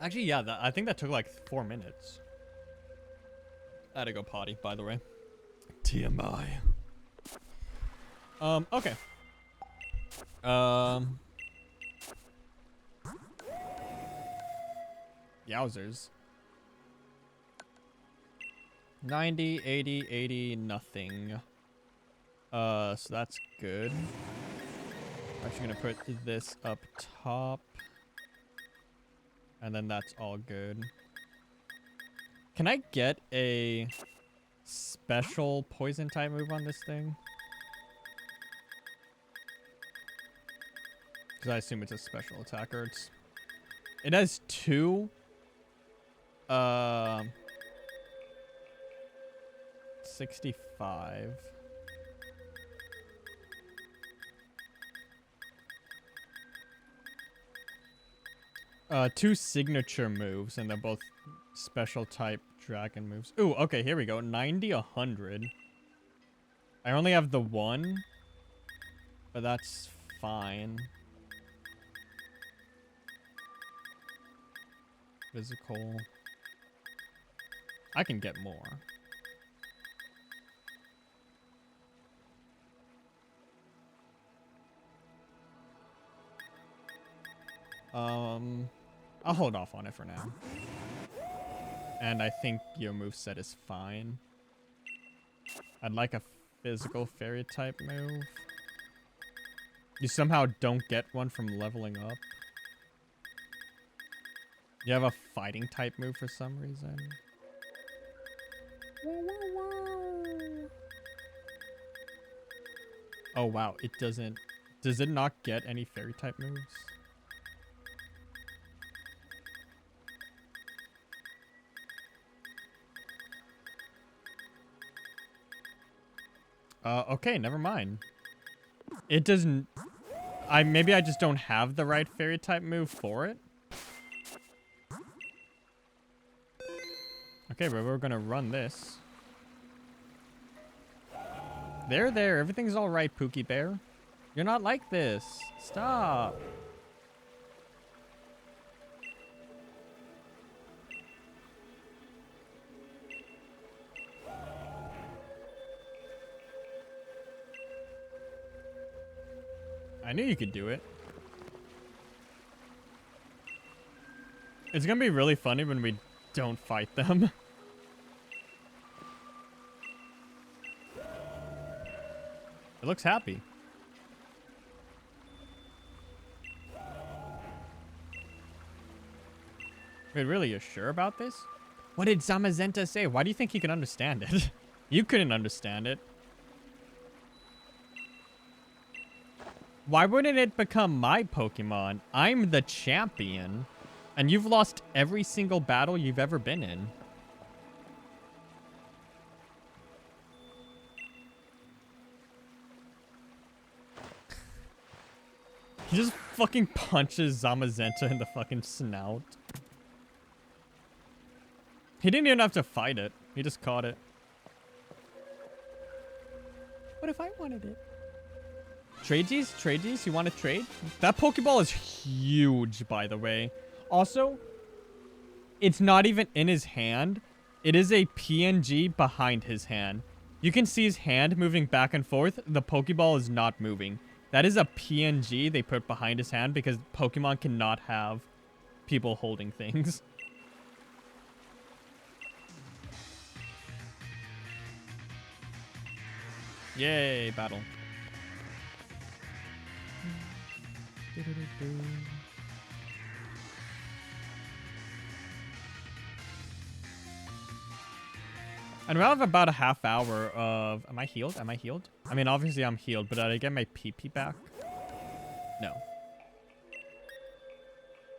Actually, yeah, I think that took like 4 minutes. I had to go potty, by the way. TMI. Okay. Yowzers. 90, 80, 80, nothing. So that's good. I'm actually gonna put this up top. And then that's all good. Can I get a special poison type move on this thing? Because I assume it's a special attacker. It has 2. 65. Two signature moves, and they're both special type dragon moves. Ooh, okay, here we go. 90, 100. I only have the 1, but that's fine. Physical. I can get more. I'll hold off on it for now. And I think your moveset is fine. I'd like a physical fairy type move. You somehow don't get one from leveling up. You have a fighting type move for some reason. Oh wow, it doesn't... Does it not get any fairy type moves? Okay, never mind. It doesn't... Maybe I just don't have the right fairy type move for it. Okay, but we're gonna run this. There. Everything's all right, Pookie Bear. You're not like this. Stop. I knew you could do it. It's gonna be really funny when we don't fight them. It looks happy. Wait, really, you're sure about this? What did Zamazenta say? Why do you think he can understand it? You couldn't understand it. Why wouldn't it become my Pokemon? I'm the champion. And you've lost every single battle you've ever been in. He just fucking punches Zamazenta in the fucking snout. He didn't even have to fight it. He just caught it. What if I wanted it? Tradesies? You want to trade? That Pokeball is huge, by the way. Also, it's not even in his hand. It is a PNG behind his hand. You can see his hand moving back and forth. The Pokeball is not moving. That is a PNG they put behind his hand because Pokemon cannot have people holding things. Yay, battle. And we have about a half hour of... Am I healed? Am I healed? I mean, obviously I'm healed, but did I get my PP back? No.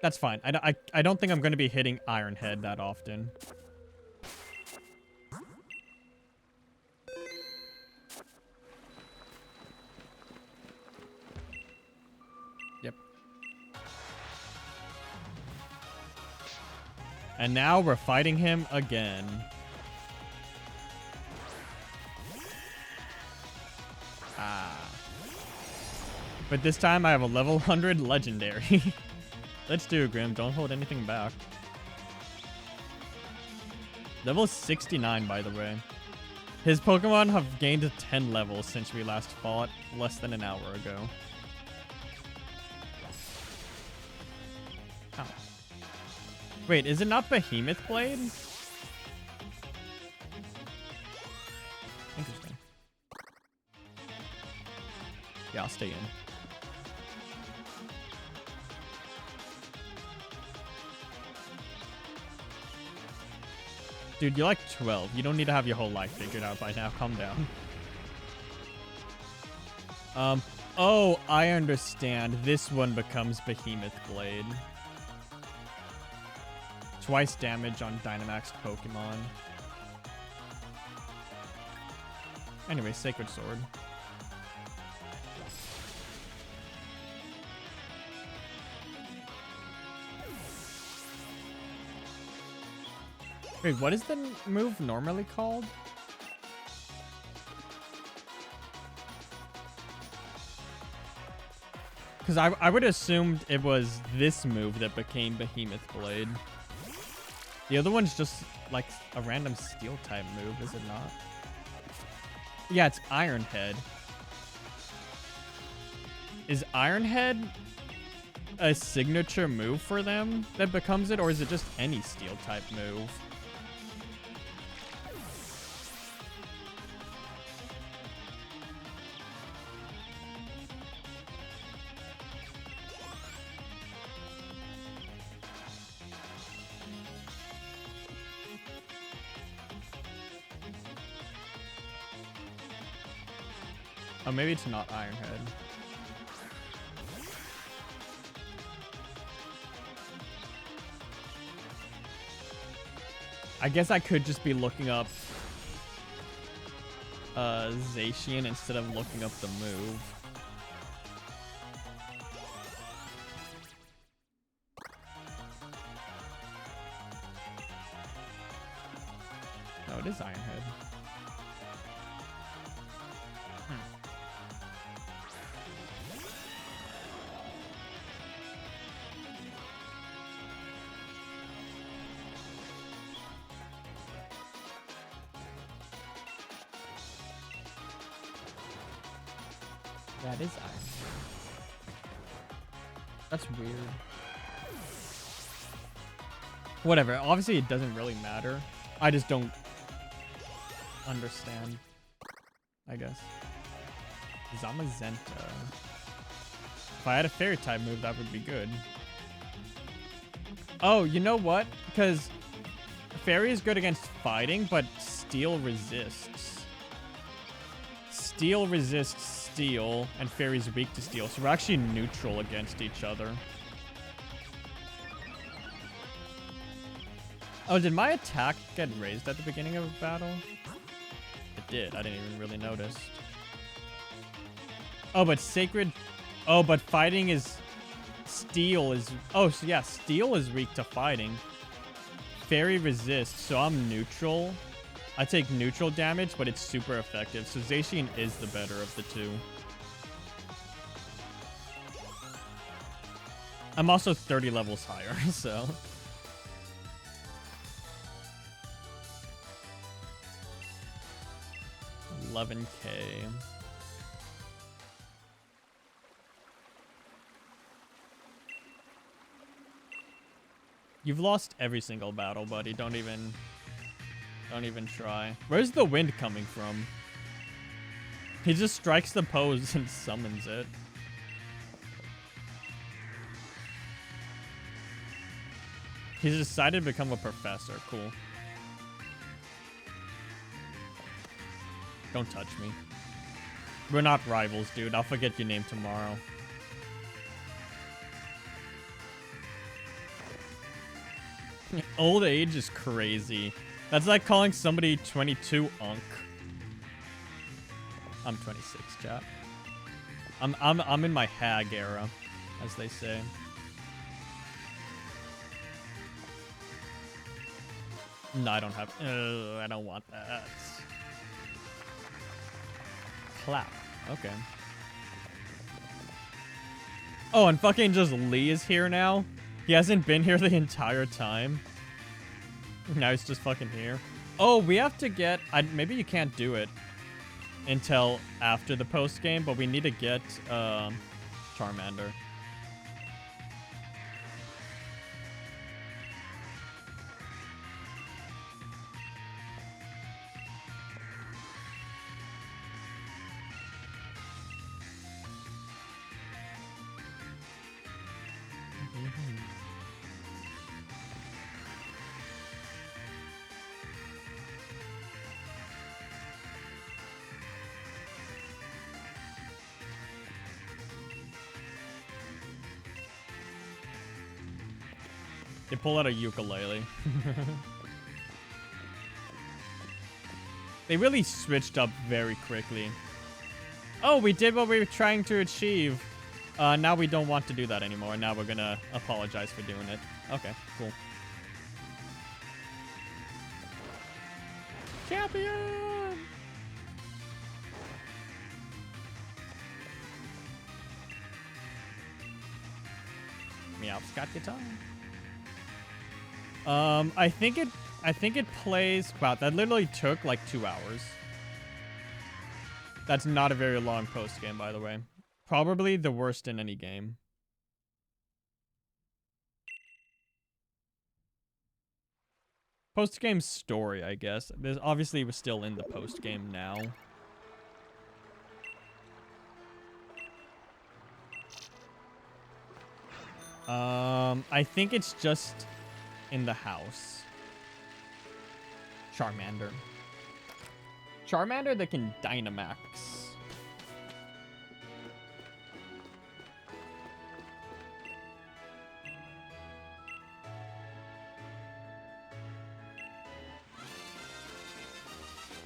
That's fine. I don't think I'm going to be hitting Iron Head that often. Yep. And now we're fighting him again. But this time I have a level 100 legendary. Let's do it, Grim. Don't hold anything back. Level 69, by the way. His Pokemon have gained 10 levels since we last fought less than an hour ago. Ow. Wait, is it not Behemoth Blade? Interesting. Yeah, I'll stay in. Dude, you're like 12. You don't need to have your whole life figured out by now. Calm down. Oh, I understand. This one becomes Behemoth Blade. Twice damage on Dynamaxed Pokemon. Anyway, Sacred Sword. Wait, what is the move normally called? Because I would have assumed it was this move that became Behemoth Blade. The other one's just like a random steel type move, is it not? Yeah, it's Iron Head. Is Iron Head a signature move for them that becomes it, or is it just any steel type move? Oh, maybe it's not Iron Head. I guess I could just be looking up Zacian instead of looking up the move. No, it is Iron Head. That is Iron Head. That's weird. Whatever. Obviously, it doesn't really matter. I just don't understand, I guess. Zamazenta. If I had a fairy type move, that would be good. Oh, you know what? Because fairy is good against fighting, but steel resists. Steel resists steel, and fairy's weak to steel, so we're actually neutral against each other. Oh, did my attack get raised at the beginning of battle? It did. I didn't even really notice. Oh, but sacred... Oh, but fighting is... Steel is... Oh, so yeah, steel is weak to fighting. Fairy resists, so I'm neutral. I take neutral damage, but it's super effective. So Zacian is the better of the two. I'm also 30 levels higher, so... 11K. You've lost every single battle, buddy. Don't even try. Where's the wind coming from? He just strikes the pose and summons it. He's decided to become a professor. Cool. Don't touch me. We're not rivals, dude. I'll forget your name tomorrow. Old age is crazy. That's like calling somebody 22 unk. I'm 26, chat. I'm in my hag era, as they say. No, I don't have. I don't want that. Clap. Okay. Oh, and fucking just Lee is here now. He hasn't been here the entire time. Now he's just fucking here. Oh, we have to get... maybe you can't do it until after the post game, but we need to get Charmander. They pull out a ukulele. They really switched up very quickly. Oh, we did what we were trying to achieve. Now we don't want to do that anymore. Now we're gonna apologize for doing it. Okay, cool. Champion! Meow's got your tongue. I think it plays... Wow, that literally took like 2 hours. That's not a very long post game, by the way. Probably the worst in any game. Post game story, I guess. There's obviously we're still in the post game now. I think it's just in the house. Charmander. Charmander that can Dynamax.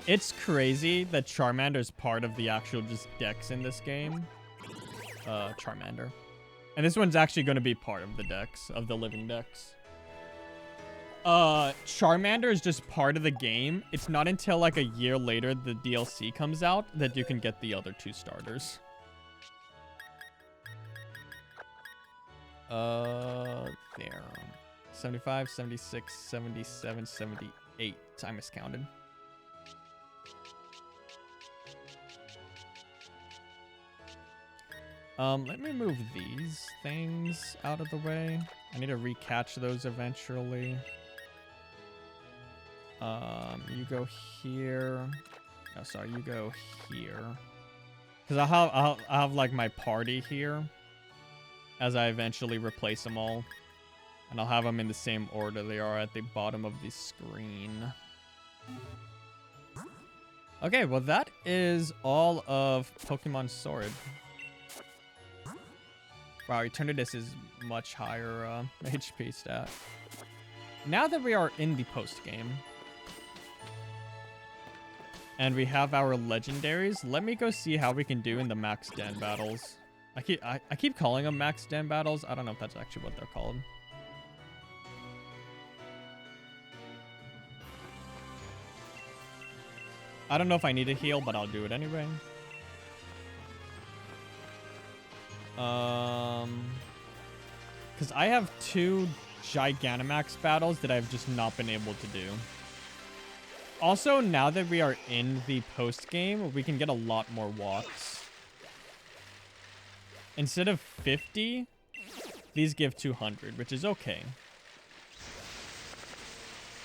It's crazy that Charmander is part of the actual just dex in this game. Charmander. And this one's actually going to be part of the dex, of the living dex. Charmander is just part of the game. It's not until like a year later the DLC comes out that you can get the other 2 starters. There. 75, 76, 77, 78. I miscounted. Let me move these things out of the way. I need to recatch those eventually. You go here. Oh, sorry, you go here. Because I'll have like my party here as I eventually replace them all. And I'll have them in the same order they are at the bottom of the screen. Okay, well that is all of Pokemon Sword. Wow, Eternatus is much higher HP stat. Now that we are in the post-game, and we have our legendaries, let me go see how we can do in the Max Den battles. I keep calling them Max Den battles. I don't know if that's actually what they're called. I don't know if I need to heal, but I'll do it anyway. Because I have 2 Gigantamax battles that I've just not been able to do. Also, now that we are in the post game, we can get a lot more walks. Instead of 50, these give 200, which is okay.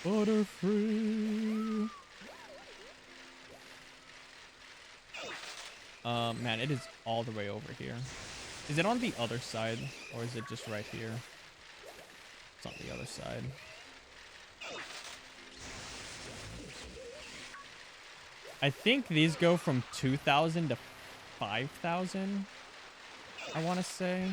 Butterfree. Man, it is all the way over here. Is it on the other side, or is it just right here? It's on the other side. I think these go from 2,000 to 5,000, I want to say.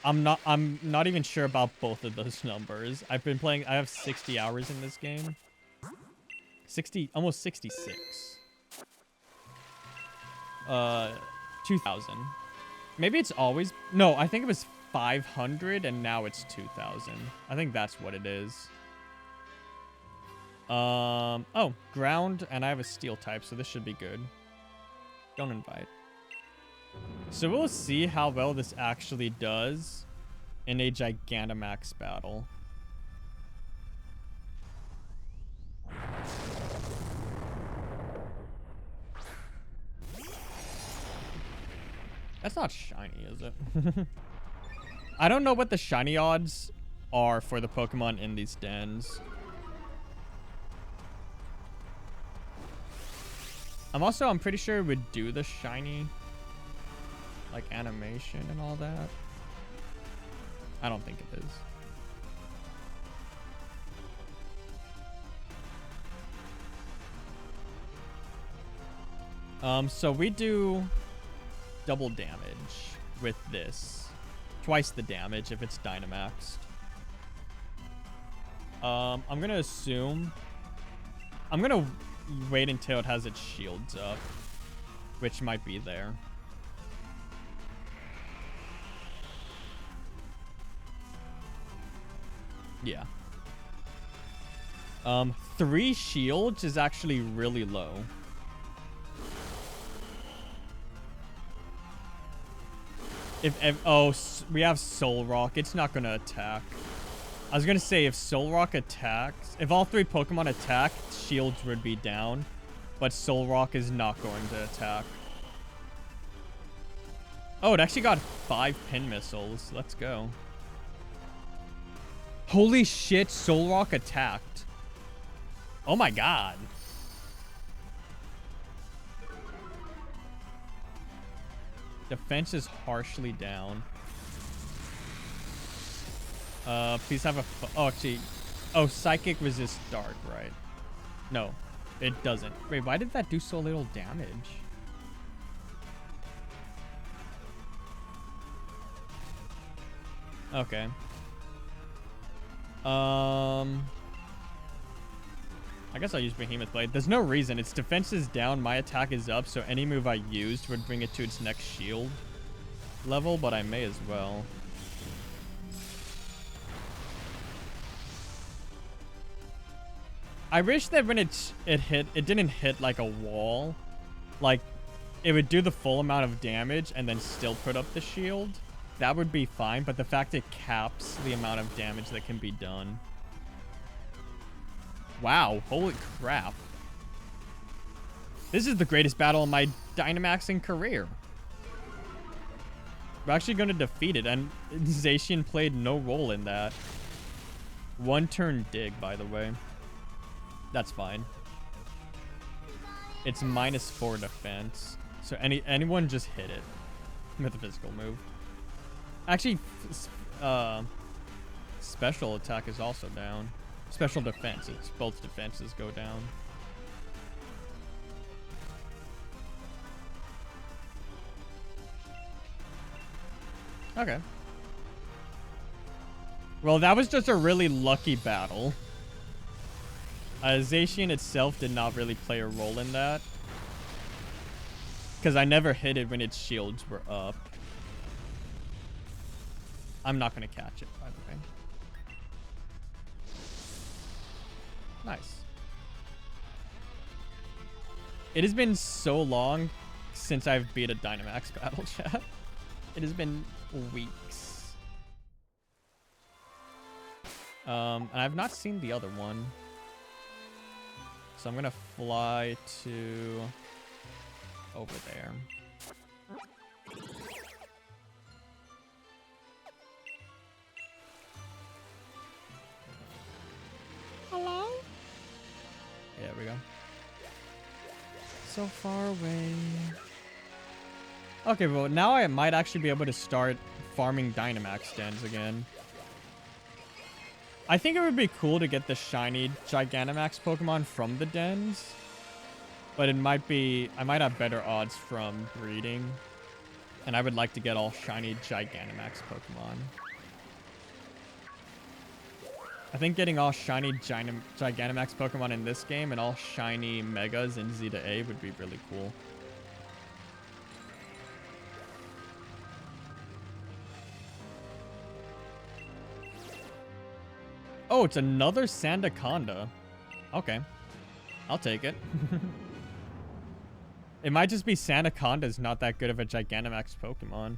I'm not even sure about both of those numbers. I've been playing, I have 60 hours in this game. 60, almost 66. 2,000. Maybe it's always, no, I think it was 500 and now it's 2,000. I think that's what it is. Oh, ground, and I have a steel type, so this should be good. Don't invite. So we'll see how well this actually does in a Gigantamax battle. That's not shiny, is it? I don't know what the shiny odds are for the Pokemon in these dens. I'm pretty sure it would do the shiny, like, animation and all that. I don't think it is. So we do double damage with this. Twice the damage if it's Dynamaxed. I'm gonna assume... I'm gonna wait until it has its shields up, which might be there. Yeah. 3 shields is actually really low. Oh, we have Soul Rock. It's not gonna attack. I was gonna say, if Soul Rock attacks, if all 3 Pokemon attack, shields would be down, but Soul Rock is not going to attack. Oh, it actually got 5 pin missiles. Let's go. Holy shit, Soul Rock attacked. Oh my god. Defense is harshly down. Please have a... Oh, actually... Oh, Psychic resists Dark, right? No, it doesn't. Wait, why did that do so little damage? Okay. I guess I'll use Behemoth Blade. There's no reason. Its defense is down, my attack is up, so any move I used would bring it to its next shield level, but I may as well. I wish that when it didn't hit like a wall. Like, it would do the full amount of damage and then still put up the shield. That would be fine, but the fact it caps the amount of damage that can be done. Wow, holy crap. This is the greatest battle in my Dynamaxing career. We're actually going to defeat it, and Zacian played no role in that. 1 turn dig, by the way. That's fine. It's -4 defense. So anyone just hit it with a physical move. Actually, special attack is also down. Special defense. It's both defenses go down. Okay. Well, that was just a really lucky battle. Zacian itself did not really play a role in that. Because I never hit it when its shields were up. I'm not going to catch it, by the way. Nice. It has been so long since I've beat a Dynamax battle, chat. It has been weeks. And I've not seen the other one. So I'm gonna fly to over there. There we go. So far away. Okay, well, now I might actually be able to start farming Dynamax dens again. I think it would be cool to get the shiny Gigantamax Pokemon from the dens. But it might be... I might have better odds from breeding. And I would like to get all shiny Gigantamax Pokemon. I think getting all shiny Gigantamax Pokemon in this game and all shiny Megas in Z to A would be really cool. Oh, it's another Sandaconda. Okay. I'll take it. It might just be Sandaconda's not that good of a Gigantamax Pokemon.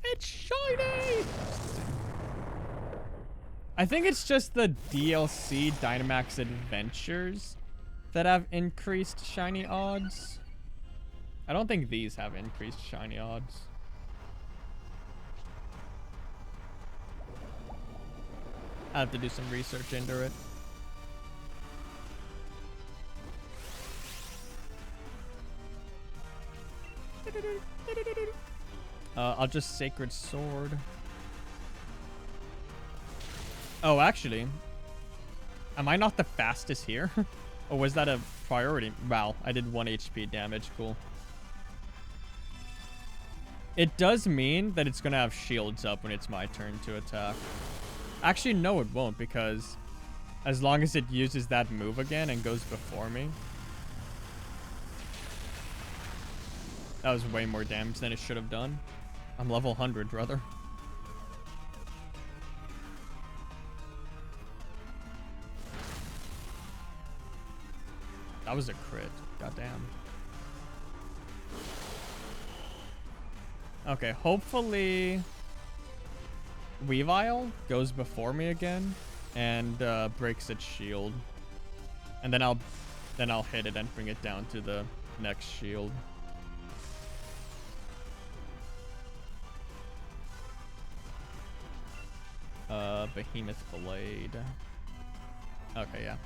It's shiny! I think it's just the DLC Dynamax Adventures that have increased shiny odds. I don't think these have increased shiny odds. I have to do some research into it. I'll just Sacred Sword. Oh, actually, am I not the fastest here? Or was that a priority? Wow, I did 1 HP damage. Cool. It does mean that it's gonna have shields up when it's my turn to attack. Actually, no, it won't, because as long as it uses that move again and goes before me. That was way more damage than it should have done. I'm level 100, brother. That was a crit. Goddamn. Okay, hopefully Weavile goes before me again and breaks its shield. And then I'll hit it and bring it down to the next shield. Behemoth Blade. Okay, yeah.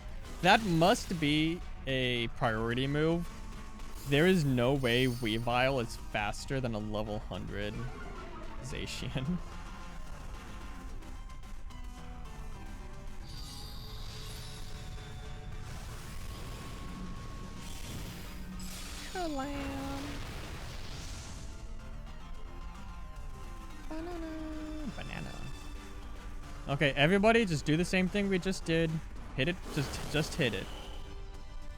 That must be a priority move. There is no way Weavile is faster than a level 100 Zacian. Banana. Okay, everybody just do the same thing we just did. Hit it. Just hit it.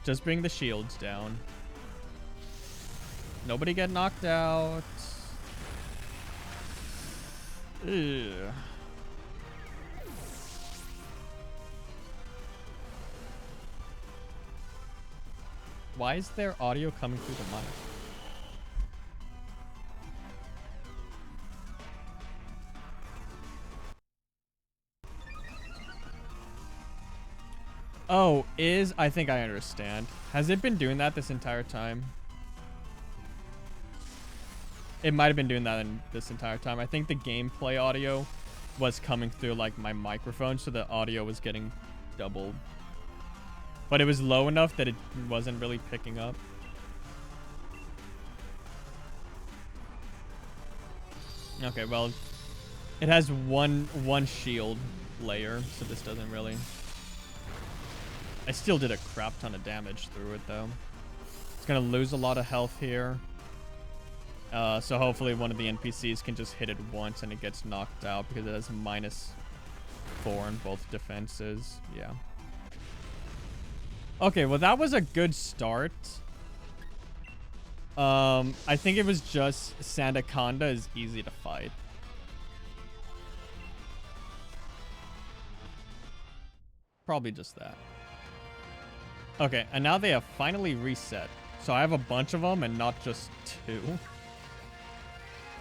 Just bring the shields down. Nobody get knocked out. Ugh. Why is there audio coming through the mic? Oh, I think I understand. Has it been doing that this entire time? It might have been doing that in this entire time. I think the gameplay audio was coming through like my microphone, so the audio was getting doubled. But it was low enough that it wasn't really picking up. Okay, well, it has one shield layer, so this doesn't really... I still did a crap ton of damage through it, though. It's gonna lose a lot of health here. So hopefully one of the NPCs can just hit it once and it gets knocked out, because it has -4 in both defenses. Yeah. Okay, well, that was a good start. I think it was just Sandaconda is easy to fight. Probably just that. Okay, and now they have finally reset. So I have a bunch of them and not just 2.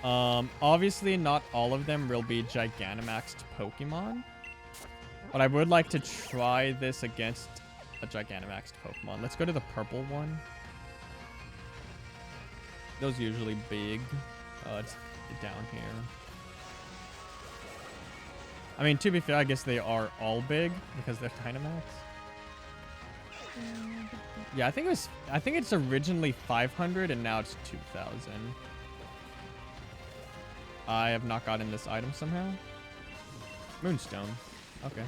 Obviously not all of them will be Gigantamaxed Pokemon. But I would like to try this against a Gigantamaxed Pokemon. Let's go to the purple one. Those usually big. It's down here. I mean, to be fair, I guess they are all big because they're Dynamax. Yeah, I think it's originally 500 and now it's 2,000. I have not gotten this item somehow. Moonstone. Okay.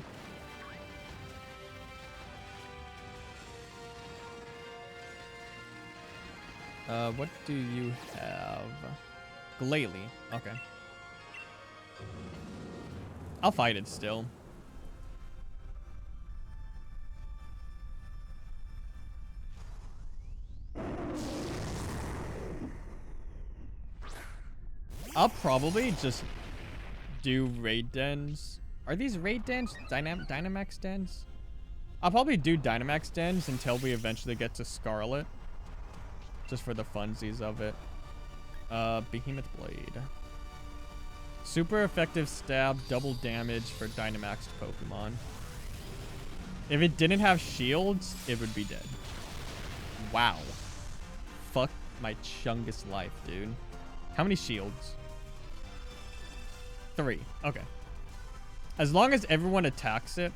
What do you have? Glalie. Okay. I'll fight it still. I'll probably just do raid dens. Are these raid dens? Dynamax dens? I'll probably do Dynamax dens until we eventually get to Scarlet. Just for the funsies of it. Behemoth Blade. Super effective stab, double damage for Dynamaxed Pokemon. If it didn't have shields, it would be dead. Wow. Fuck my chungus life, dude. How many shields? 3. Okay. As long as everyone attacks it.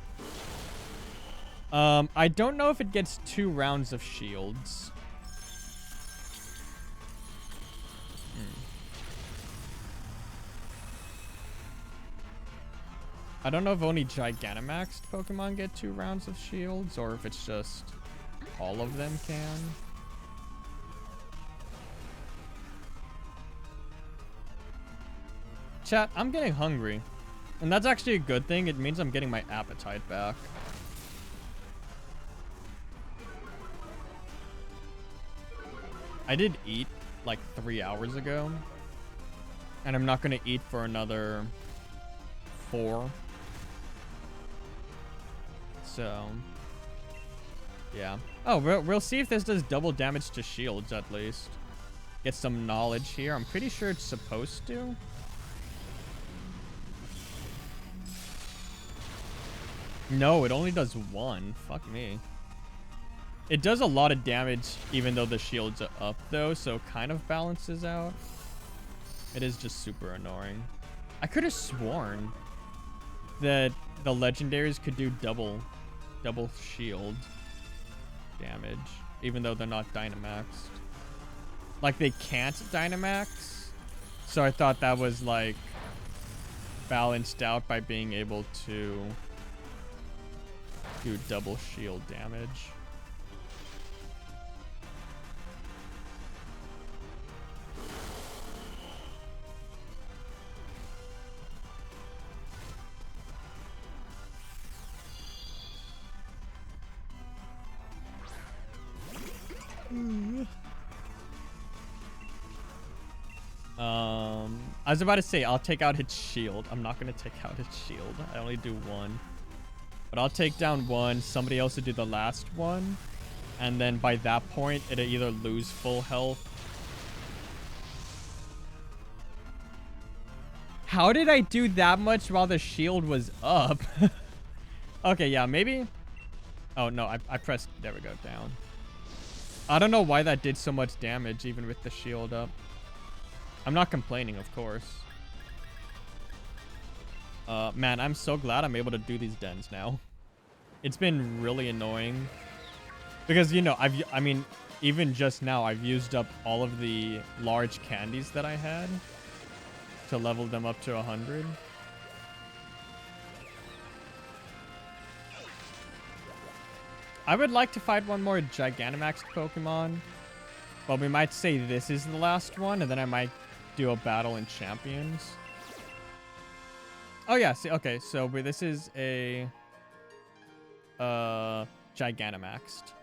I don't know if it gets 2 rounds of shields. I don't know if only Gigantamaxed Pokemon get 2 rounds of shields, or if it's just all of them can. Chat, I'm getting hungry. And that's actually a good thing. It means I'm getting my appetite back. I did eat like 3 hours ago. And I'm not going to eat for another 4. So, yeah. Oh, we'll see if this does double damage to shields at least. Get some knowledge here. I'm pretty sure it's supposed to. No, it only does 1. Fuck me. It does a lot of damage even though the shields are up though, so it kind of balances out. It is just super annoying. I could have sworn that the legendaries could do double shield damage, even though they're not Dynamaxed. Like, they can't Dynamax. So I thought that was, like, balanced out by being able to do double shield damage. I was about to say, I'll take out its shield. I'm not going to take out its shield. I only do 1. But I'll take down 1. Somebody else will do the last one. And then by that point, it'll either lose full health. How did I do that much while the shield was up? Okay, yeah, maybe. Oh, no, I pressed, there we go, down. I don't know why that did so much damage even with the shield up. I'm not complaining, of course. Man, I'm so glad I'm able to do these dens now. It's been really annoying. Because, you know, I mean, even just now, I've used up all of the large candies that I had to level them up to 100. I would like to fight one more Gigantamax Pokemon. But we might say this is the last one, and then I might do a battle in Champions. Oh, yeah. See, okay, so this is a Gigantamaxed.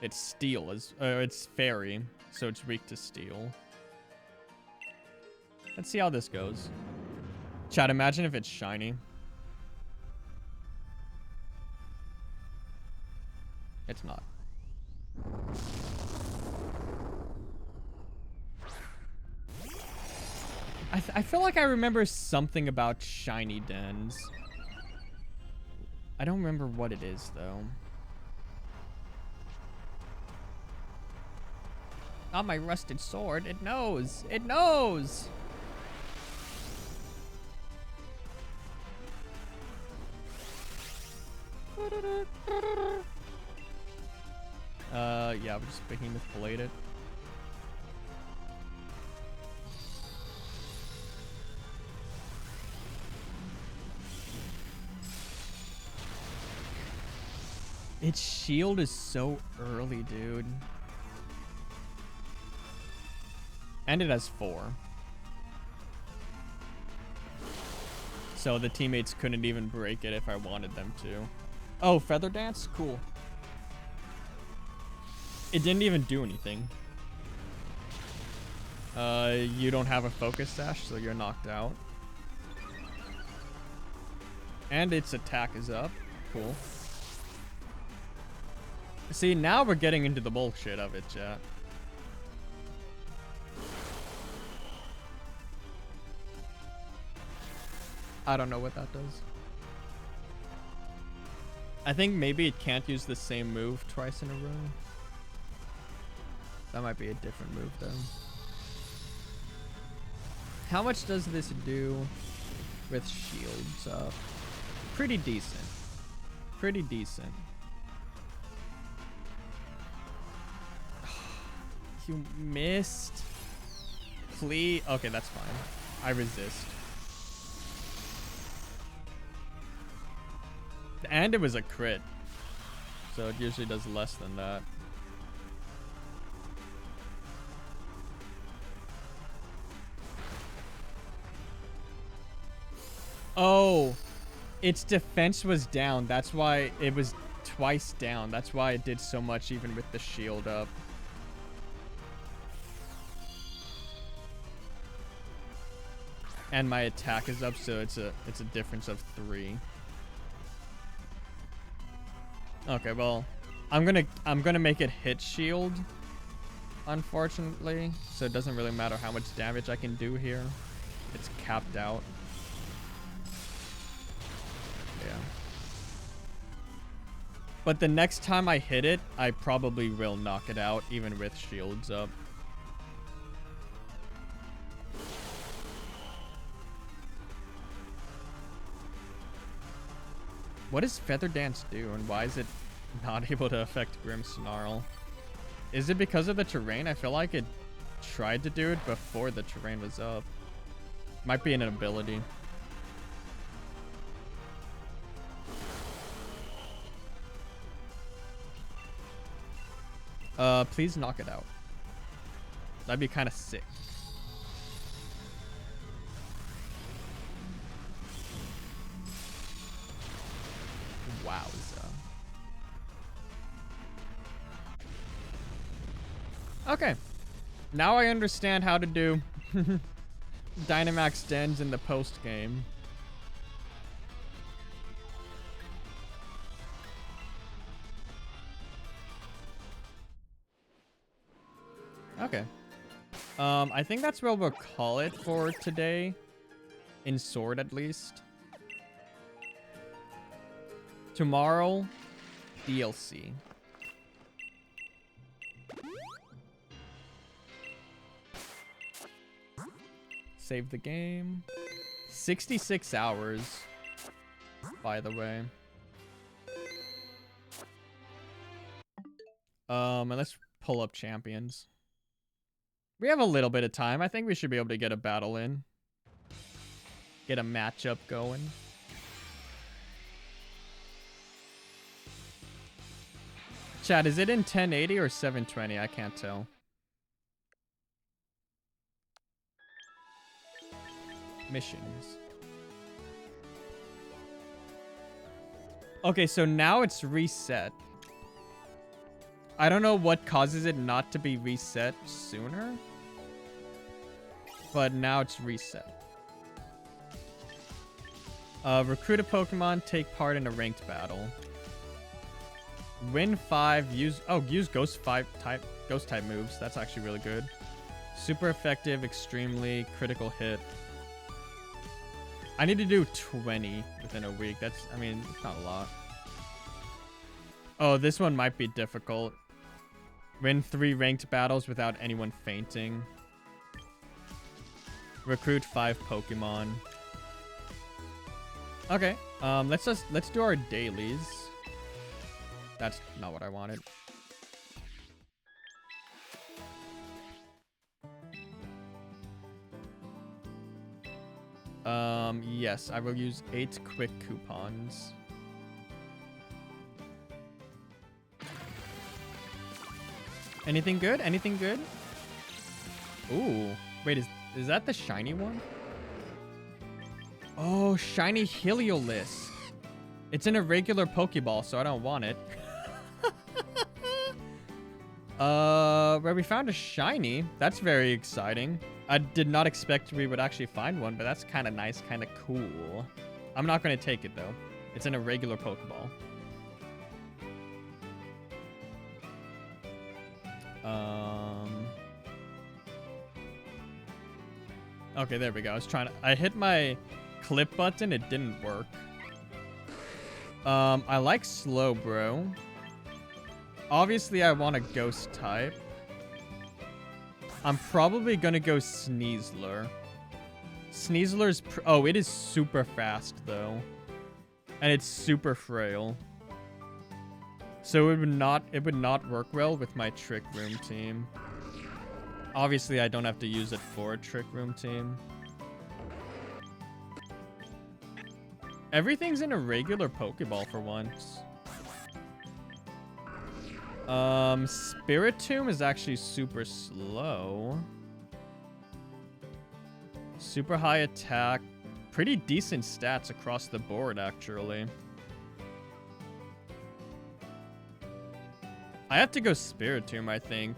It's Steel. It's Fairy, so it's weak to Steel. Let's see how this goes. Chat, imagine if it's shiny. It's not. I feel like I remember something about shiny dens. I don't remember what it is, though. Not my rusted sword. It knows. It knows. Yeah, we're just Behemoth Blade it. Its shield is so early, dude. And it has 4. So the teammates couldn't even break it if I wanted them to. Oh, Feather Dance? Cool. It didn't even do anything. You don't have a focus sash, so you're knocked out. And its attack is up. Cool. See, now we're getting into the bullshit of it, chat. I don't know what that does. I think maybe it can't use the same move twice in a row. That might be a different move, though. How much does this do with shields up? Pretty decent. Pretty decent. You missed. Please. Okay, that's fine. I resist. And it was a crit. So it usually does less than that. Oh, its defense was down. That's why it was twice down. That's why it did so much even with the shield up. And my attack is up, so it's a difference of 3. Okay, well, I'm gonna make it hit shield, unfortunately. So it doesn't really matter how much damage I can do here. It's capped out. Yeah. But the next time I hit it, I probably will knock it out, even with shields up. What does Feather Dance do, and why is it not able to affect Grim Snarl? Is it because of the terrain? I feel like it tried to do it before the terrain was up. Might be an ability. Please knock it out. That'd be kind of sick. Wowza. Okay. Now I understand how to do Dynamax Dens in the post game. Okay. I think that's what we'll call it for today. In Sword, at least. Tomorrow, DLC. Save the game. 66 hours, by the way. And let's pull up champions. We have a little bit of time. I think we should be able to get a battle in. Get a matchup going. Chat, is it in 1080 or 720? I can't tell. Missions. Okay, so now it's reset. I don't know what causes it not to be reset sooner. But now it's reset. Recruit a Pokemon, take part in a ranked battle. Win 5, use ghost type moves. That's actually really good. Super effective, extremely critical hit. I need to do 20 within a week. That's, I mean, it's not a lot. Oh, this one might be difficult. Win 3 ranked battles without anyone fainting. Recruit 5 Pokemon. Okay, let's do our dailies. That's not what I wanted. Yes, I will use 8 quick coupons. Anything good? Anything good? Ooh. Wait, is that the shiny one? Oh, shiny Heliolisk. It's in a regular Pokeball, so I don't want it. Where we found a shiny. That's very exciting. I did not expect we would actually find one, but that's kind of nice, kind of cool. I'm not going to take it, though. It's in a regular Pokeball. Okay, there we go. I hit my clip button. It didn't work. I like Slowbro. Obviously, I want a ghost type. I'm probably gonna go Sneasler. Sneasler's oh, it is super fast though. And it's super frail. So it would not work well with my Trick Room team. Obviously, I don't have to use it for a Trick Room team. Everything's in a regular Pokeball for once. Spiritomb is actually super slow. Super high attack. Pretty decent stats across the board, actually. I have to go Spiritomb, I think.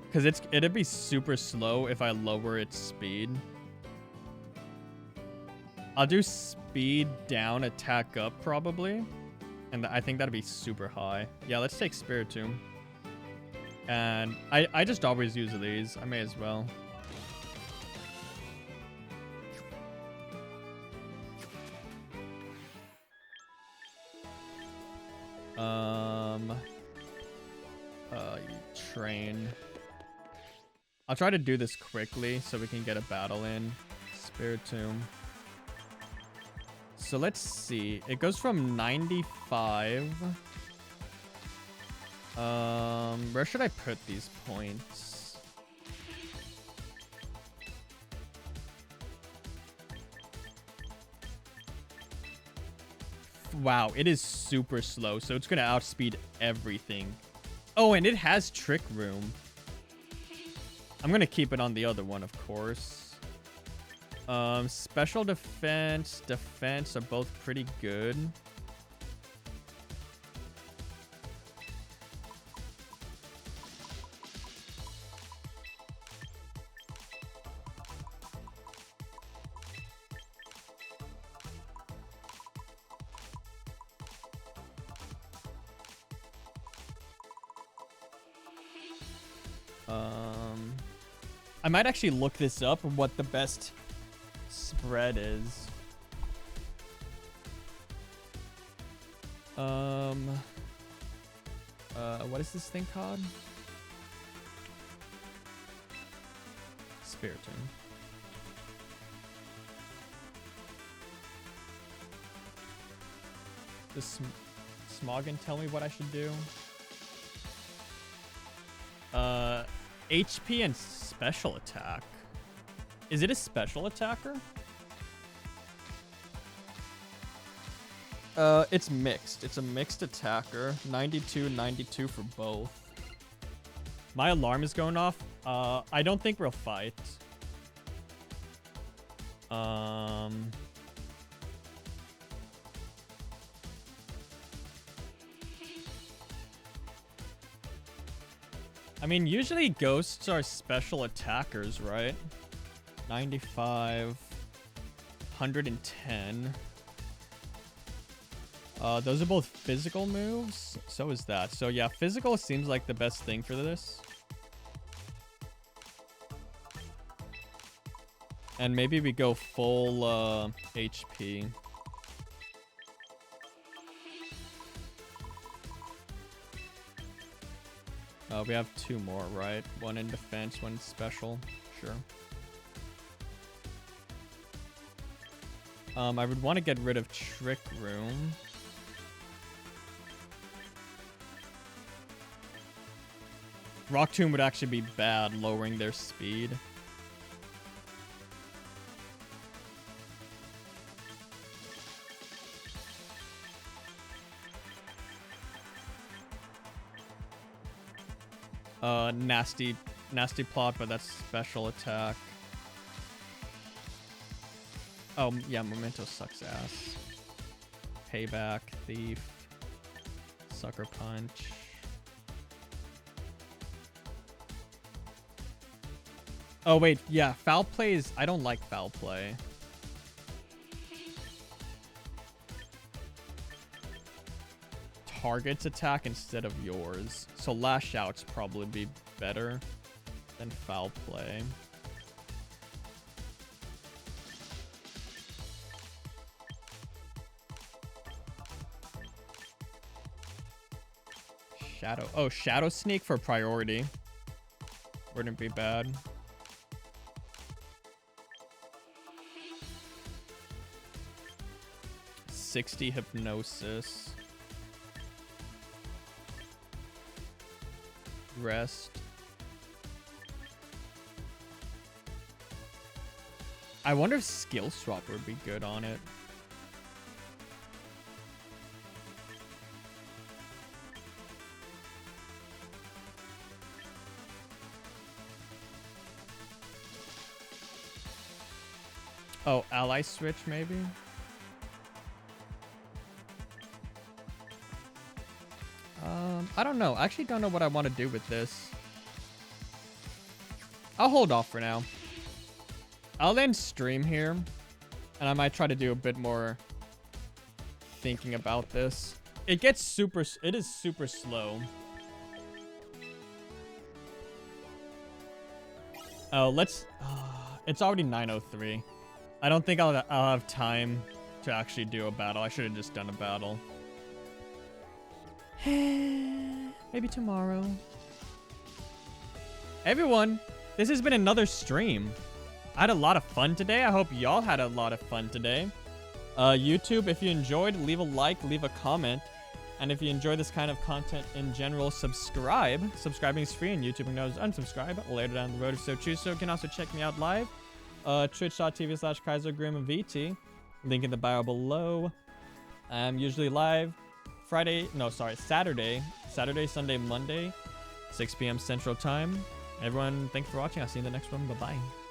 Because it'd be super slow if I lower its speed. I'll do speed down, attack up, probably. And I think that'd be super high. Yeah, let's take Spiritomb. And I just always use these. I may as well. Train. I'll try to do this quickly so we can get a battle in. Spiritomb. So let's see. It goes from 95. Where should I put these points? Wow, it is super slow, so it's gonna outspeed everything. Oh, and it has Trick Room. I'm gonna keep it on the other one, of course. Special defense are both pretty good. I might actually look this up, what the best spread is. What is this thing called? Spiritomb. Does Smoggin tell me what I should do? HP and special attack. Is it a special attacker? It's mixed. It's a mixed attacker. 92, 92 for both. My alarm is going off. I don't think we'll fight. I mean, usually ghosts are special attackers, right? 95, 110. Those are both physical moves. So is that. So yeah, physical seems like the best thing for this. And maybe we go full HP. We have 2 more, right? 1 in defense, 1 in special. Sure. I would want to get rid of Trick Room. Rock Tomb would actually be bad, lowering their speed. Nasty plot, but that's special attack. Oh, yeah, Memento sucks ass. Payback, Thief, Sucker Punch. Oh, wait, yeah, Foul Play is... I don't like Foul Play. Target's attack instead of yours. So Lash Out's probably be better than Foul Play. Shadow. Oh, Shadow Sneak for priority. Wouldn't be bad. $60 Hypnosis. Rest. I wonder if Skill Swap would be good on it. Oh, Ally Switch maybe? I don't know. I actually don't know what I want to do with this. I'll hold off for now. I'll end stream here, and I might try to do a bit more thinking about this. It is super slow. Oh, it's already 9:03. I don't think I'll have time to actually do a battle. I should have just done a battle. Maybe tomorrow. Everyone, this has been another stream. I had a lot of fun today. I hope y'all had a lot of fun today. YouTube, if you enjoyed, leave a like, leave a comment. And if you enjoy this kind of content in general, subscribe. Subscribing is free, and YouTube knows unsubscribe later down the road if so choose. So you can also check me out live. Twitch.tv/KaiserGrimVT. Link in the bio below. I'm usually live Saturday, Sunday, Monday, 6 p.m. Central Time. Everyone, thanks for watching. I'll see you in the next one. Bye-bye.